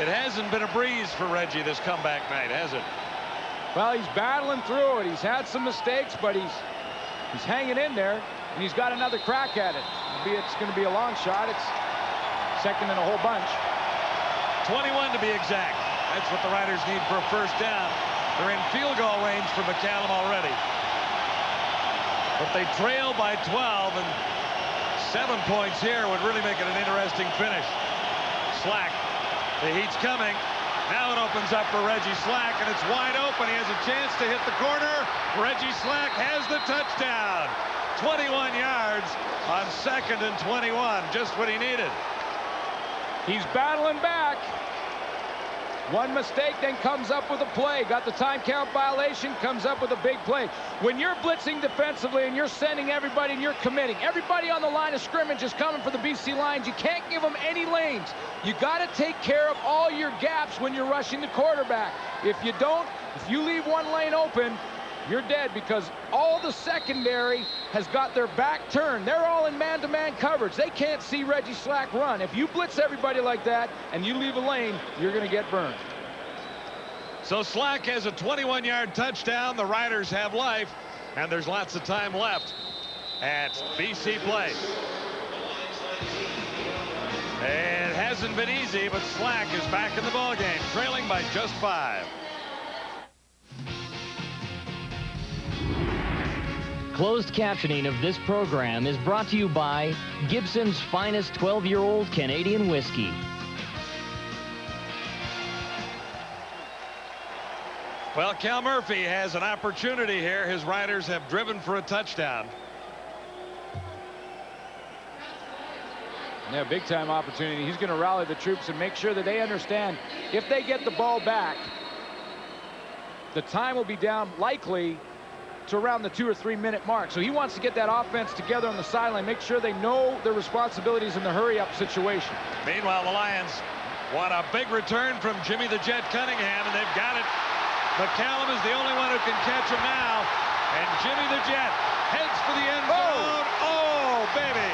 it hasn't been a breeze for Reggie this comeback night, has it? Well, he's battling through it. He's had some mistakes, but he's hanging in there, and he's got another crack at it. It's going to be a long shot. It's second in a whole bunch. 21 to be exact. That's what the Riders need for a first down. They're in field goal range for McCallum already. But they trail by 12, and 7 points here would really make it an interesting finish. Slack, the heat's coming. Now it opens up for Reggie Slack, and it's wide open. He has a chance to hit the corner. Reggie Slack has the touchdown. 21 yards on 2nd and 21, just what he needed. He's battling back. One mistake, then comes up with a play. Got the time count violation, comes up with a big play. When you're blitzing defensively and you're sending everybody and you're committing, everybody on the line of scrimmage is coming for the BC Lions. You can't give them any lanes. You got to take care of all your gaps when you're rushing the quarterback. If you don't, if you leave one lane open, you're dead, because all the secondary has got their back turned. They're all in man-to-man coverage. They can't see Reggie Slack run. If you blitz everybody like that and you leave a lane, you're going to get burned. So Slack has a 21-yard touchdown. The Riders have life, and there's lots of time left at BC play. It hasn't been easy, but Slack is back in the ballgame, trailing by just 5. Closed captioning of this program is brought to you by Gibson's finest 12-year-old Canadian whiskey. Well, Cal Murphy has an opportunity here. His Riders have driven for a touchdown. Yeah, big time opportunity. He's going to rally the troops and make sure that they understand if they get the ball back, the time will be down likely to around the 2 or 3 minute mark. So he wants to get that offense together on the sideline, make sure they know their responsibilities in the hurry-up situation. Meanwhile, the Lions want a big return from Jimmy the Jet Cunningham, and they've got it. McCallum is the only one who can catch him now, and Jimmy the Jet heads for the end zone. Oh, baby.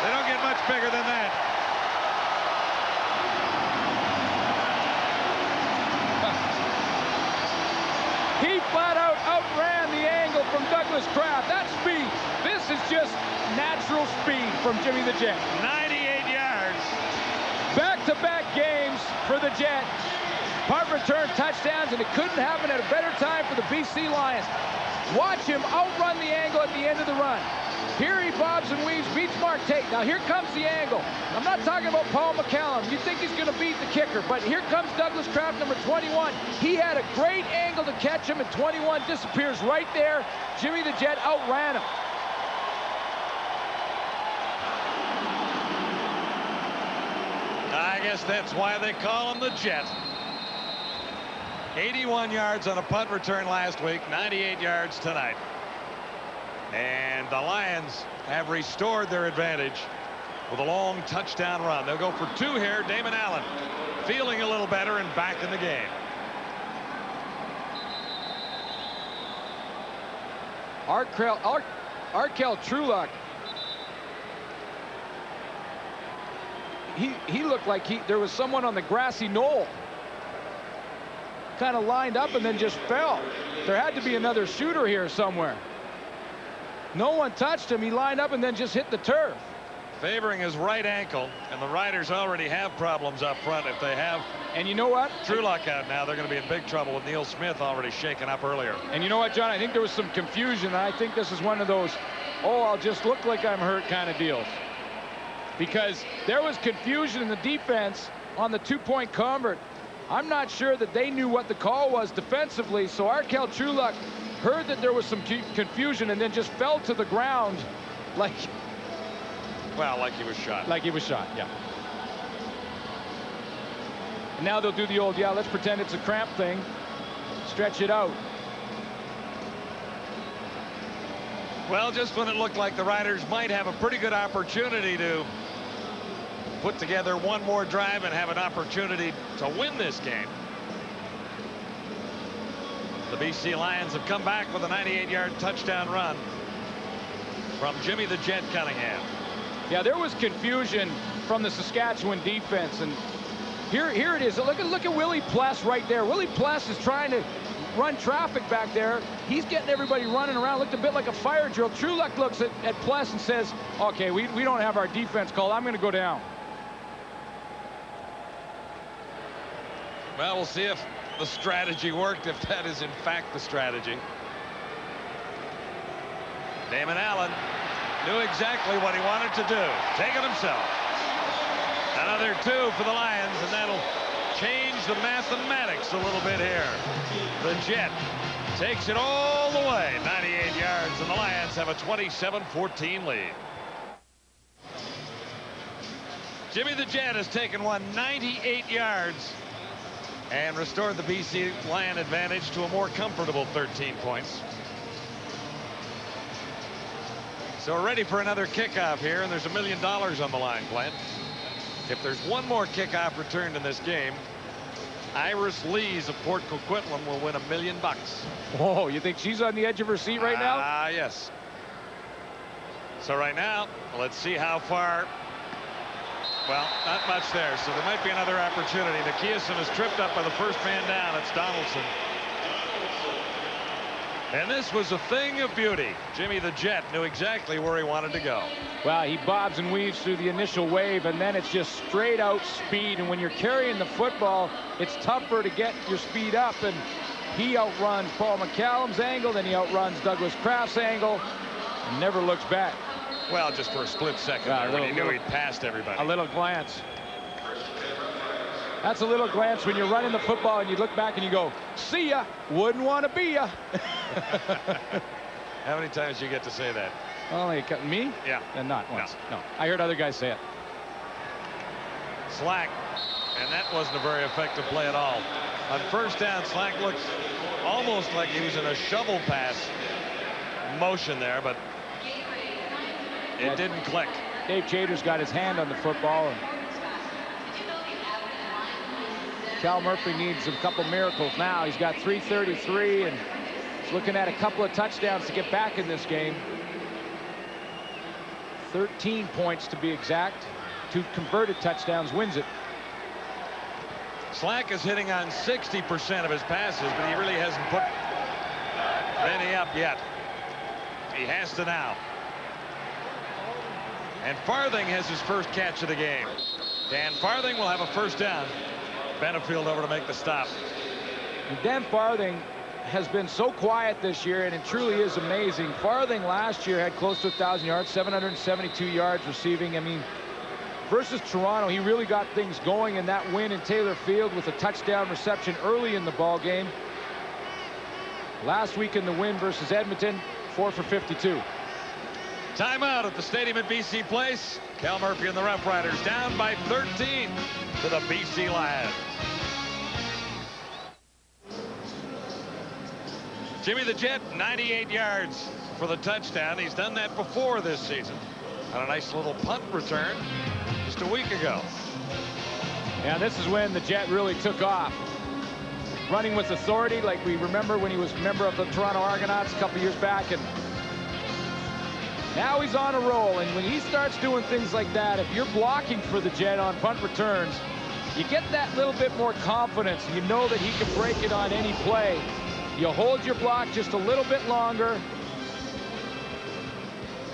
They don't get much bigger than that. He flat out outran the angle from Douglas Kraft. That's speed. This is just natural speed from Jimmy the Jet. 98 yards. Back-to-back games for the Jet. Punt return touchdowns, and it couldn't happen at a better time for the BC Lions. Watch him outrun the angle at the end of the run. Here he bobs and weaves, beats Mark Tate. Now here comes the angle. I'm not talking about Paul McCallum. You think he's going to beat the kicker, but here comes Douglas Kraft, number 21. He had a great angle to catch him, and 21 disappears right there. Jimmy the Jet outran him. I guess that's why they call him the Jet. 81 yards on a punt return last week, 98 yards tonight. And the Lions have restored their advantage with a long touchdown run. They'll go for 2 here. Damon Allen feeling a little better and back in the game. Arkel Trulock. He looked like there was someone on the grassy knoll. Kind of lined up and then just fell. There had to be another shooter here somewhere. No one touched him. He lined up and then just hit the turf. Favoring his right ankle, and the Riders already have problems up front if they have. And you know what? Trulock out now. They're going to be in big trouble with Neil Smith already shaken up earlier. And you know what, John? I think there was some confusion. And I think this is one of those, oh, I'll just look like I'm hurt kind of deals. Because there was confusion in the defense on the 2-point convert. I'm not sure that they knew what the call was defensively. So Arkel Trulock heard that there was some confusion and then just fell to the ground like... Well, like he was shot. Like he was shot, yeah. And now they'll do the old, yeah, let's pretend it's a cramp thing. Stretch it out. Well, just when it looked like the Riders might have a pretty good opportunity to put together one more drive and have an opportunity to win this game, the BC Lions have come back with a 98-yard touchdown run from Jimmy the Jet Cunningham. Yeah, there was confusion from the Saskatchewan defense, and here it is. Look at Willie Pless right there. Willie Pless is trying to run traffic back there. He's getting everybody running around. Looked a bit like a fire drill. Trulock looks at Pless and says, okay, we don't have our defense called. I'm going to go down. Well, we'll see if the strategy worked, if that is in fact the strategy. Damon Allen knew exactly what he wanted to do. Take it himself. Another 2 for the Lions, and that'll change the mathematics a little bit here. The Jet takes it all the way, 98 yards, and the Lions have a 27-14 lead. Jimmy the Jet has taken one 98 yards and restored the BC Lion advantage to a more comfortable 13 points. So we're ready for another kickoff here, and there's $1 million on the line, Glenn. If there's one more kickoff returned in this game, Iris Lees of Port Coquitlam will win $1 million. Oh, you think she's on the edge of her seat right now? Ah, yes. So right now, let's see how far. Well, not much there, so there might be another opportunity. Nikiasen is tripped up by the first man down. It's Donaldson. And this was a thing of beauty. Jimmy the Jet knew exactly where he wanted to go. Well, he bobs and weaves through the initial wave, and then it's just straight out speed. And when you're carrying the football, it's tougher to get your speed up. And he outruns Paul McCallum's angle, then he outruns Douglas Kraft's angle, and never looks back. Well, just for a split second there when he knew he'd passed everybody. A little glance. That's a little glance when you're running the football and you look back and you go, see ya, wouldn't want to be ya. How many times do you get to say that? Only me? Yeah. And not once. No. I heard other guys say it. Slack, and that wasn't a very effective play at all. On first down, Slack looked almost like he was in a shovel pass motion there, but it didn't click. Dave Chater's got his hand on the football, and Cal Murphy needs a couple miracles now. He's got 333 and he's looking at a couple of touchdowns to get back in this game. 13 points to be exact. 2 converted touchdowns wins it. Slack is hitting on 60% of his passes, but he really hasn't put many up yet. He has to now. And Farthing has his first catch of the game. Dan Farthing will have a first down. Benefield over to make the stop. And Dan Farthing has been so quiet this year, and it truly is amazing. Farthing last year had close to 1,000 yards, 772 yards receiving. I mean, versus Toronto, he really got things going in that win in Taylor Field with a touchdown reception early in the ball game. Last week in the win versus Edmonton, 4 for 52. Timeout at the stadium at BC Place. Cal Murphy and the Roughriders down by 13 to the BC Lions. Jimmy the Jet, 98 yards for the touchdown. He's done that before this season on a nice little punt return just a week ago. Yeah, this is when the Jet really took off. Running with authority, like we remember when he was a member of the Toronto Argonauts a couple years back, and now he's on a roll. And when he starts doing things like that, if you're blocking for the Jet on punt returns, you get that little bit more confidence. You know that he can break it on any play. You hold your block just a little bit longer.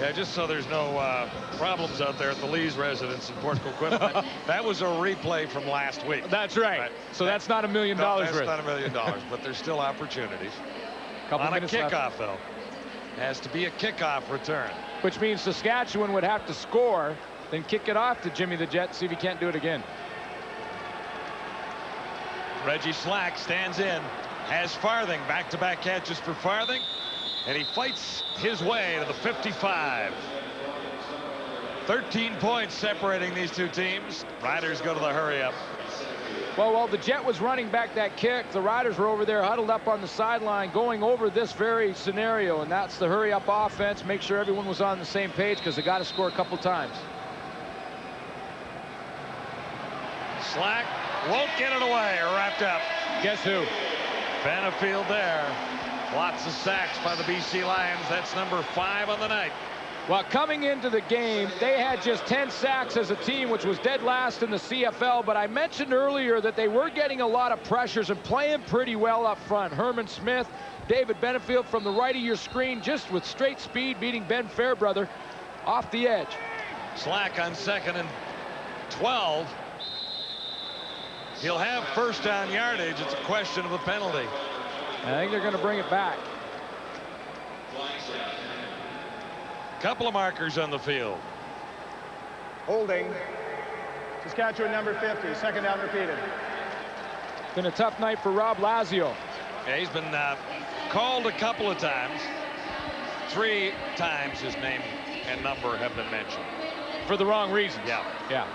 Yeah, just so there's no problems out there at the Lee's residence in Port Coquitlam. That was a replay from last week. That's right. So that's not $1 million worth. That's not $1 million, but there's still opportunities. On a kickoff, though. Has to be a kickoff return. Which means Saskatchewan would have to score, then kick it off to Jimmy the Jet, see if he can't do it again. Reggie Slack stands in, has Farthing, back-to-back catches for Farthing, and he fights his way to the 55. 13 points separating these two teams. Riders go to the hurry-up. Well, while the Jet was running back that kick, the Riders were over there huddled up on the sideline going over this very scenario, and that's the hurry-up offense. Make sure everyone was on the same page because they got to score a couple times. Slack won't get it away, wrapped up. Guess who? Benefield there. Lots of sacks by the BC Lions. That's number 5 on the night. Well, coming into the game, they had just 10 sacks as a team, which was dead last in the CFL. But I mentioned earlier that they were getting a lot of pressures and playing pretty well up front. Herman Smith, David Benefield from the right of your screen, just with straight speed, beating Ben Fairbrother off the edge. Slack on 2nd and 12. He'll have first down yardage. It's a question of a penalty. I think they're going to bring it back. Couple of markers on the field. Holding. Saskatchewan number 50. Second down repeated. Been a tough night for Rob Lazio. Yeah, he's been called a couple of times. 3 times his name and number have been mentioned. For the wrong reasons. Yeah. Yeah.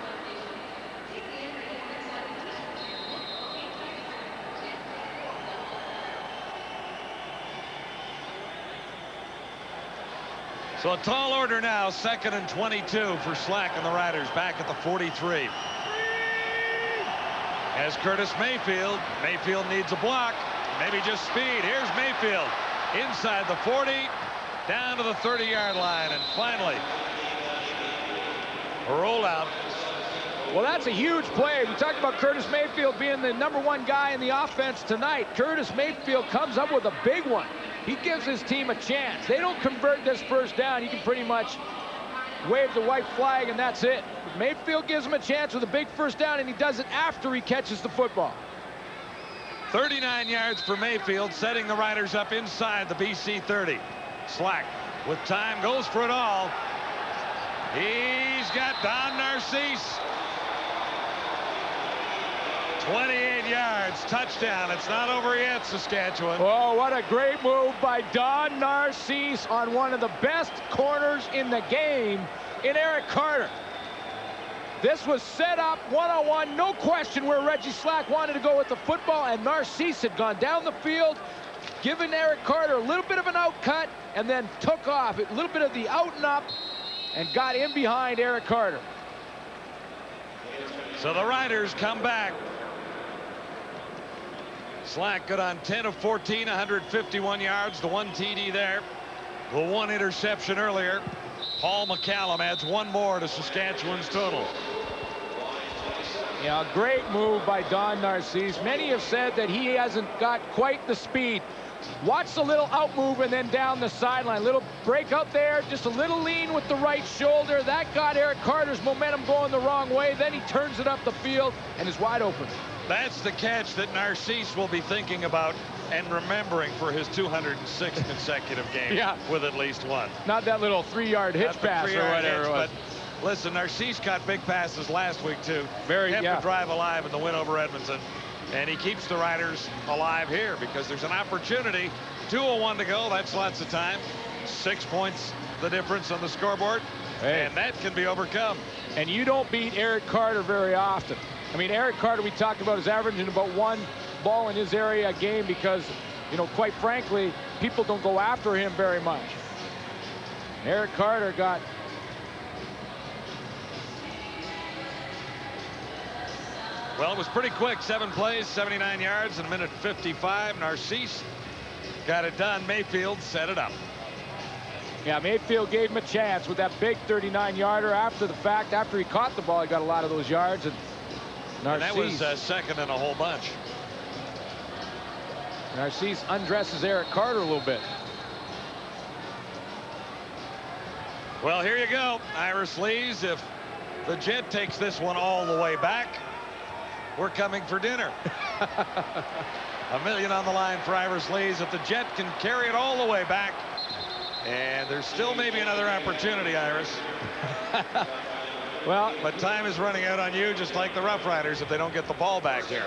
So a tall order now, 2nd and 22 for Slack and the Riders back at the 43. as Curtis Mayfield. Mayfield needs a block, maybe just speed. Here's Mayfield inside the 40, down to the 30-yard line, and finally a rollout. Well, that's a huge play. We talked about Curtis Mayfield being the #1 guy in the offense tonight. Curtis Mayfield comes up with a big one. He gives his team a chance. They don't convert this first down, you can pretty much wave the white flag and that's it. But Mayfield gives him a chance with a big first down, and he does it after he catches the football. 39 yards for Mayfield, setting the Riders up inside the BC 30. Slack with time goes for it all. He's got Don Narcisse. 28 yards, touchdown. It's not over yet, Saskatchewan. Oh, what a great move by Don Narcisse on one of the best corners in the game in Eric Carter. This was set up one-on-one, no question where Reggie Slack wanted to go with the football, and Narcisse had gone down the field, giving Eric Carter a little bit of an out cut, and then took off. A little bit of the out and up, and got in behind Eric Carter. So the Riders come back. Slack good on 10 of 14, 151 yards, the 1 TD there, the 1 interception earlier. Paul McCallum adds 1 more to Saskatchewan's total. Yeah, great move by Don Narcisse. Many have said that he hasn't got quite the speed. Watch the little out move and then down the sideline. Little break out there, just a little lean with the right shoulder. That got Eric Carter's momentum going the wrong way. Then he turns it up the field and is wide open. That's the catch that Narcisse will be thinking about and remembering for his 206 consecutive games, with at least 1. Not that little 3-yard hitch pass or whatever it was. But listen, Narcisse caught big passes last week too. Kept the drive alive in the win over Edmonton, and he keeps the Riders alive here because there's an opportunity. 2:01 to go. That's lots of time. 6 points the difference on the scoreboard, and that can be overcome. And you don't beat Eric Carter very often. I mean, Eric Carter, we talked about, is averaging about 1 ball in his area a game because, you know, quite frankly, people don't go after him very much. Eric Carter got well, it was pretty quick. 7 plays, 79 yards in a minute 55. Narcisse got it done. Mayfield set it up. Yeah, Mayfield gave him a chance with that big 39-yarder after the fact. After he caught the ball, he got a lot of those yards. And that was second in a whole bunch. Narcisse undresses Eric Carter a little bit. Well, here you go, Iris Lees. If the Jet takes this one all the way back, we're coming for dinner. $1 million on the line for Iris Lees. If the Jet can carry it all the way back, and there's still maybe another opportunity, Iris. Well, but time is running out on you, just like the Roughriders, if they don't get the ball back here.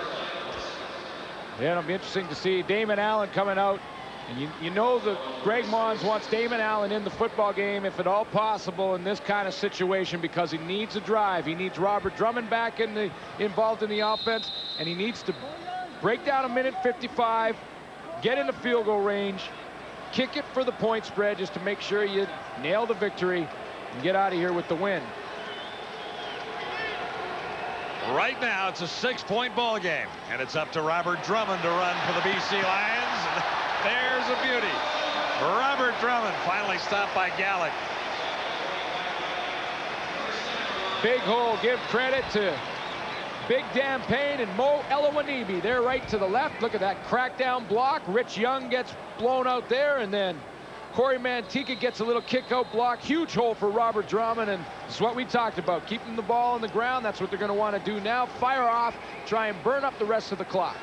Yeah, it'll be interesting to see Damon Allen coming out. And you know that Greg Mons wants Damon Allen in the football game, if at all possible, in this kind of situation, because he needs a drive. He needs Robert Drummond back involved in the offense, and he needs to break down a minute 55, get into field goal range, kick it for the point spread just to make sure you nail the victory and get out of here with the win. Right now, it's a 6-point ball game, and it's up to Robert Drummond to run for the BC Lions. And there's a beauty. Robert Drummond finally stopped by Gallick. Big hole. Give credit to Big Dan Payne and Mo Elawanibi. They're right to the left. Look at that crackdown block. Rich Young gets blown out there, and then Corey Mantika gets a little kick-out block. Huge hole for Robert Drummond, and it's what we talked about. Keeping the ball on the ground. That's what they're going to want to do now. Fire off. Try and burn up the rest of the clock.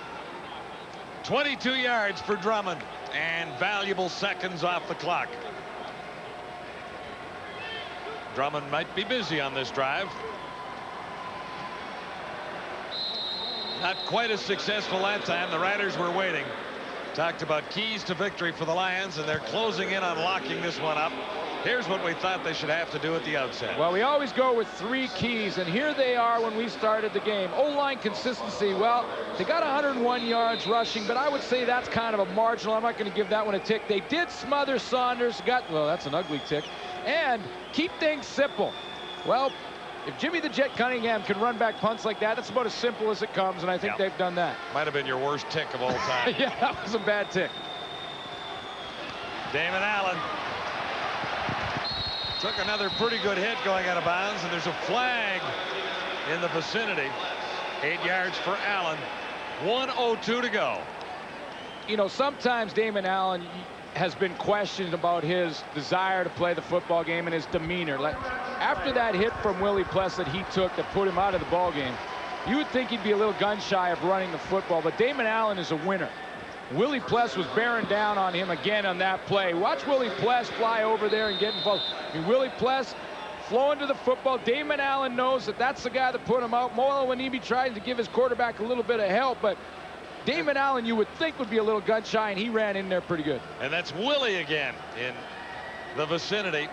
22 yards for Drummond, and valuable seconds off the clock. Drummond might be busy on this drive. Not quite as successful that time. The Riders were waiting. Talked about keys to victory for the Lions, and they're closing in on locking this one up. Here's what we thought they should have to do at the outset. Well, we always go with 3 keys, and here they are when we started the game. O-line consistency. Well, they got 101 yards rushing, but I would say that's kind of a marginal. I'm not going to give that one a tick. They did smother Saunders. Well, that's an ugly tick. And keep things simple. Well, If Jimmy the Jet Cunningham can run back punts like that, that's about as simple as it comes, and I think they've done that. Might have been your worst tick of all time. Yeah, that was a bad tick. Damon Allen took another pretty good hit going out of bounds, and there's a flag in the vicinity. 8 yards for Allen. 1:02 to go. You know, sometimes Damon Allen has been questioned about his desire to play the football game and his demeanor. Like, after that hit from Willie Pless that he took that put him out of the ball game, you would think he'd be a little gun shy of running the football, but Damon Allen is a winner. Willie Pless was bearing down on him again on that play. Watch Willie Pless fly over there and get involved. I mean, Willie Pless flowing to the football. Damon Allen knows that that's the guy that put him out. Moyle Wanibi trying to give his quarterback a little bit of help, but Damon Allen, you would think, would be a little gun shy, and he ran in there pretty good. And that's Willie again in the vicinity.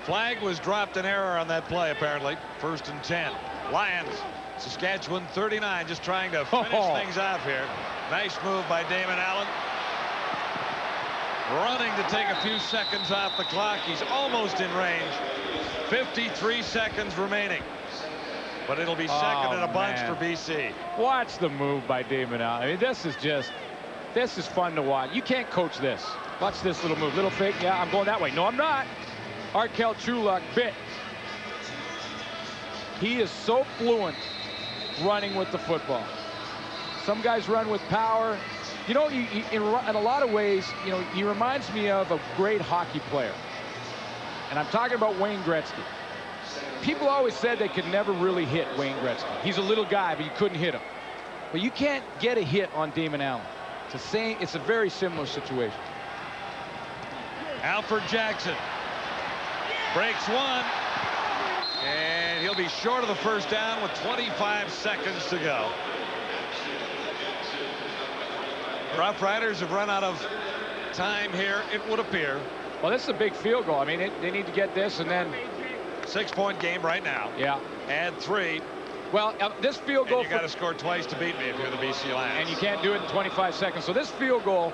Flag was dropped in error on that play, apparently. 1st and 10. Lions, Saskatchewan 39, just trying to finish things off here. Nice move by Damon Allen. Running to take a few seconds off the clock. He's almost in range. 53 seconds remaining. But it'll be second in a bunch for BC. Watch the move by Damon Allen. I mean, this is fun to watch. You can't coach this. Watch this little move. Little fake. Yeah, I'm going that way. No, I'm not. Arkel Chuluk bit. He is so fluent running with the football. Some guys run with power. You know, in a lot of ways, you know, he reminds me of a great hockey player. And I'm talking about Wayne Gretzky. People always said they could never really hit Wayne Gretzky. He's a little guy, but you couldn't hit him. But you can't get a hit on Damon Allen. It's a very similar situation. Alfred Jackson breaks one, and he'll be short of the first down with 25 seconds to go. Roughriders have run out of time here, it would appear. Well, this is a big field goal. I mean, they need to get this, and then 6-point game right now. Yeah. Add 3. Well, this field goal. And you got to score twice to beat me if you're the BC Lions. And you can't do it in 25 seconds. So this field goal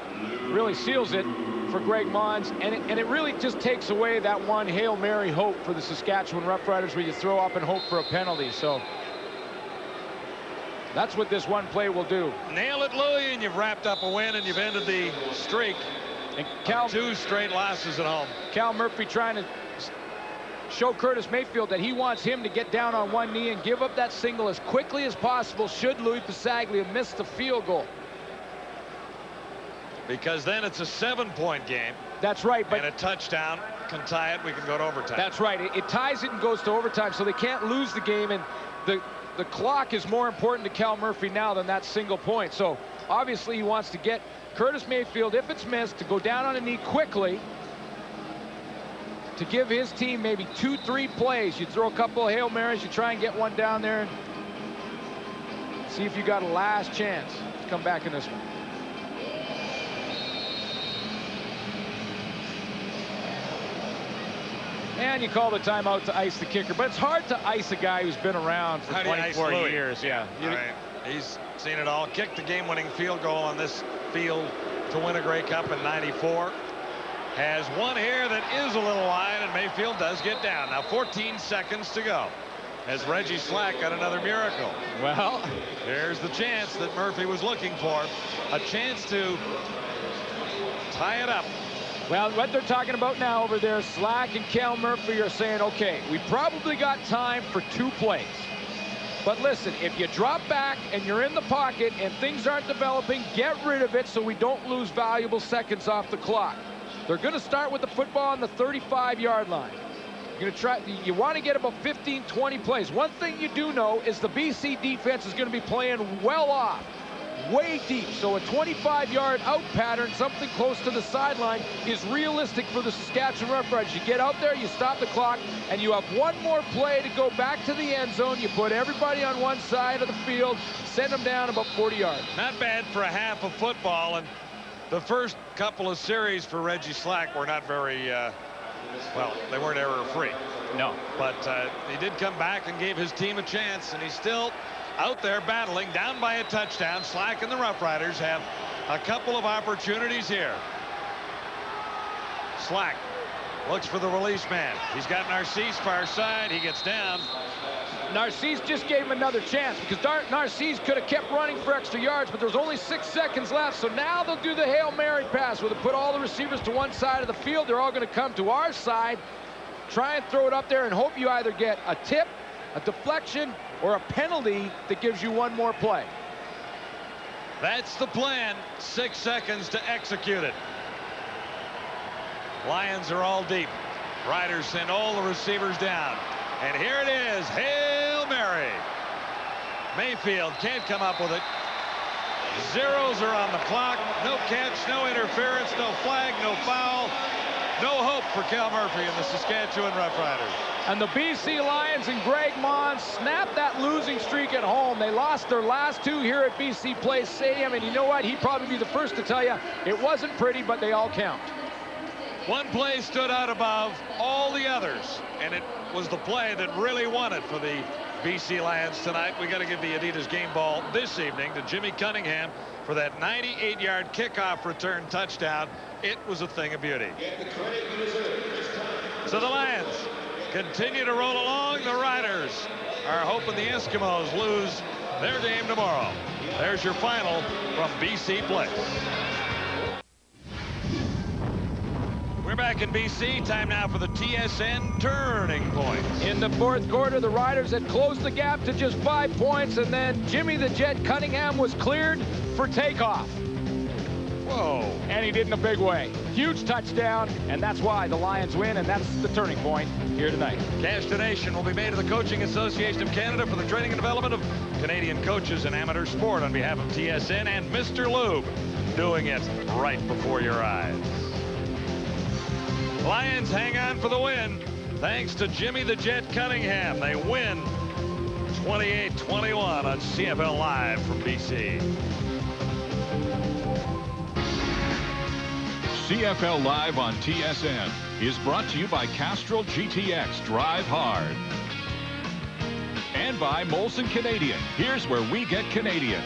really seals it for Greg Mons, and it really just takes away that one Hail Mary hope for the Saskatchewan Roughriders where you throw up and hope for a penalty. So that's what this one play will do. Nail it, Louie, and you've wrapped up a win, and you've ended the streak. And Cal, 2 straight losses at home. Cal Murphy trying to show Curtis Mayfield that he wants him to get down on one knee and give up that single as quickly as possible should Louis Pasaglia miss the field goal. Because then it's a 7-point game. That's right. But and a touchdown can tie it. We can go to overtime. That's right. It ties it and goes to overtime, so they can't lose the game. And the clock is more important to Cal Murphy now than that single point. So obviously he wants to get Curtis Mayfield, if it's missed, to go down on a knee quickly to give his team maybe 2-3 plays. You throw a couple of Hail Marys, you try and get one down there and see if you got a last chance to come back in this one. And you call the timeout to ice the kicker, but it's hard to ice a guy who's been around for 24 years. Yeah. All right. He's seen it all. Kicked the game-winning field goal on this field to win a Grey Cup in '94. Has one here that is a little wide, and Mayfield does get down. Now 14 seconds to go as Reggie Slack got another miracle. Well, there's the chance that Murphy was looking for. A chance to tie it up. Well, what they're talking about now over there, Slack and Cal Murphy are saying, okay, we probably got time for 2 plays. But listen, if you drop back and you're in the pocket and things aren't developing, get rid of it so we don't lose valuable seconds off the clock. They're going to start with the football on the 35-yard line. You're going to try. You want to get about 15, 20 plays. One thing you do know is the BC defense is going to be playing well off, way deep. So a 25-yard out pattern, something close to the sideline, is realistic for the Saskatchewan Roughriders. You get out there, you stop the clock, and you have one more play to go back to the end zone. You put everybody on one side of the field, send them down about 40 yards. Not bad for a half of football, and the first couple of series for Reggie Slack were not very, well, they weren't error-free. No. But he did come back and gave his team a chance, and he's still out there battling, down by a touchdown. Slack and the Roughriders have a couple of opportunities here. Slack looks for the release man. He's got Narcisse far side. He gets down. Narcisse just gave him another chance because Narcisse could have kept running for extra yards, but there's only 6 seconds left. So now they'll do the Hail Mary pass where they put all the receivers to one side of the field. They're all going to come to our side, try and throw it up there and hope you either get a tip, a deflection, or a penalty that gives you one more play. That's the plan. 6 seconds to execute it. Lions are all deep. Riders send all the receivers down. And here it is, Hail Mary. Mayfield can't come up with it. Zeros are on the clock. No catch, no interference, no flag, no foul. No hope for Cal Murphy and the Saskatchewan Roughriders. And the BC Lions and Greg Mons snapped that losing streak at home. They lost their last 2 here at BC Place Stadium, and you know what? He'd probably be the first to tell you it wasn't pretty, but they all count. One play stood out above all the others, and it was the play that really won it for the BC Lions tonight. We got to give the Adidas game ball this evening to Jimmy Cunningham for that 98-yard kickoff return touchdown. It was a thing of beauty. So the Lions continue to roll along. The Riders are hoping the Eskimos lose their game tomorrow. There's your final from BC Place. We're back in BC. Time now for the TSN Turning Points. In the 4th quarter, the Riders had closed the gap to just 5 points, and then Jimmy the Jet Cunningham was cleared for takeoff. Whoa. And he did in a big way. Huge touchdown, and that's why the Lions win, and that's the turning point here tonight. Cash donation will be made to the Coaching Association of Canada for the training and development of Canadian coaches in amateur sport on behalf of TSN and Mr. Lube, doing it right before your eyes. Lions hang on for the win thanks to Jimmy the Jet Cunningham. They win 28-21 on CFL Live from BC. CFL Live on TSN is brought to you by Castrol GTX Drive Hard. And by Molson Canadian. Here's where we get Canadian.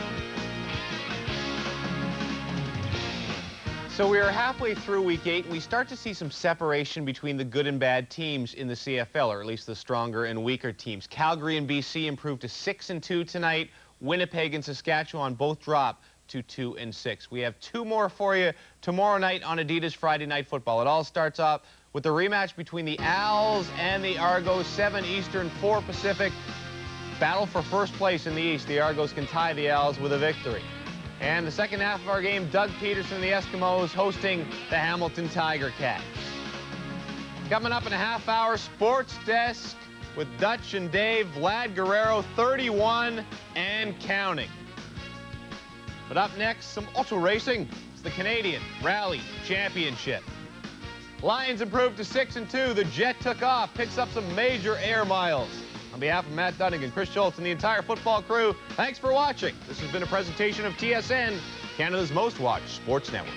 So we are halfway through week 8, and we start to see some separation between the good and bad teams in the CFL, or at least the stronger and weaker teams. Calgary and BC improved to 6-2 tonight. Winnipeg and Saskatchewan both drop to 2-6. We have 2 more for you tomorrow night on Adidas Friday Night Football. It all starts off with the rematch between the Owls and the Argos, 7 Eastern, 4 Pacific. Battle for first place in the East. The Argos can tie the Owls with a victory. And the second half of our game, Doug Peterson and the Eskimos hosting the Hamilton Tiger Cats. Coming up in a half hour, Sports Desk with Dutch and Dave. Vlad Guerrero, 31 and counting. But up next, some auto racing. It's the Canadian Rally Championship. Lions improved to 6-2. The Jet took off, picks up some major air miles. On behalf of Matt Dunnigan, Chris Schultz, and the entire football crew, thanks for watching. This has been a presentation of TSN, Canada's most watched sports network.